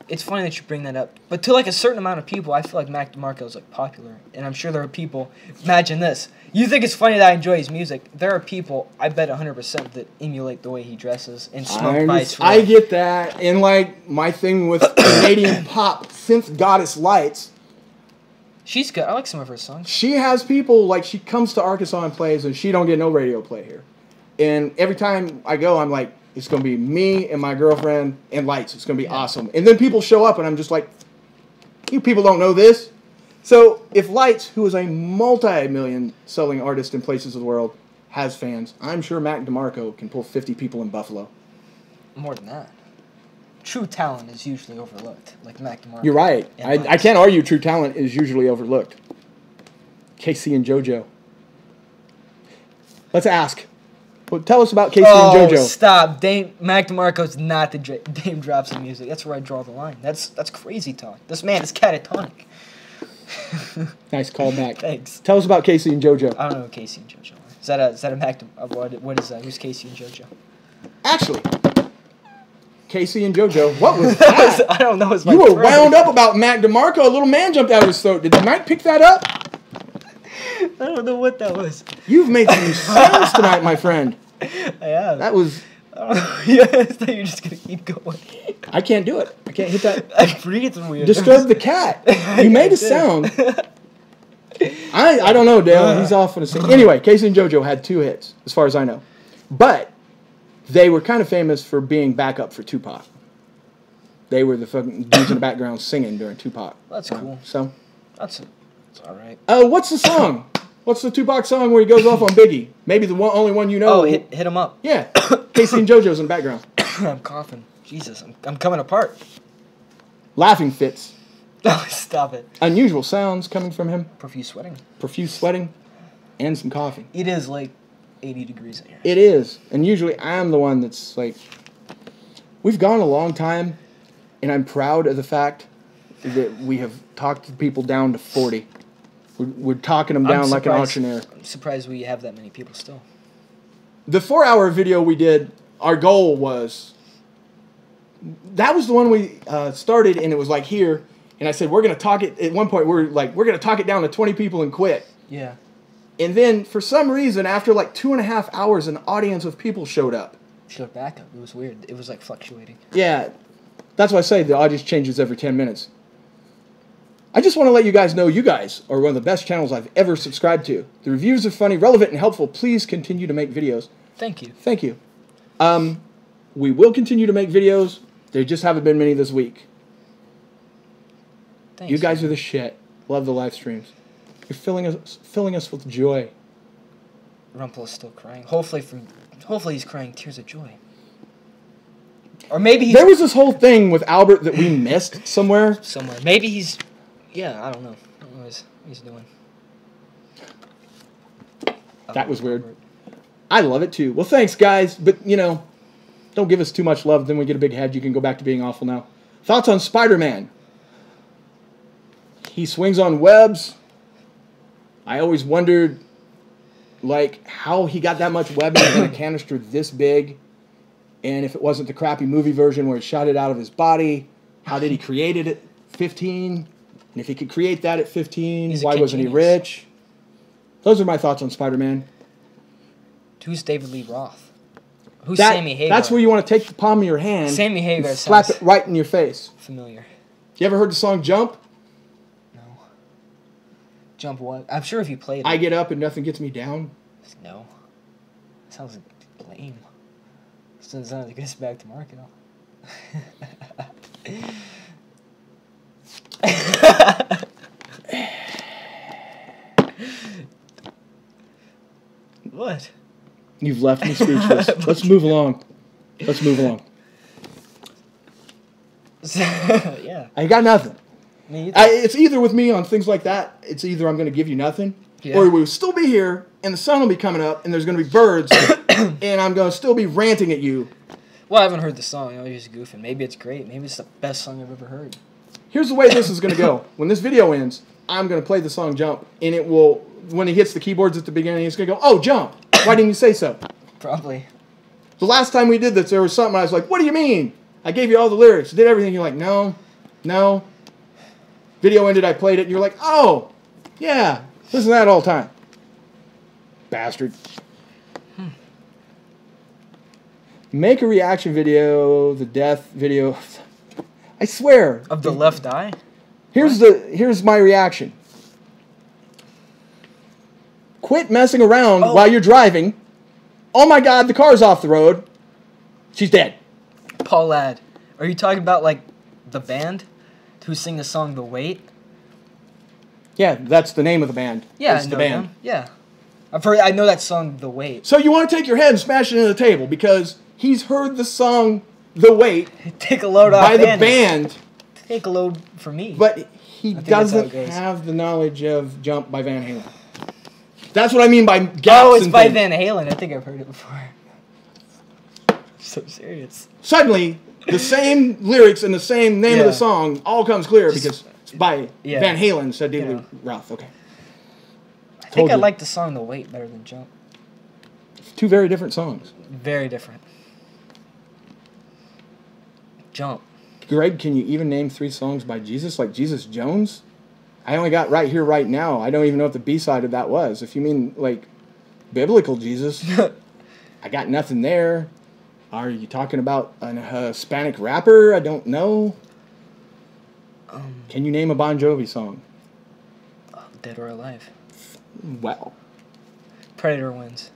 Speaker 2: it's funny that you bring that up. But to like a certain amount of people, I feel like Mac DeMarco is like popular, and I'm sure there are people. Imagine this: you think it's funny that I enjoy his music. There are people, I bet 100% that emulate the way he dresses and smoke pipes.
Speaker 1: I get that, and like my thing with Canadian pop, synth goddess Lights.
Speaker 2: She's good. I like some of her songs.
Speaker 1: She has people like she comes to Arkansas and plays, and she don't get no radio play here. And every time I go, I'm like, it's going to be me and my girlfriend and Lights. It's going to be awesome. And then people show up, and I'm just like, you people don't know this. So if Lights, who is a multi-million selling artist in places of the world, has fans, I'm sure Mac DeMarco can pull 50 people in Buffalo.
Speaker 2: More than that. True talent is usually overlooked, like Mac DeMarco.
Speaker 1: You're right. I can't argue true talent is usually overlooked. Casey and JoJo. Let's ask. Well, tell us about Casey and JoJo.
Speaker 2: Stop. Mac DeMarco's not the Dame drops in music. That's where I draw the line. That's crazy talk. This man is catatonic.
Speaker 1: Nice callback.
Speaker 2: Thanks.
Speaker 1: Tell us about Casey and JoJo.
Speaker 2: I don't know who Casey and JoJo are. Is that a Mac what is that? Who's Casey and JoJo?
Speaker 1: Actually, Casey and JoJo, what was that?
Speaker 2: I don't know.
Speaker 1: You were wound up about Mac DeMarco. A little man jumped out of his throat. Did Mike pick that up?
Speaker 2: I don't know what that was.
Speaker 1: You've made some sounds tonight, my friend.
Speaker 2: I have.
Speaker 1: That was...
Speaker 2: Yeah, I thought you were just going to keep going.
Speaker 1: I can't do it. I can't hit that.
Speaker 2: I breathed weird.
Speaker 1: Disturb the cat. You made a sound. I don't know, Dale. He's off on a sing. Anyway, Casey and JoJo had 2 hits, as far as I know. But they were kind of famous for being backup for Tupac. They were the fucking dudes in the background singing during Tupac.
Speaker 2: That's cool.
Speaker 1: So...
Speaker 2: That's all right.
Speaker 1: What's the song? What's the Tupac song where he goes off on Biggie? Maybe the only one you know.
Speaker 2: Oh, hit him up.
Speaker 1: Yeah. Casey and JoJo's in the background.
Speaker 2: I'm coughing. Jesus, I'm coming apart.
Speaker 1: Laughing fits.
Speaker 2: Oh, stop it.
Speaker 1: Unusual sounds coming from him.
Speaker 2: Profuse sweating.
Speaker 1: Profuse sweating. And some coughing.
Speaker 2: It is like 80 degrees in here.
Speaker 1: It is. And usually I'm the one that's like... We've gone a long time, and I'm proud of the fact that we have talked people down to 40. We're talking them down like an auctioneer.
Speaker 2: I'm surprised we have that many people still.
Speaker 1: The 4-hour video we did, our goal was... That was the one we started, and it was like here, and I said, we're going to talk it... At one point, we're going to talk it down to 20 people and quit.
Speaker 2: Yeah.
Speaker 1: And then, for some reason, after like 2.5 hours, an audience of people showed up.
Speaker 2: Showed back up. It was weird. It was like fluctuating.
Speaker 1: Yeah. That's why I say the audience changes every 10 minutes. I just want to let you guys know you guys are one of the best channels I've ever subscribed to. The reviews are funny, relevant, and helpful. Please continue to make videos.
Speaker 2: Thank you.
Speaker 1: Thank you. We will continue to make videos. There just haven't been many this week.
Speaker 2: Thanks.
Speaker 1: You guys are the shit. Love the live streams. You're filling us with joy.
Speaker 2: Rumple is still crying. Hopefully he's crying tears of joy. Or maybe
Speaker 1: there was this whole thing with Albert that we missed somewhere.
Speaker 2: Maybe he's... Yeah, I don't know. I don't know what he's doing.
Speaker 1: That was weird. I love it too. Well, thanks, guys. But, you know, don't give us too much love. Then we get a big head. You can go back to being awful now. Thoughts on Spider-Man? He swings on webs. I always wondered, like, how he got that much webbing in a canister this big. And if it wasn't the crappy movie version where he shot it out of his body, how did he create it at 15? And if he could create that at 15, why wasn't he rich? Those are my thoughts on Spider-Man.
Speaker 2: Who's David Lee Roth? Who's Sammy Hagar?
Speaker 1: That's where you want to take the palm of your hand
Speaker 2: Sammy Hagar
Speaker 1: and slap it right in your face.
Speaker 2: Familiar.
Speaker 1: You ever heard the song Jump?
Speaker 2: No. Jump what? I'm sure if you played it.
Speaker 1: I get up and nothing gets me down.
Speaker 2: No. Sounds lame. Sounds like this back to market. What?
Speaker 1: You've left me speechless. Let's move along. Let's move along.
Speaker 2: Yeah.
Speaker 1: I got nothing.
Speaker 2: Me
Speaker 1: It's either with me on things like that, it's either I'm going to give you nothing, or we'll still be here, and the sun will be coming up, and there's going to be birds, and I'm going to still be ranting at you.
Speaker 2: Well, I haven't heard the song. I was just goofing. Maybe it's great. Maybe it's the best song I've ever heard.
Speaker 1: Here's the way this is going to go. When this video ends, I'm going to play the song Jump, and it will, when he hits the keyboards at the beginning, it's going to go, oh, Jump. Why didn't you say so?
Speaker 2: Probably.
Speaker 1: The last time we did this, there was something I was like, what do you mean? I gave you all the lyrics, did everything. You're like, no, No. Video ended, I played it, and you're like, oh, yeah, listen to that all the time. Bastard. Make a reaction video, the death video. I swear.
Speaker 2: Of the left eye?
Speaker 1: Here's my reaction. Quit messing around while you're driving. Oh my God, the car's off the road. She's dead.
Speaker 2: Paul Ladd. Are you talking about, like, the band who sing the song The Wait?
Speaker 1: Yeah, that's the name of the band.
Speaker 2: Yeah,
Speaker 1: it's the band.
Speaker 2: Them. Yeah. I know that song The Wait.
Speaker 1: So you want to take your head and smash it into the table because he's heard the song The Wait
Speaker 2: Take a load off
Speaker 1: by the band.
Speaker 2: Take a load for me.
Speaker 1: But he doesn't have the knowledge of Jump by Van Halen. That's what I mean by gaps.
Speaker 2: Oh, it's by Van Halen. I think I've heard it before. So serious.
Speaker 1: Suddenly, the same lyrics and the same name of the song all comes clear because it's by Van Halen, said David Roth. Okay.
Speaker 2: I think I like the song The Wait better than Jump.
Speaker 1: Two very different songs.
Speaker 2: Very different. Jump.
Speaker 1: Greg, can you even name 3 songs by Jesus, like Jesus Jones? I only got Right Here, Right Now. I don't even know what the B-side of that was. If you mean, like, biblical Jesus, I got nothing there. Are you talking about a Hispanic rapper? I don't know. Can you name a Bon Jovi song?
Speaker 2: Dead or Alive.
Speaker 1: Well.
Speaker 2: Predator wins.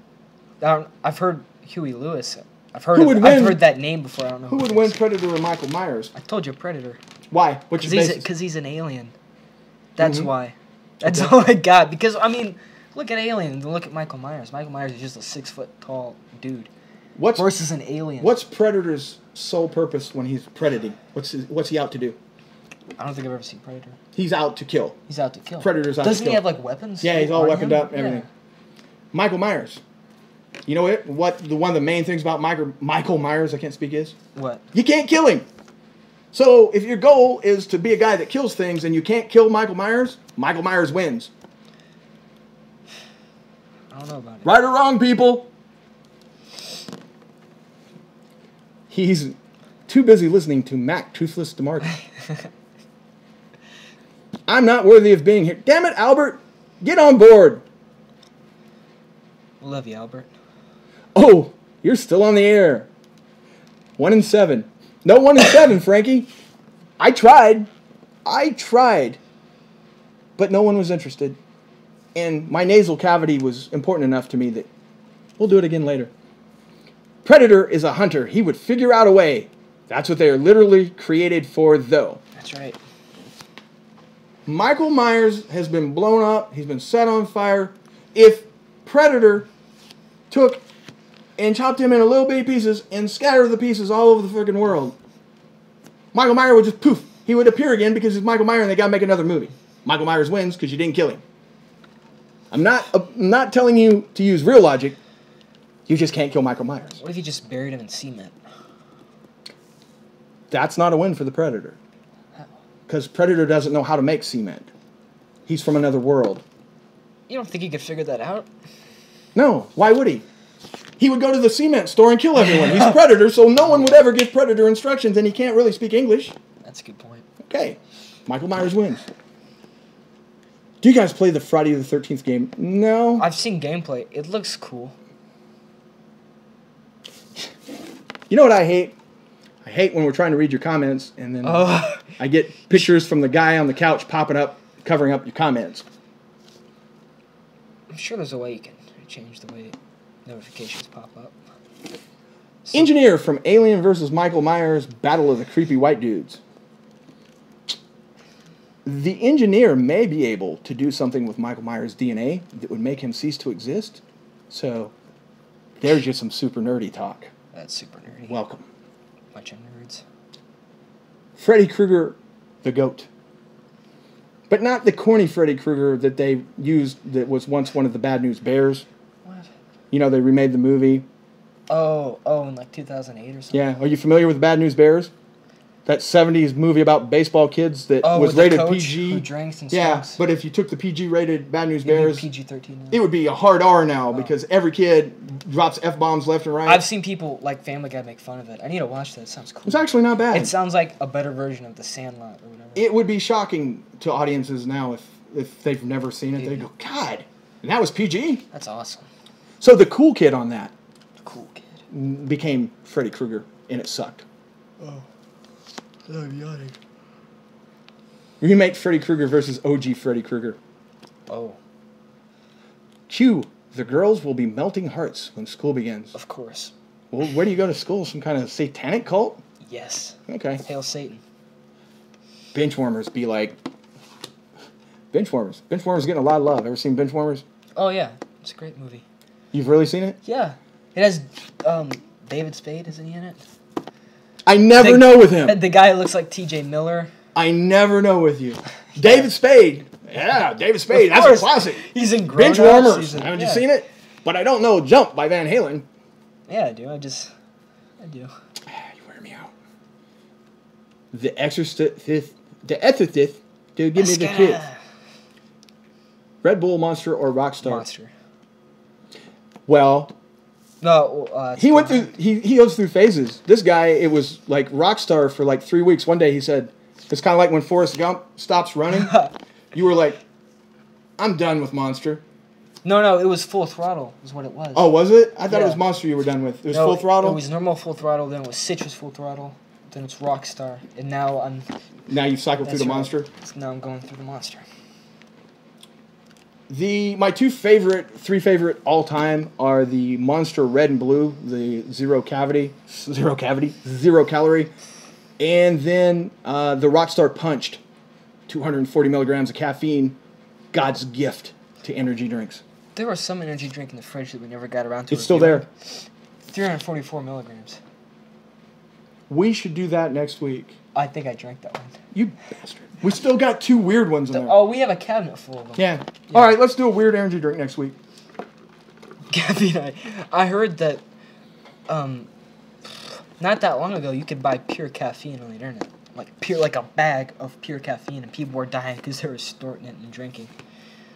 Speaker 2: I've heard Huey Lewis. I've heard that name before. I don't know.
Speaker 1: Who would win, Predator or Michael Myers?
Speaker 2: I told you Predator.
Speaker 1: Why? What's your basis?
Speaker 2: Because he's an alien. That's why. That's all I got. Because, I mean, look at Alien and look at Michael Myers. Michael Myers is just a 6-foot-tall dude. Versus an alien.
Speaker 1: What's Predator's sole purpose when he's predating? What's he out to do?
Speaker 2: I don't think I've ever seen Predator.
Speaker 1: He's out to kill.
Speaker 2: He's out to kill.
Speaker 1: Predator's out to kill.
Speaker 2: Doesn't he have, like, weapons?
Speaker 1: Yeah, he's all weaponed up, everything. Yeah. Michael Myers. You know what one of the main things about Michael Myers, I can't speak, is?
Speaker 2: What?
Speaker 1: You can't kill him. So if your goal is to be a guy that kills things and you can't kill Michael Myers wins.
Speaker 2: I don't know about it.
Speaker 1: Right or wrong, people? He's too busy listening to Mac Toothless DeMarco. I'm not worthy of being here. Damn it, Albert. Get on board.
Speaker 2: Love you, Albert.
Speaker 1: Oh, you're still on the air. 1 in 7. No 1 in 7, Frankie. I tried. But no one was interested. And my nasal cavity was important enough to me that we'll do it again later. Predator is a hunter. He would figure out a way. That's what they are literally created for, though.
Speaker 2: That's right.
Speaker 1: Michael Myers has been blown up. He's been set on fire. If Predator took and chopped him into little bitty pieces and scattered the pieces all over the freaking world, Michael Myers would just poof. He would appear again because he's Michael Myers and they got to make another movie. Michael Myers wins because you didn't kill him. I'm not telling you to use real logic. You just can't kill Michael Myers.
Speaker 2: What if you just buried him in cement?
Speaker 1: That's not a win for the Predator. Because Predator doesn't know how to make cement. He's from another world.
Speaker 2: You don't think he could figure that out?
Speaker 1: No. Why would he? He would go to the cement store and kill everyone. He's a Predator, so no one would ever give Predator instructions, and he can't really speak English.
Speaker 2: That's a good point.
Speaker 1: Okay. Michael Myers wins. Do you guys play the Friday the 13th game? No.
Speaker 2: I've seen gameplay. It looks cool.
Speaker 1: You know what I hate? I hate when we're trying to read your comments, and then I get pictures from the guy on the couch popping up, covering up your comments.
Speaker 2: I'm sure there's a way you can change the way notifications pop up.
Speaker 1: So. Engineer from Alien vs. Michael Myers, Battle of the Creepy White Dudes. The engineer may be able to do something with Michael Myers' DNA that would make him cease to exist. So, there's just some super nerdy talk.
Speaker 2: That's super nerdy.
Speaker 1: Welcome.
Speaker 2: Bunch of nerds.
Speaker 1: Freddy Krueger, the GOAT. But not the corny Freddy Krueger that they used that was once one of the Bad News Bears.
Speaker 2: What?
Speaker 1: You know, they remade the movie.
Speaker 2: Oh, in like 2008 or something?
Speaker 1: Yeah. Are you familiar with Bad News Bears? That 70s movie about baseball kids that was
Speaker 2: with the
Speaker 1: rated
Speaker 2: coach
Speaker 1: PG.
Speaker 2: who drinks and
Speaker 1: yeah,
Speaker 2: smokes.
Speaker 1: but if you took the PG rated Bad News Bears,
Speaker 2: PG-13.
Speaker 1: it would be a hard R now because every kid drops F-bombs left and right.
Speaker 2: I've seen people like Family Guy make fun of it. I need to watch that. It sounds cool.
Speaker 1: It's actually not bad.
Speaker 2: It sounds like a better version of The Sandlot or whatever.
Speaker 1: It would be shocking to audiences now if they've never seen it. They'd go, God, and that was PG?
Speaker 2: That's awesome.
Speaker 1: So the cool kid on that
Speaker 2: Cool kid.
Speaker 1: became Freddy Krueger, and it sucked.
Speaker 2: Oh. I'm yawning.
Speaker 1: Remake Freddy Krueger versus OG Freddy Krueger.
Speaker 2: Oh.
Speaker 1: Q. The girls will be melting hearts when school begins.
Speaker 2: Of course.
Speaker 1: Well, where do you go to school? Some kind of satanic cult?
Speaker 2: Yes.
Speaker 1: Okay.
Speaker 2: Hail Satan.
Speaker 1: Benchwarmers be like... Benchwarmers. Benchwarmers getting a lot of love. Ever seen Benchwarmers?
Speaker 2: Oh, yeah. It's a great movie.
Speaker 1: You've really seen it?
Speaker 2: Yeah. It has David Spade, isn't he in it?
Speaker 1: I never know with him.
Speaker 2: The guy who looks like T.J. Miller.
Speaker 1: I never know with you. David Spade. Yeah, David Spade. That's a classic.
Speaker 2: He's in Grown Ups.
Speaker 1: Benchwarmers. Haven't you seen it? But I don't know Jump by Van Halen.
Speaker 2: Yeah, I do. I do.
Speaker 1: You wear me out. The Exorcist. The Exorcist. Dude, give me the kid. Red Bull, Monster, or Rockstar?
Speaker 2: Monster.
Speaker 1: Well...
Speaker 2: No,
Speaker 1: he went through. He goes through phases. This guy, it was like Rockstar for like 3 weeks. One day he said, "It's kind of like when Forrest Gump stops running." You were like, "I'm done with Monster."
Speaker 2: No, it was Full Throttle. Is what it was.
Speaker 1: Oh, was it? I thought it was Monster you were done with. It was Full Throttle.
Speaker 2: It was normal Full Throttle. Then it was Citrus Full Throttle. Then it's Rockstar, and now I'm.
Speaker 1: Now you've cycled through the Monster.
Speaker 2: Now I'm going through the Monster.
Speaker 1: My three favorite all time are the Monster Red and Blue, the zero calorie, and then the Rockstar Punched, 240 milligrams of caffeine, God's gift to energy drinks.
Speaker 2: There was some energy drink in the fridge that we never got around to.
Speaker 1: It's still there.
Speaker 2: 344 milligrams.
Speaker 1: We should do that next week.
Speaker 2: I think I drank that one.
Speaker 1: You bastard. We still got 2 weird ones in there.
Speaker 2: Oh, we have a cabinet full of them.
Speaker 1: Yeah. All right, let's do a weird energy drink next week.
Speaker 2: Caffeine. I heard that not that long ago you could buy pure caffeine on the internet. Like a bag of pure caffeine, and people were dying because they were snorting it and drinking.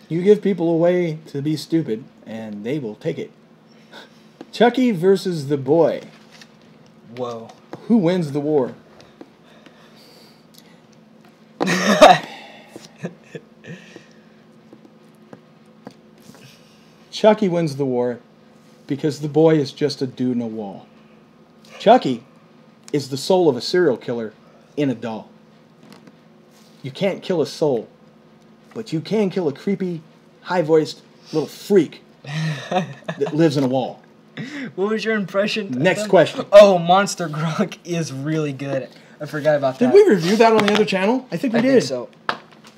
Speaker 1: You give people a way to be stupid, and they will take it. Chucky versus the boy.
Speaker 2: Whoa.
Speaker 1: Who wins the war? Chucky wins the war because the boy is just a dude in a wall. Chucky is the soul of a serial killer in a doll. You can't kill a soul, but you can kill a creepy, high-voiced little freak that lives in a wall.
Speaker 2: What was your impression?
Speaker 1: Next question.
Speaker 2: Oh, Monster Grunk is really good. I forgot about that.
Speaker 1: Did we review that on the other channel? I think we did.
Speaker 2: Think so.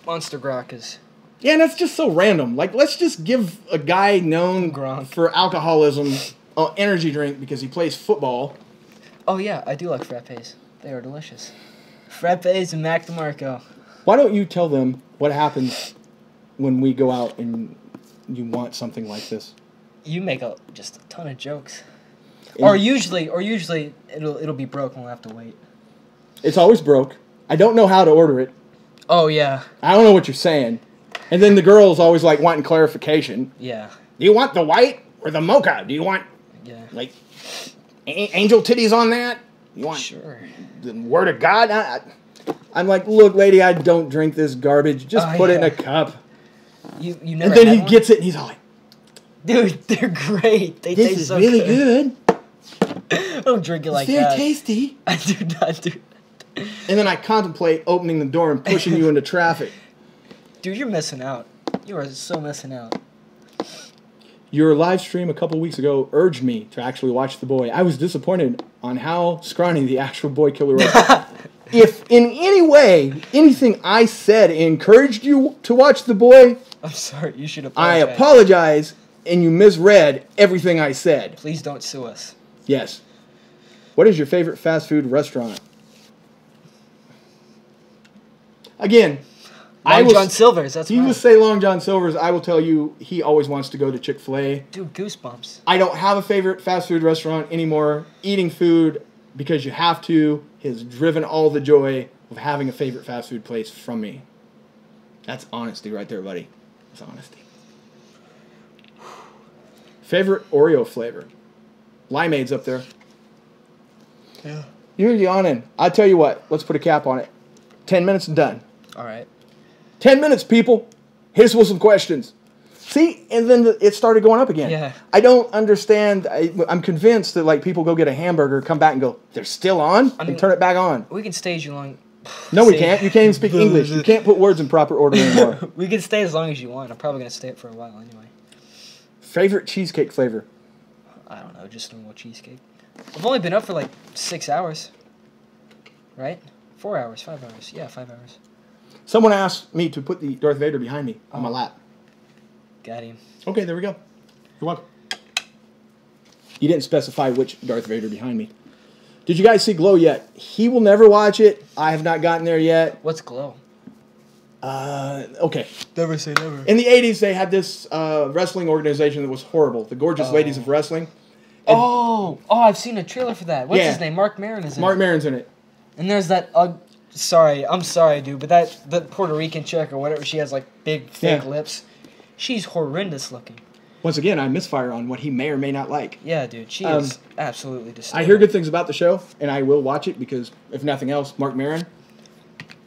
Speaker 2: Monster Grok is...
Speaker 1: Yeah, and that's just so random. Like, let's just give a guy known
Speaker 2: Gronk
Speaker 1: for alcoholism an energy drink because he plays football.
Speaker 2: Oh, yeah, I do like frappes. They are delicious. Frappes and Mac DeMarco.
Speaker 1: Why don't you tell them what happens when we go out and you want something like this?
Speaker 2: You make just a ton of jokes. Or usually it'll be broke and we'll have to wait.
Speaker 1: It's always broke. I don't know how to order it.
Speaker 2: Oh, yeah.
Speaker 1: I don't know what you're saying. And then the girl's always like wanting clarification.
Speaker 2: Yeah.
Speaker 1: Do you want the white or the mocha? Do you want like angel titties on that? You want the word of God? I'm like, look, lady, I don't drink this garbage. Just put it in a cup.
Speaker 2: You never.
Speaker 1: And then he gets it and he's all like,
Speaker 2: dude, they're great. They taste so
Speaker 1: really good.
Speaker 2: I don't drink it like
Speaker 1: it's
Speaker 2: that.
Speaker 1: very tasty.
Speaker 2: I do not do that.
Speaker 1: And then I contemplate opening the door and pushing you into traffic.
Speaker 2: Dude, you're missing out. You are so missing out.
Speaker 1: Your live stream a couple weeks ago urged me to actually watch The Boy. I was disappointed on how scrawny the actual boy killer was. If in any way anything I said encouraged you to watch The Boy,
Speaker 2: I'm sorry. You should apologize.
Speaker 1: I apologize, and you misread everything I said.
Speaker 2: Please don't sue us.
Speaker 1: Yes. What is your favorite fast food restaurant? Again,
Speaker 2: Long John Silver's. That's
Speaker 1: he will say Long John Silver's. I will tell you, he always wants to go to Chick-fil-A.
Speaker 2: Dude, goosebumps.
Speaker 1: I don't have a favorite fast food restaurant anymore. Eating food because you have to has driven all the joy of having a favorite fast food place from me. That's honesty right there, buddy. That's honesty. Favorite Oreo flavor? Limeade's up there.
Speaker 2: Yeah.
Speaker 1: You're yawning. I'll tell you what. Let's put a cap on it. 10 minutes and done.
Speaker 2: All right.
Speaker 1: 10 minutes, people. Here's with some questions. See, and then it started going up again.
Speaker 2: Yeah.
Speaker 1: I don't understand. I'm convinced that like people go get a hamburger, come back and go, they're still on, and turn it back on.
Speaker 2: We can stay as long.
Speaker 1: No, we can't. You can't even speak English. You can't put words in proper order anymore.
Speaker 2: We can stay as long as you want. I'm probably gonna stay it for a while anyway.
Speaker 1: Favorite cheesecake flavor?
Speaker 2: I don't know, just normal cheesecake. I've only been up for like 6 hours. Right? 4 hours, 5 hours. Yeah, 5 hours.
Speaker 1: Someone asked me to put the Darth Vader behind me on my lap.
Speaker 2: Got him.
Speaker 1: Okay, there we go. You're welcome. You didn't specify which Darth Vader behind me. Did you guys see Glow yet? He will never watch it. I have not gotten there yet.
Speaker 2: What's Glow?
Speaker 1: Okay.
Speaker 2: Never say never.
Speaker 1: In the 80s, they had this wrestling organization that was horrible. The Gorgeous Ladies of Wrestling. And
Speaker 2: I've seen a trailer for that. What's his name? Mark Maron is in it.
Speaker 1: Mark Maron's in it.
Speaker 2: And there's that, I'm sorry, dude, but the Puerto Rican chick or whatever, she has like big, fake lips. She's horrendous looking.
Speaker 1: Once again, I misfire on what he may or may not like.
Speaker 2: Yeah, dude, she is absolutely disturbing.
Speaker 1: I hear good things about the show, and I will watch it because, if nothing else, Mark Maron.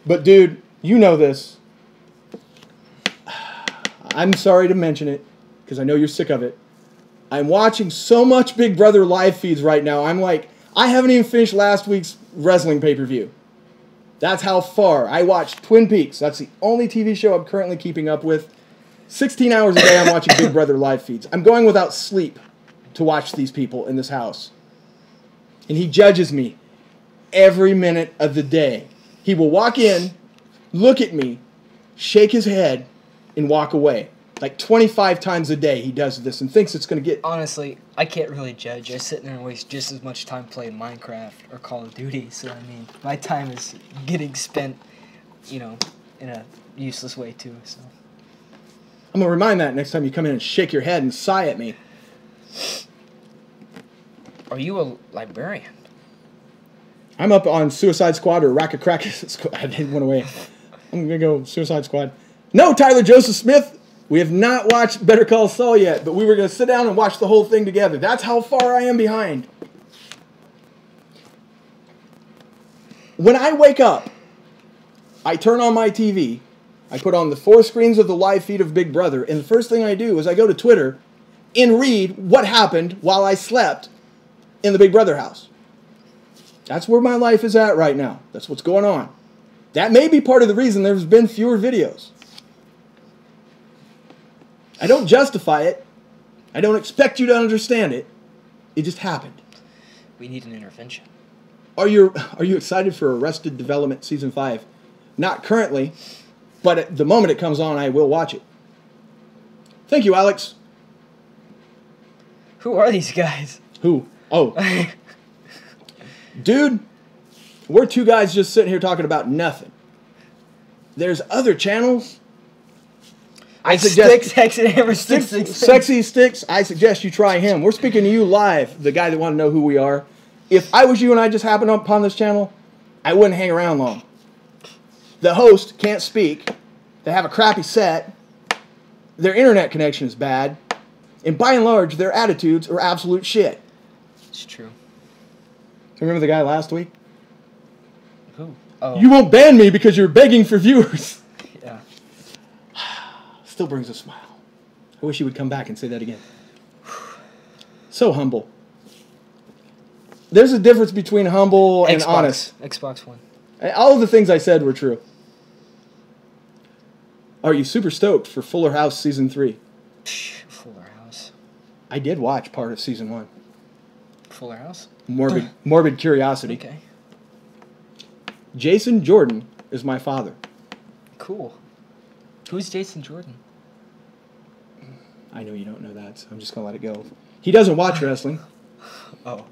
Speaker 1: But, dude, you know this. I'm sorry to mention it, because I know you're sick of it. I'm watching so much Big Brother live feeds right now. I'm like, I haven't even finished last week's wrestling pay-per-view. That's how far. I watched Twin Peaks. That's the only TV show I'm currently keeping up with. 16 hours a day I'm watching Big Brother live feeds. I'm going without sleep to watch these people in this house. And he judges me every minute of the day. He will walk in, look at me, shake his head, and walk away. Like 25 times a day he does this and thinks it's going to get...
Speaker 2: Honestly, I can't really judge. I sit there and waste just as much time playing Minecraft or Call of Duty. So, I mean, my time is getting spent, in a useless way too, so...
Speaker 1: I'm going to remind that next time you come in and shake your head and sigh at me.
Speaker 2: Are you a librarian?
Speaker 1: I'm up on Suicide Squad or Rack a Crack Squad. I didn't went away. I'm going to go Suicide Squad. No, Tyler Joseph Smith. We have not watched Better Call Saul yet, but we were going to sit down and watch the whole thing together. That's how far I am behind. When I wake up, I turn on my TV. I put on the 4 screens of the live feed of Big Brother, and the first thing I do is I go to Twitter and read what happened while I slept in the Big Brother house. That's where my life is at right now. That's what's going on. That may be part of the reason there's been fewer videos. I don't justify it. I don't expect you to understand it. It just happened.
Speaker 2: We need an intervention.
Speaker 1: Are you excited for Arrested Development Season 5? Not currently. But at the moment it comes on, I will watch it. Thank you, Alex.
Speaker 2: Who are these guys?
Speaker 1: Who? Oh. Dude, we're 2 guys just sitting here talking about nothing. There's other channels. I suggest Sexy Sticks. I suggest you try him. We're speaking to you live, the guy that want to know who we are. If I was you and I just happened upon this channel, I wouldn't hang around long. The host can't speak. They have a crappy set. Their internet connection is bad. And by and large, their attitudes are absolute shit.
Speaker 2: It's true.
Speaker 1: Remember the guy last week?
Speaker 2: Who? Oh.
Speaker 1: You won't ban me because you're begging for viewers.
Speaker 2: Yeah.
Speaker 1: Still brings a smile. I wish he would come back and say that again. So humble. There's a difference between humble and honest.
Speaker 2: Xbox One.
Speaker 1: All of the things I said were true. Are you super stoked for Fuller House Season 3?
Speaker 2: Fuller House.
Speaker 1: I did watch part of Season 1.
Speaker 2: Fuller House?
Speaker 1: Morbid curiosity.
Speaker 2: Okay.
Speaker 1: Jason Jordan is my father.
Speaker 2: Cool. Who's Jason Jordan?
Speaker 1: I know you don't know that, so I'm just going to let it go. He doesn't watch wrestling.
Speaker 2: Oh.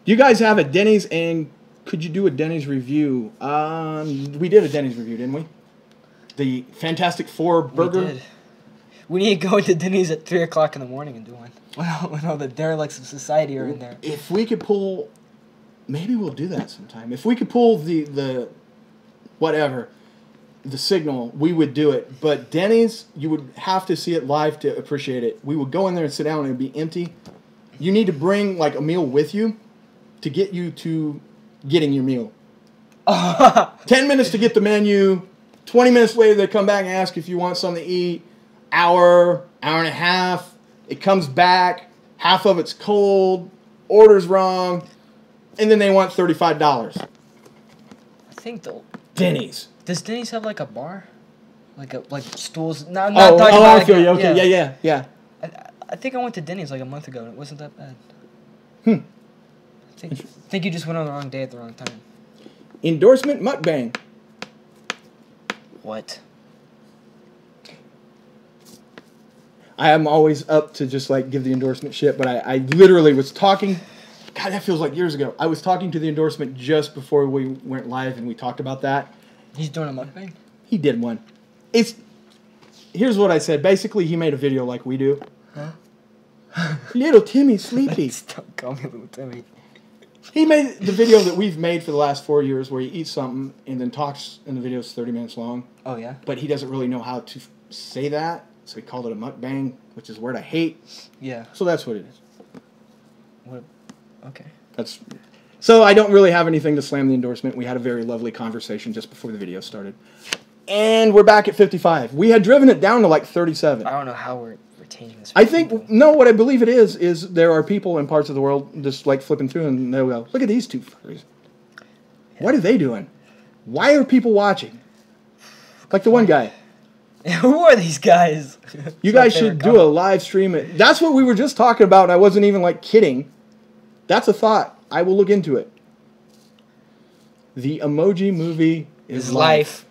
Speaker 1: Do you guys have a Denny's, and could you do a Denny's review? We did a Denny's review, didn't we? The Fantastic Four burger.
Speaker 2: We did. We need to go into Denny's at 3 o'clock in the morning and do one. When all the derelicts of society are in there.
Speaker 1: If we could pull Maybe we'll do that sometime. If we could pull the signal, we would do it. But Denny's, you would have to see it live to appreciate it. We would go in there and sit down and it would be empty. You need to bring like a meal with you to get you to getting your meal. 10 minutes to get the menu. 20 minutes later, they come back and ask if you want something to eat. Hour and a half. It comes back. Half of it's cold. Order's wrong. And then they want $35.
Speaker 2: I think the
Speaker 1: Denny's.
Speaker 2: Does Denny's have like a bar? Like stools? No, I'm not talking about
Speaker 1: I feel you. Okay, yeah.
Speaker 2: I think I went to Denny's like a month ago and it wasn't that bad.
Speaker 1: I
Speaker 2: think you just went on the wrong day at the wrong time.
Speaker 1: Endorsement mukbang.
Speaker 2: What?
Speaker 1: I am always up to just like give the endorsement shit, but I literally was talking. God, that feels like years ago. I was talking to the endorsement just before we went live and we talked about that.
Speaker 2: He's doing a mukbang?
Speaker 1: He did one. Here's what I said. Basically, he made a video like we do. Huh? Little Timmy's sleepy.
Speaker 2: Don't call me Little Timmy.
Speaker 1: He made the video that we've made for the last 4 years where he eats something and then talks, and the video's 30 minutes long.
Speaker 2: Oh, yeah?
Speaker 1: But he doesn't really know how to say that, so he called it a mukbang, which is a word I hate.
Speaker 2: Yeah.
Speaker 1: So that's what it is.
Speaker 2: What? Okay.
Speaker 1: So I don't really have anything to slam the endorsement. We had a very lovely conversation just before the video started. And we're back at 55. We had driven it down to like 37.
Speaker 2: I don't know how we're retaining this.
Speaker 1: I think, no, what I believe it is there are people in parts of the world just like flipping through and they'll go, look at these two fuckers. Yeah. What are they doing? Why are people watching? Like the one guy.
Speaker 2: Who are these guys?
Speaker 1: You guys should do a live stream. That's what we were just talking about, and I wasn't even like kidding. That's a thought. I will look into it. The Emoji Movie is life.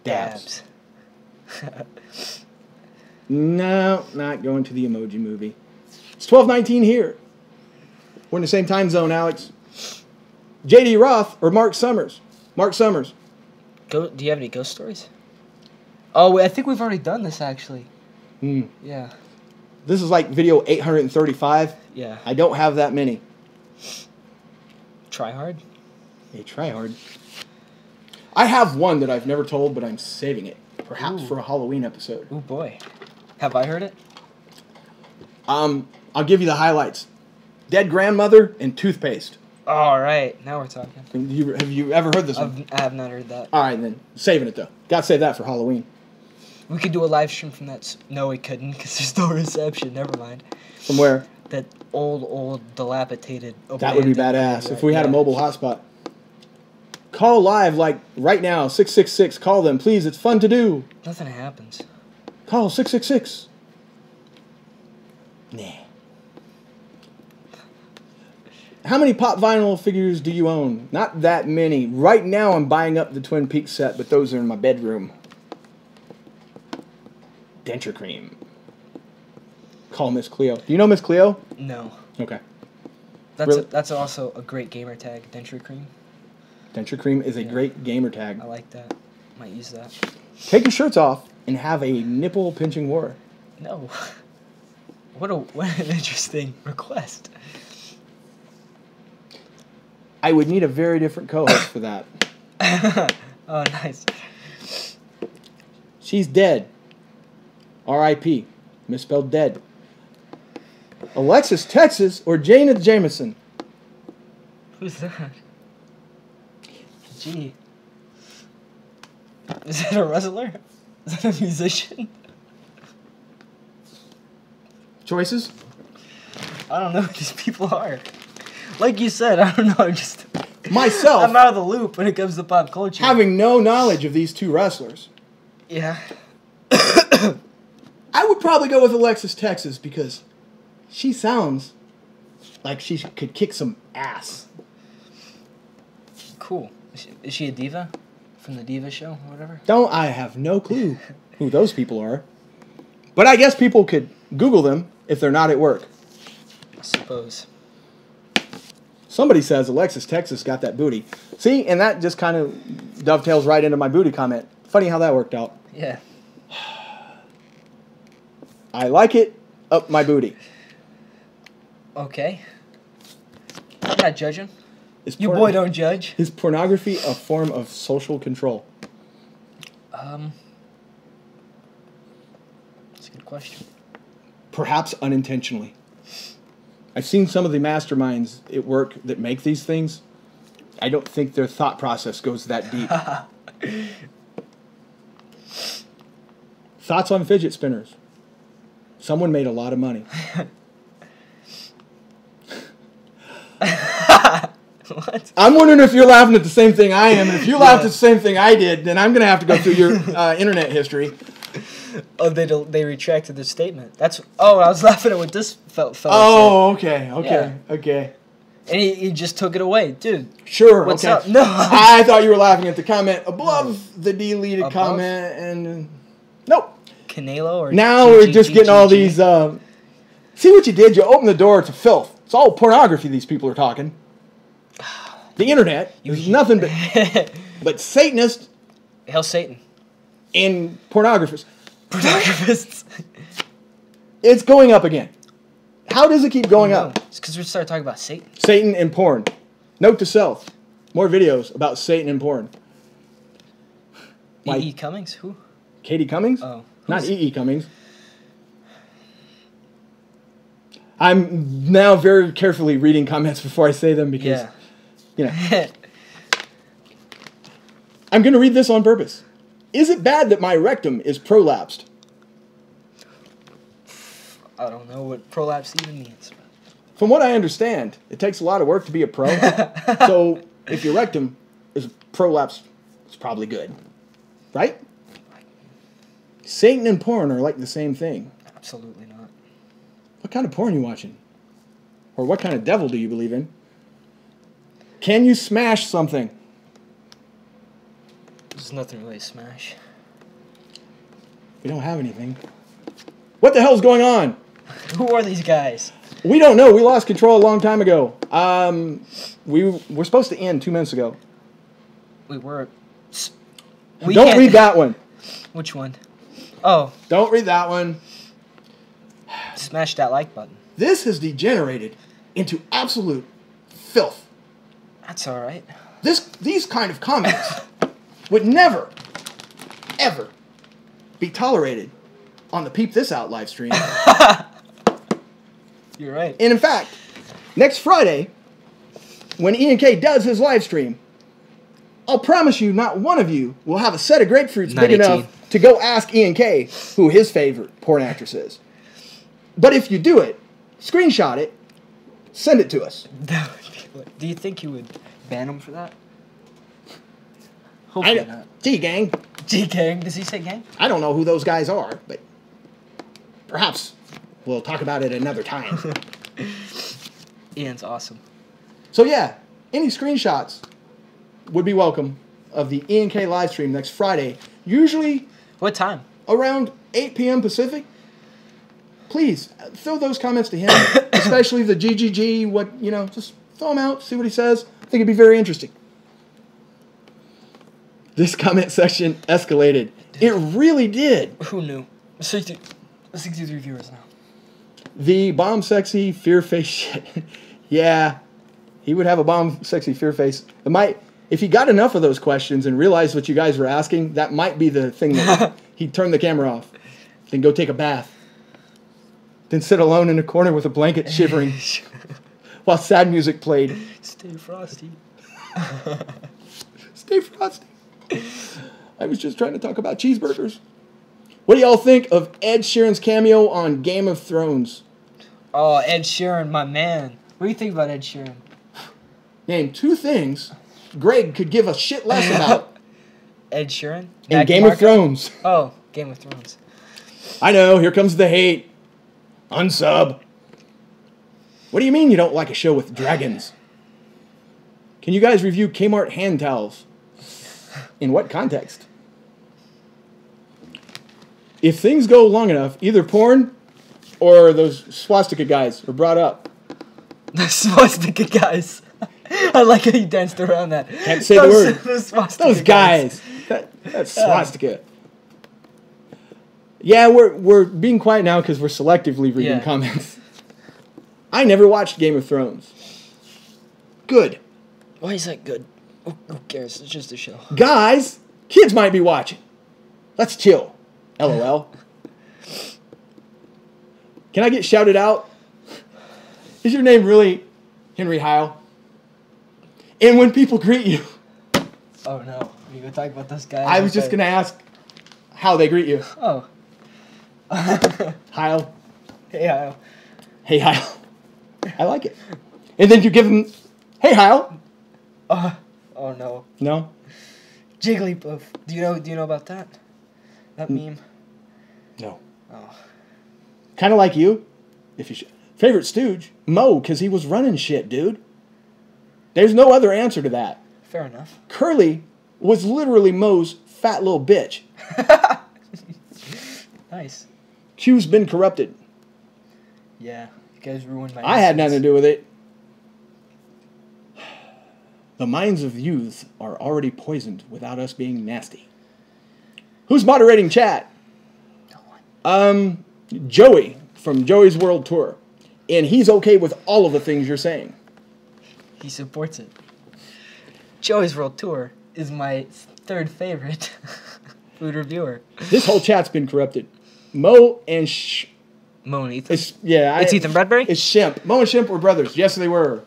Speaker 1: Dabs. No, not going to the Emoji Movie. It's 12:19 here. We're in the same time zone, Alex. J.D. Roth or Mark Summers? Mark Summers.
Speaker 2: Do you have any ghost stories? Oh, I think we've already done this, actually. Yeah.
Speaker 1: This is like video 835.
Speaker 2: Yeah.
Speaker 1: I don't have that many.
Speaker 2: Try hard?
Speaker 1: Hey, try hard. I have one that I've never told, but I'm saving it. Perhaps for a Halloween episode.
Speaker 2: Oh, boy. Have I heard it?
Speaker 1: I'll give you the highlights. Dead grandmother and toothpaste.
Speaker 2: All right. Now we're talking.
Speaker 1: Have you ever heard this one?
Speaker 2: I have not heard that.
Speaker 1: All right, then. Saving it, though. Got to save that for Halloween.
Speaker 2: We could do a live stream from that. No, we couldn't because there's no reception. Never mind.
Speaker 1: From where?
Speaker 2: That old, dilapidated.
Speaker 1: That would be badass if we had a mobile hotspot. Call live, like right now, 666. Call them, please. It's fun to do.
Speaker 2: Nothing happens.
Speaker 1: Call 666. Nah. How many pop vinyl figures do you own? Not that many. Right now, I'm buying up the Twin Peaks set, but those are in my bedroom. Denture cream. Call Miss Cleo. Do you know Miss Cleo?
Speaker 2: No.
Speaker 1: Okay.
Speaker 2: That's also a great gamer tag, Denture cream.
Speaker 1: Denture cream is a great gamer tag.
Speaker 2: I like that. Might use that.
Speaker 1: Take your shirts off and have a nipple pinching war.
Speaker 2: No. What an interesting request.
Speaker 1: I would need a very different co-host for that.
Speaker 2: Oh, nice.
Speaker 1: She's dead. R.I.P. Misspelled dead. Alexis Texas or Jana Jameson?
Speaker 2: Who's that? Gee. Is that a wrestler? Is that a musician?
Speaker 1: Choices?
Speaker 2: I don't know who these people are. Like you said, I don't know.
Speaker 1: Myself.
Speaker 2: I'm out of the loop when it comes to pop culture.
Speaker 1: Having no knowledge of these two wrestlers.
Speaker 2: Yeah.
Speaker 1: I would probably go with Alexis Texas because she sounds like she could kick some ass.
Speaker 2: Cool. Is she a diva? From the Diva show or whatever?
Speaker 1: I have no clue who those people are. But I guess people could Google them if they're not at work.
Speaker 2: I suppose.
Speaker 1: Somebody says Alexis Texas got that booty. See, and that just kind of dovetails right into my booty comment. Funny how that worked out.
Speaker 2: Yeah.
Speaker 1: I like it up my booty.
Speaker 2: Okay. I'm not judging. You boy don't judge.
Speaker 1: Is pornography a form of social control?
Speaker 2: That's a good question.
Speaker 1: Perhaps unintentionally. I've seen some of the masterminds at work that make these things. I don't think their thought process goes that deep. Thoughts on fidget spinners? Someone made a lot of money.
Speaker 2: What?
Speaker 1: I'm wondering if you're laughing at the same thing I am, and if you laughed at the same thing I did, then I'm going to have to go through your internet history.
Speaker 2: Oh, they retracted their statement. That's I was laughing at what this fella said.
Speaker 1: Oh, okay.
Speaker 2: And he just took it away, dude.
Speaker 1: Sure.
Speaker 2: What's
Speaker 1: okay.
Speaker 2: up? No.
Speaker 1: I thought you were laughing at the comment above the deleted comment, and nope.
Speaker 2: Canelo or
Speaker 1: now we're just getting all these. See what you did? You opened the door to filth. It's all pornography. These people are talking. The internet is nothing but Satanists.
Speaker 2: Hail Satan.
Speaker 1: And pornographers.
Speaker 2: Pornographists.
Speaker 1: It's going up again. How does it keep going up?
Speaker 2: It's because we started talking about Satan.
Speaker 1: Satan and porn. Note to self. More videos about Satan and porn.
Speaker 2: E.E. Cummings? Who?
Speaker 1: Katie Cummings?
Speaker 2: Oh.
Speaker 1: Not E.E. Cummings. I'm now very carefully reading comments before I say them because, you know. I'm going to read this on purpose. Is it bad that my rectum is prolapsed?
Speaker 2: I don't know what prolapse even means.
Speaker 1: From what I understand, it takes a lot of work to be a pro. So if your rectum is prolapsed, it's probably good. Right? Satan and porn are like the same thing.
Speaker 2: Absolutely not.
Speaker 1: What kind of porn are you watching? Or what kind of devil do you believe in? Can you smash something?
Speaker 2: There's nothing really to smash.
Speaker 1: We don't have anything. What the hell's going on?
Speaker 2: Who are these guys?
Speaker 1: We don't know. We lost control a long time ago. We were supposed to end 2 minutes ago.
Speaker 2: We were.
Speaker 1: Don't read that one.
Speaker 2: Which one? Oh.
Speaker 1: Don't read that one.
Speaker 2: Smash that like button.
Speaker 1: This has degenerated into absolute filth.
Speaker 2: That's all right.
Speaker 1: These kind of comments would never, ever be tolerated on the Peep This Out live stream.
Speaker 2: You're right.
Speaker 1: And in fact, next Friday, when Ian K does his live stream, I'll promise you not one of you will have a set of grapefruits big enough to go ask Ian K who his favorite porn actress is. But if you do it, screenshot it, send it to us.
Speaker 2: Do you think you would ban him for that? Hopefully not.
Speaker 1: G-Gang.
Speaker 2: G-Gang? Does he say gang?
Speaker 1: I don't know who those guys are, but perhaps we'll talk about it another time.
Speaker 2: Ian's awesome.
Speaker 1: So yeah, any screenshots would be welcome of the Ian K live stream next Friday. Usually...
Speaker 2: What time?
Speaker 1: Around 8 p.m. Pacific. Please, throw those comments to him, especially the GGG, just throw them out, see what he says. I think it'd be very interesting. This comment section escalated. It really did.
Speaker 2: Who knew? 63 viewers now.
Speaker 1: The bomb sexy fear face shit. Yeah, he would have a bomb sexy fear face. If he got enough of those questions and realized what you guys were asking, that might be the thing that he'd turn the camera off. Then go take a bath. Then sit alone in a corner with a blanket shivering while sad music played.
Speaker 2: Stay frosty.
Speaker 1: Stay frosty. I was just trying to talk about cheeseburgers. What do y'all think of Ed Sheeran's cameo on Game of Thrones?
Speaker 2: Oh, Ed Sheeran, my man. What do you think about Ed Sheeran?
Speaker 1: Name 2 things Greg could give a shit less about.
Speaker 2: Ed Sheeran?
Speaker 1: And Game of Thrones.
Speaker 2: Oh, Game of Thrones.
Speaker 1: I know, here comes the hate. Unsub. What do you mean you don't like a show with dragons? Can you guys review Kmart hand towels? In what context? If things go long enough, either porn or those swastika guys are brought up.
Speaker 2: The swastika guys. I like how you danced around that.
Speaker 1: Can't say the word. Those guys. That's swastika. Yeah, we're being quiet now because we're selectively reading comments. I never watched Game of Thrones. Good.
Speaker 2: Why is that good? Who cares? It's just a show.
Speaker 1: Guys, kids might be watching. Let's chill. LOL. Can I get shouted out? Is your name really Henry Heil? And when people greet you...
Speaker 2: Oh, no. You go talk about this guy.
Speaker 1: I was just going to ask how they greet you.
Speaker 2: Oh.
Speaker 1: Heil.
Speaker 2: Hey, Heil.
Speaker 1: Hey, Heil. I like it. And then you give them, hey, Heil.
Speaker 2: Oh, no.
Speaker 1: No?
Speaker 2: Jigglypuff. Do you know about that? That meme?
Speaker 1: No.
Speaker 2: Oh.
Speaker 1: Kind of like you. If you favorite stooge? Mo, because he was running shit, dude. There's no other answer to that.
Speaker 2: Fair enough.
Speaker 1: Curly was literally Mo's fat little bitch.
Speaker 2: Nice.
Speaker 1: Q's been corrupted.
Speaker 2: Yeah. You guys ruined my
Speaker 1: I had nothing to do with it. The minds of youth are already poisoned without us being nasty. Who's moderating chat?
Speaker 2: No one.
Speaker 1: Joey from Joey's World Tour. And he's okay with all of the things you're saying.
Speaker 2: He supports it. Joey's World Tour is my third favorite food reviewer.
Speaker 1: This whole chat's been corrupted. Mo and
Speaker 2: Mo and Ethan.
Speaker 1: It's
Speaker 2: Ethan Bradbury?
Speaker 1: It's Shemp. Mo and Shemp were brothers. Yes, they were.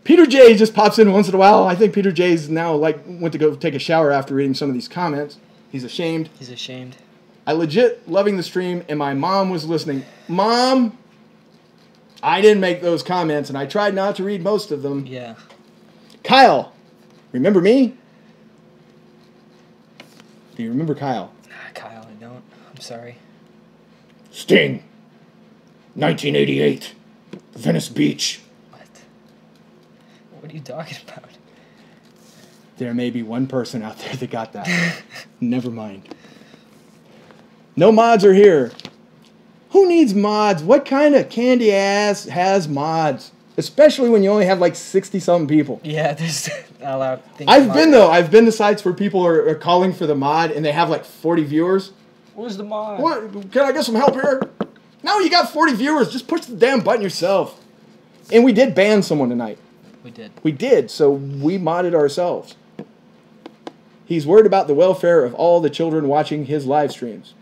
Speaker 1: Peter J just pops in once in a while. I think Peter J's now went to go take a shower after reading some of these comments. He's ashamed.
Speaker 2: He's ashamed.
Speaker 1: I legit loving the stream, and my mom was listening. Mom, I didn't make those comments, and I tried not to read most of them.
Speaker 2: Yeah.
Speaker 1: Kyle, remember me? Do you remember Kyle?
Speaker 2: Kyle, I don't. I'm sorry.
Speaker 1: Sting, 1988, Venice Beach.
Speaker 2: What? What are you talking about?
Speaker 1: There may be one person out there that got that. Never mind. No mods are here. Who needs mods? What kind of candy ass has mods? Especially when you only have like 60-something people.
Speaker 2: Yeah, there's not a lot of things.
Speaker 1: I've been to sites where people are calling for the mod and they have like 40 viewers.
Speaker 2: Where's the mod?
Speaker 1: What? Can I get some help here? No, you got 40 viewers. Just push the damn button yourself. And we did ban someone tonight.
Speaker 2: We did.
Speaker 1: We did, so we modded ourselves. He's worried about the welfare of all the children watching his live streams.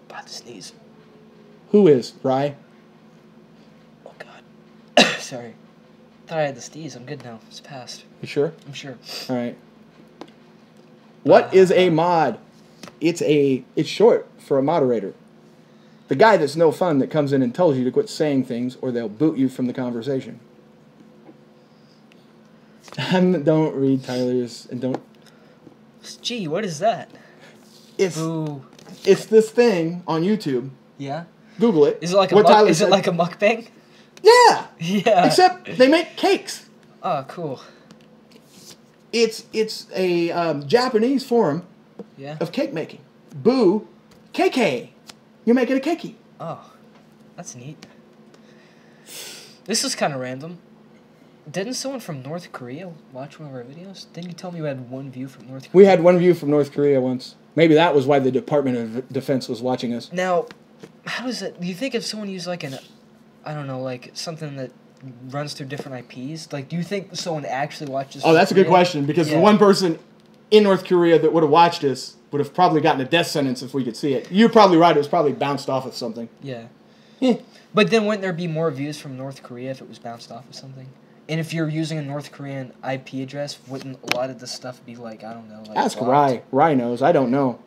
Speaker 2: About to sneeze.
Speaker 1: Who is, Rye?
Speaker 2: Oh, God. Sorry. Thought I had the sneeze. I'm good now. It's passed.
Speaker 1: You sure?
Speaker 2: I'm sure.
Speaker 1: All right. What is a mod? It's short for a moderator. The guy that's no fun that comes in and tells you to quit saying things or they'll boot you from the conversation. Don't read Tyler's and don't.
Speaker 2: Gee, what is that?
Speaker 1: It's this thing on YouTube.
Speaker 2: Yeah.
Speaker 1: Google it.
Speaker 2: Is it like a mukbang?
Speaker 1: Yeah.
Speaker 2: Yeah.
Speaker 1: Except they make cakes.
Speaker 2: Oh, cool.
Speaker 1: It's a Japanese form of cake making. Boo, KK. You're making a cakey.
Speaker 2: Oh, that's neat. This is kind of random. Didn't someone from North Korea watch one of our videos? Didn't you tell me we had one view from North Korea?
Speaker 1: We had one view from North Korea once. Maybe that was why the Department of Defense was watching us.
Speaker 2: Now, how does it... Do you think if someone used like I don't know, like something that runs through different IPs, like do you think someone actually watches...
Speaker 1: Oh, that's a good question, because the one person in North Korea that would have watched us would have probably gotten a death sentence if we could see it. You're probably right, it was probably bounced off of something.
Speaker 2: Yeah. But then wouldn't there be more views from North Korea if it was bounced off of something? And if you're using a North Korean IP address, wouldn't a lot of this stuff be like, I don't know, like...
Speaker 1: Ask
Speaker 2: blocked?
Speaker 1: Rye. Rye knows. I don't know.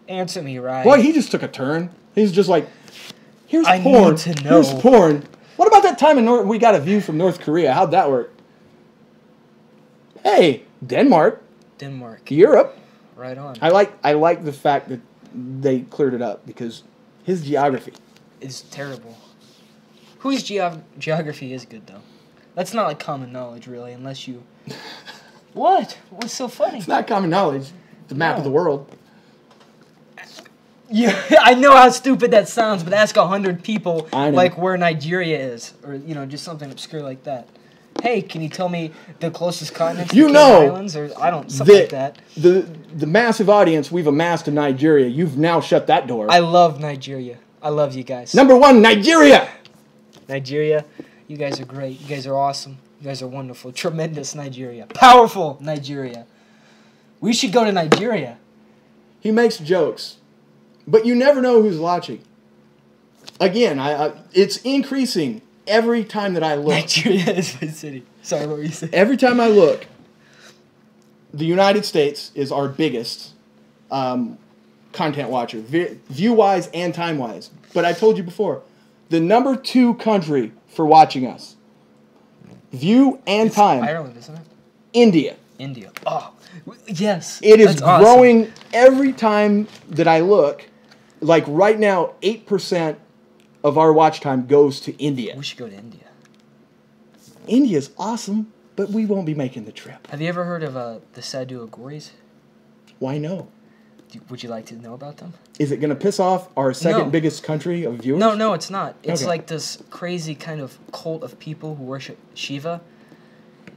Speaker 2: Answer me, Rye.
Speaker 1: Boy, he just took a turn. He's just like, here's
Speaker 2: I
Speaker 1: porn.
Speaker 2: need to know.
Speaker 1: Here's porn. What about that time we got a view from North Korea? How'd that work? Hey, Denmark. Europe.
Speaker 2: Right on.
Speaker 1: I like the fact that they cleared it up because his geography
Speaker 2: is terrible. Whose geography is good though? That's not like common knowledge really, unless you. What? What's so funny?
Speaker 1: It's not common knowledge. The map of the world.
Speaker 2: Yeah, I know how stupid that sounds, but ask 100 people
Speaker 1: like
Speaker 2: where Nigeria is, or just something obscure like that. Hey, can you tell me the closest continent to the Islands, or something like that?
Speaker 1: The massive audience we've amassed in Nigeria, you've now shut that door.
Speaker 2: I love Nigeria. I love you guys.
Speaker 1: Number one, Nigeria.
Speaker 2: Nigeria, you guys are great. You guys are awesome. You guys are wonderful. Tremendous Nigeria. Powerful Nigeria. We should go to Nigeria.
Speaker 1: He makes jokes, but you never know who's watching. Again, it's increasing every time that I look.
Speaker 2: Nigeria is my city. Sorry, what were you saying?
Speaker 1: Every time I look, the United States is our biggest content watcher, view-wise and time-wise. But I told you before, the number 2 country for watching us, view and time,
Speaker 2: Ireland, isn't it?
Speaker 1: India.
Speaker 2: India. Oh, yes.
Speaker 1: It is
Speaker 2: awesome.
Speaker 1: growing every time that I look. Like right now, 8% of our watch time goes to India.
Speaker 2: We should go to India.
Speaker 1: India's awesome, but we won't be making the trip.
Speaker 2: Have you ever heard of the Sadhu Agoris?
Speaker 1: Why no?
Speaker 2: Would you like to know about them?
Speaker 1: Is it going to piss off our second biggest country of viewers?
Speaker 2: No, it's not. It's
Speaker 1: Okay.
Speaker 2: like this crazy kind of cult of people who worship Shiva,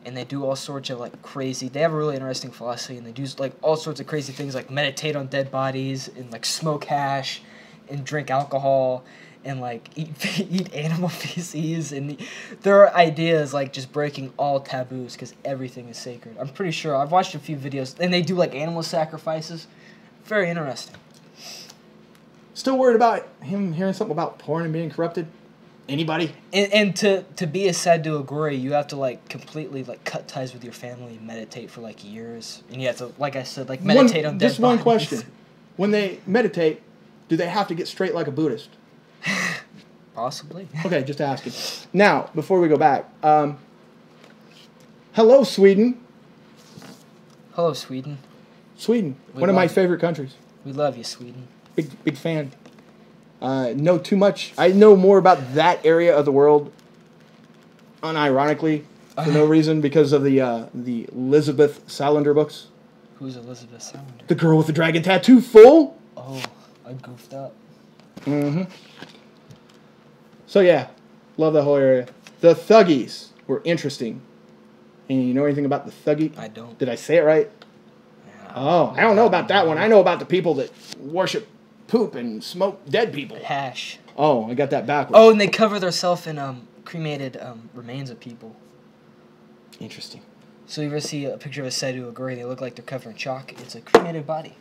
Speaker 2: and they do all sorts of like crazy. They have a really interesting philosophy, and they do like all sorts of crazy things, like meditate on dead bodies, and like smoke hash, and drink alcohol, and like eat animal feces, and their idea is like just breaking all taboos because everything is sacred. I'm pretty sure I've watched a few videos, and they do like animal sacrifices. Very interesting.
Speaker 1: Still worried about him hearing something about porn and being corrupted? Anybody?
Speaker 2: And to be a Sadhu Agori, you have to like completely like cut ties with your family and meditate for like years, and you have to, like I said, like meditate on dead
Speaker 1: Just one
Speaker 2: bodies.
Speaker 1: question: when they meditate, do they have to get straight like a Buddhist?
Speaker 2: Possibly.
Speaker 1: Okay, just asking. Now, before we go back, hello Sweden.
Speaker 2: Hello, Sweden.
Speaker 1: Sweden,
Speaker 2: We
Speaker 1: one of my
Speaker 2: love you.
Speaker 1: favorite countries.
Speaker 2: We love you, Sweden.
Speaker 1: Big fan. Know too much. I know more about that area of the world, unironically, for no reason, because of the Elizabeth Salander books.
Speaker 2: Who's Elizabeth Salander?
Speaker 1: The girl with the dragon tattoo, fool.
Speaker 2: Oh, I goofed up.
Speaker 1: Mm-hmm. So yeah, love that whole area. The Thuggies were interesting. And you know anything about the Thuggy?
Speaker 2: I don't.
Speaker 1: Did I say it right?
Speaker 2: Yeah.
Speaker 1: Oh, I don't know about that one. I know about the people that worship poop and smoke dead people.
Speaker 2: Hash.
Speaker 1: Oh, I got that backwards.
Speaker 2: Oh, and they cover themselves in cremated remains of people.
Speaker 1: Interesting.
Speaker 2: So you ever see a picture of a Sadhu Agori, they look like they're covered in chalk. It's a cremated body.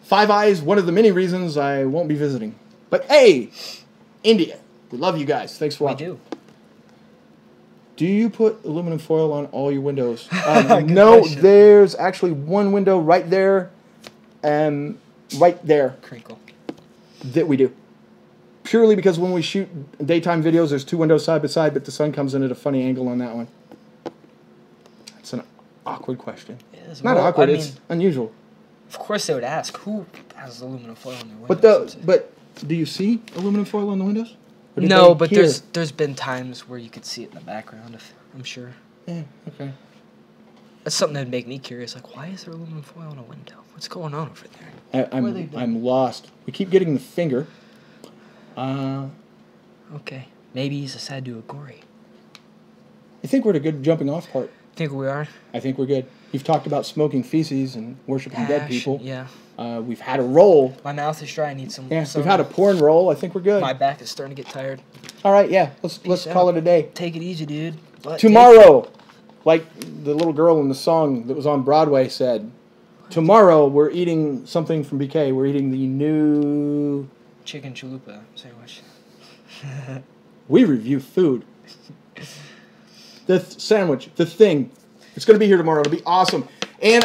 Speaker 1: Five Eyes, one of the many reasons I won't be visiting. But hey, India, we love you guys. Thanks for
Speaker 2: We
Speaker 1: watching.
Speaker 2: do.
Speaker 1: Do you put aluminum foil on all your windows?
Speaker 2: Good
Speaker 1: No,
Speaker 2: question.
Speaker 1: there's actually one window right there, right there,
Speaker 2: Crinkle.
Speaker 1: that we do. Purely because when we shoot daytime videos, there's 2 windows side by side, but the sun comes in at a funny angle on that one. That's an awkward question.
Speaker 2: It is.
Speaker 1: Not
Speaker 2: Well,
Speaker 1: awkward,
Speaker 2: I
Speaker 1: it's
Speaker 2: mean,
Speaker 1: unusual.
Speaker 2: of course they would ask, who has aluminum foil on their windows?
Speaker 1: But do you see aluminum foil on the windows? Or did
Speaker 2: No,
Speaker 1: they
Speaker 2: but
Speaker 1: hear?
Speaker 2: there's been times where you could see it in the background, I'm sure.
Speaker 1: Yeah, okay.
Speaker 2: That's something that'd make me curious. Like, why is there aluminum foil on a window? What's going on over there? What are they doing?
Speaker 1: I'm lost. We keep getting the finger.
Speaker 2: Okay, maybe he's a Sadhu Agori.
Speaker 1: I think we're at a good jumping off part.
Speaker 2: Think we are?
Speaker 1: I think we're good. You've talked about smoking feces and worshiping dead people.
Speaker 2: Yeah.
Speaker 1: We've had a roll.
Speaker 2: My mouth is dry. I need some.
Speaker 1: Yeah,
Speaker 2: some-
Speaker 1: we've had a porn roll. I think we're good.
Speaker 2: My back is starting to get tired.
Speaker 1: All right, yeah. Let's
Speaker 2: out.
Speaker 1: call it a day.
Speaker 2: Take it easy, dude. But
Speaker 1: Tomorrow, like the little girl in the song that was on Broadway said, tomorrow we're eating something from BK. We're eating the new...
Speaker 2: Chicken chalupa sandwich.
Speaker 1: We review food. The sandwich, the thing. It's going to be here tomorrow. It'll be awesome. And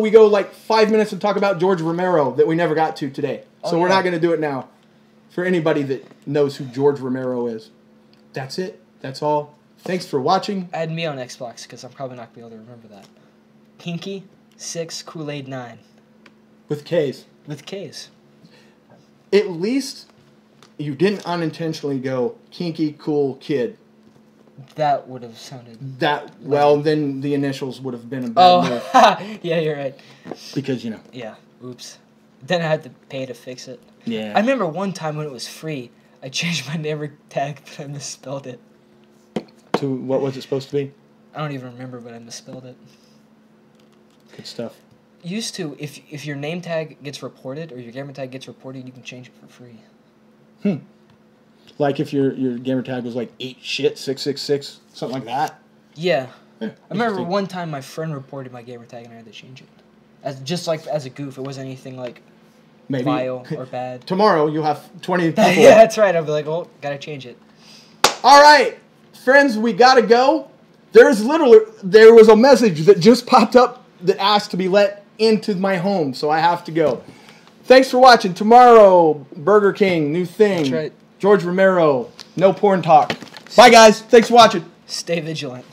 Speaker 1: we go like 5 minutes and talk about George Romero that we never got to today. So we're not going to do it now. For anybody that knows who George Romero is. That's it. That's all. Thanks for watching.
Speaker 2: Add me on Xbox because I'm probably not going to be able to remember that. Pinky 6 Kool-Aid 9
Speaker 1: With K's.
Speaker 2: with K's.
Speaker 1: At least you didn't unintentionally go kinky cool kid.
Speaker 2: That would have sounded.
Speaker 1: Then the initials would have been a bad move.
Speaker 2: Oh, yeah, you're right.
Speaker 1: Because, you know.
Speaker 2: Yeah, oops. Then I had to pay to fix it.
Speaker 1: Yeah.
Speaker 2: I remember one time when it was free, I changed my name tag, but I misspelled it.
Speaker 1: To what was it supposed to be?
Speaker 2: I don't even remember, but I misspelled it.
Speaker 1: Good stuff.
Speaker 2: Used to, if your name tag gets reported or your gamer tag gets reported, you can change it for free.
Speaker 1: Like if your gamer tag was like 8shit666, something like that.
Speaker 2: Yeah, I remember one time my friend reported my gamer tag and I had to change it. As a goof. It wasn't anything like vile or bad.
Speaker 1: Tomorrow you'll have 20 people.
Speaker 2: Yeah, that's right. I'll be like, oh, gotta change it.
Speaker 1: All right, friends, we gotta go. There was a message that just popped up that asked to be let into my home, so I have to go. Thanks for watching. Tomorrow, Burger King, new thing.
Speaker 2: That's right.
Speaker 1: George Romero, no porn talk. Bye, guys. Thanks for watching.
Speaker 2: Stay vigilant.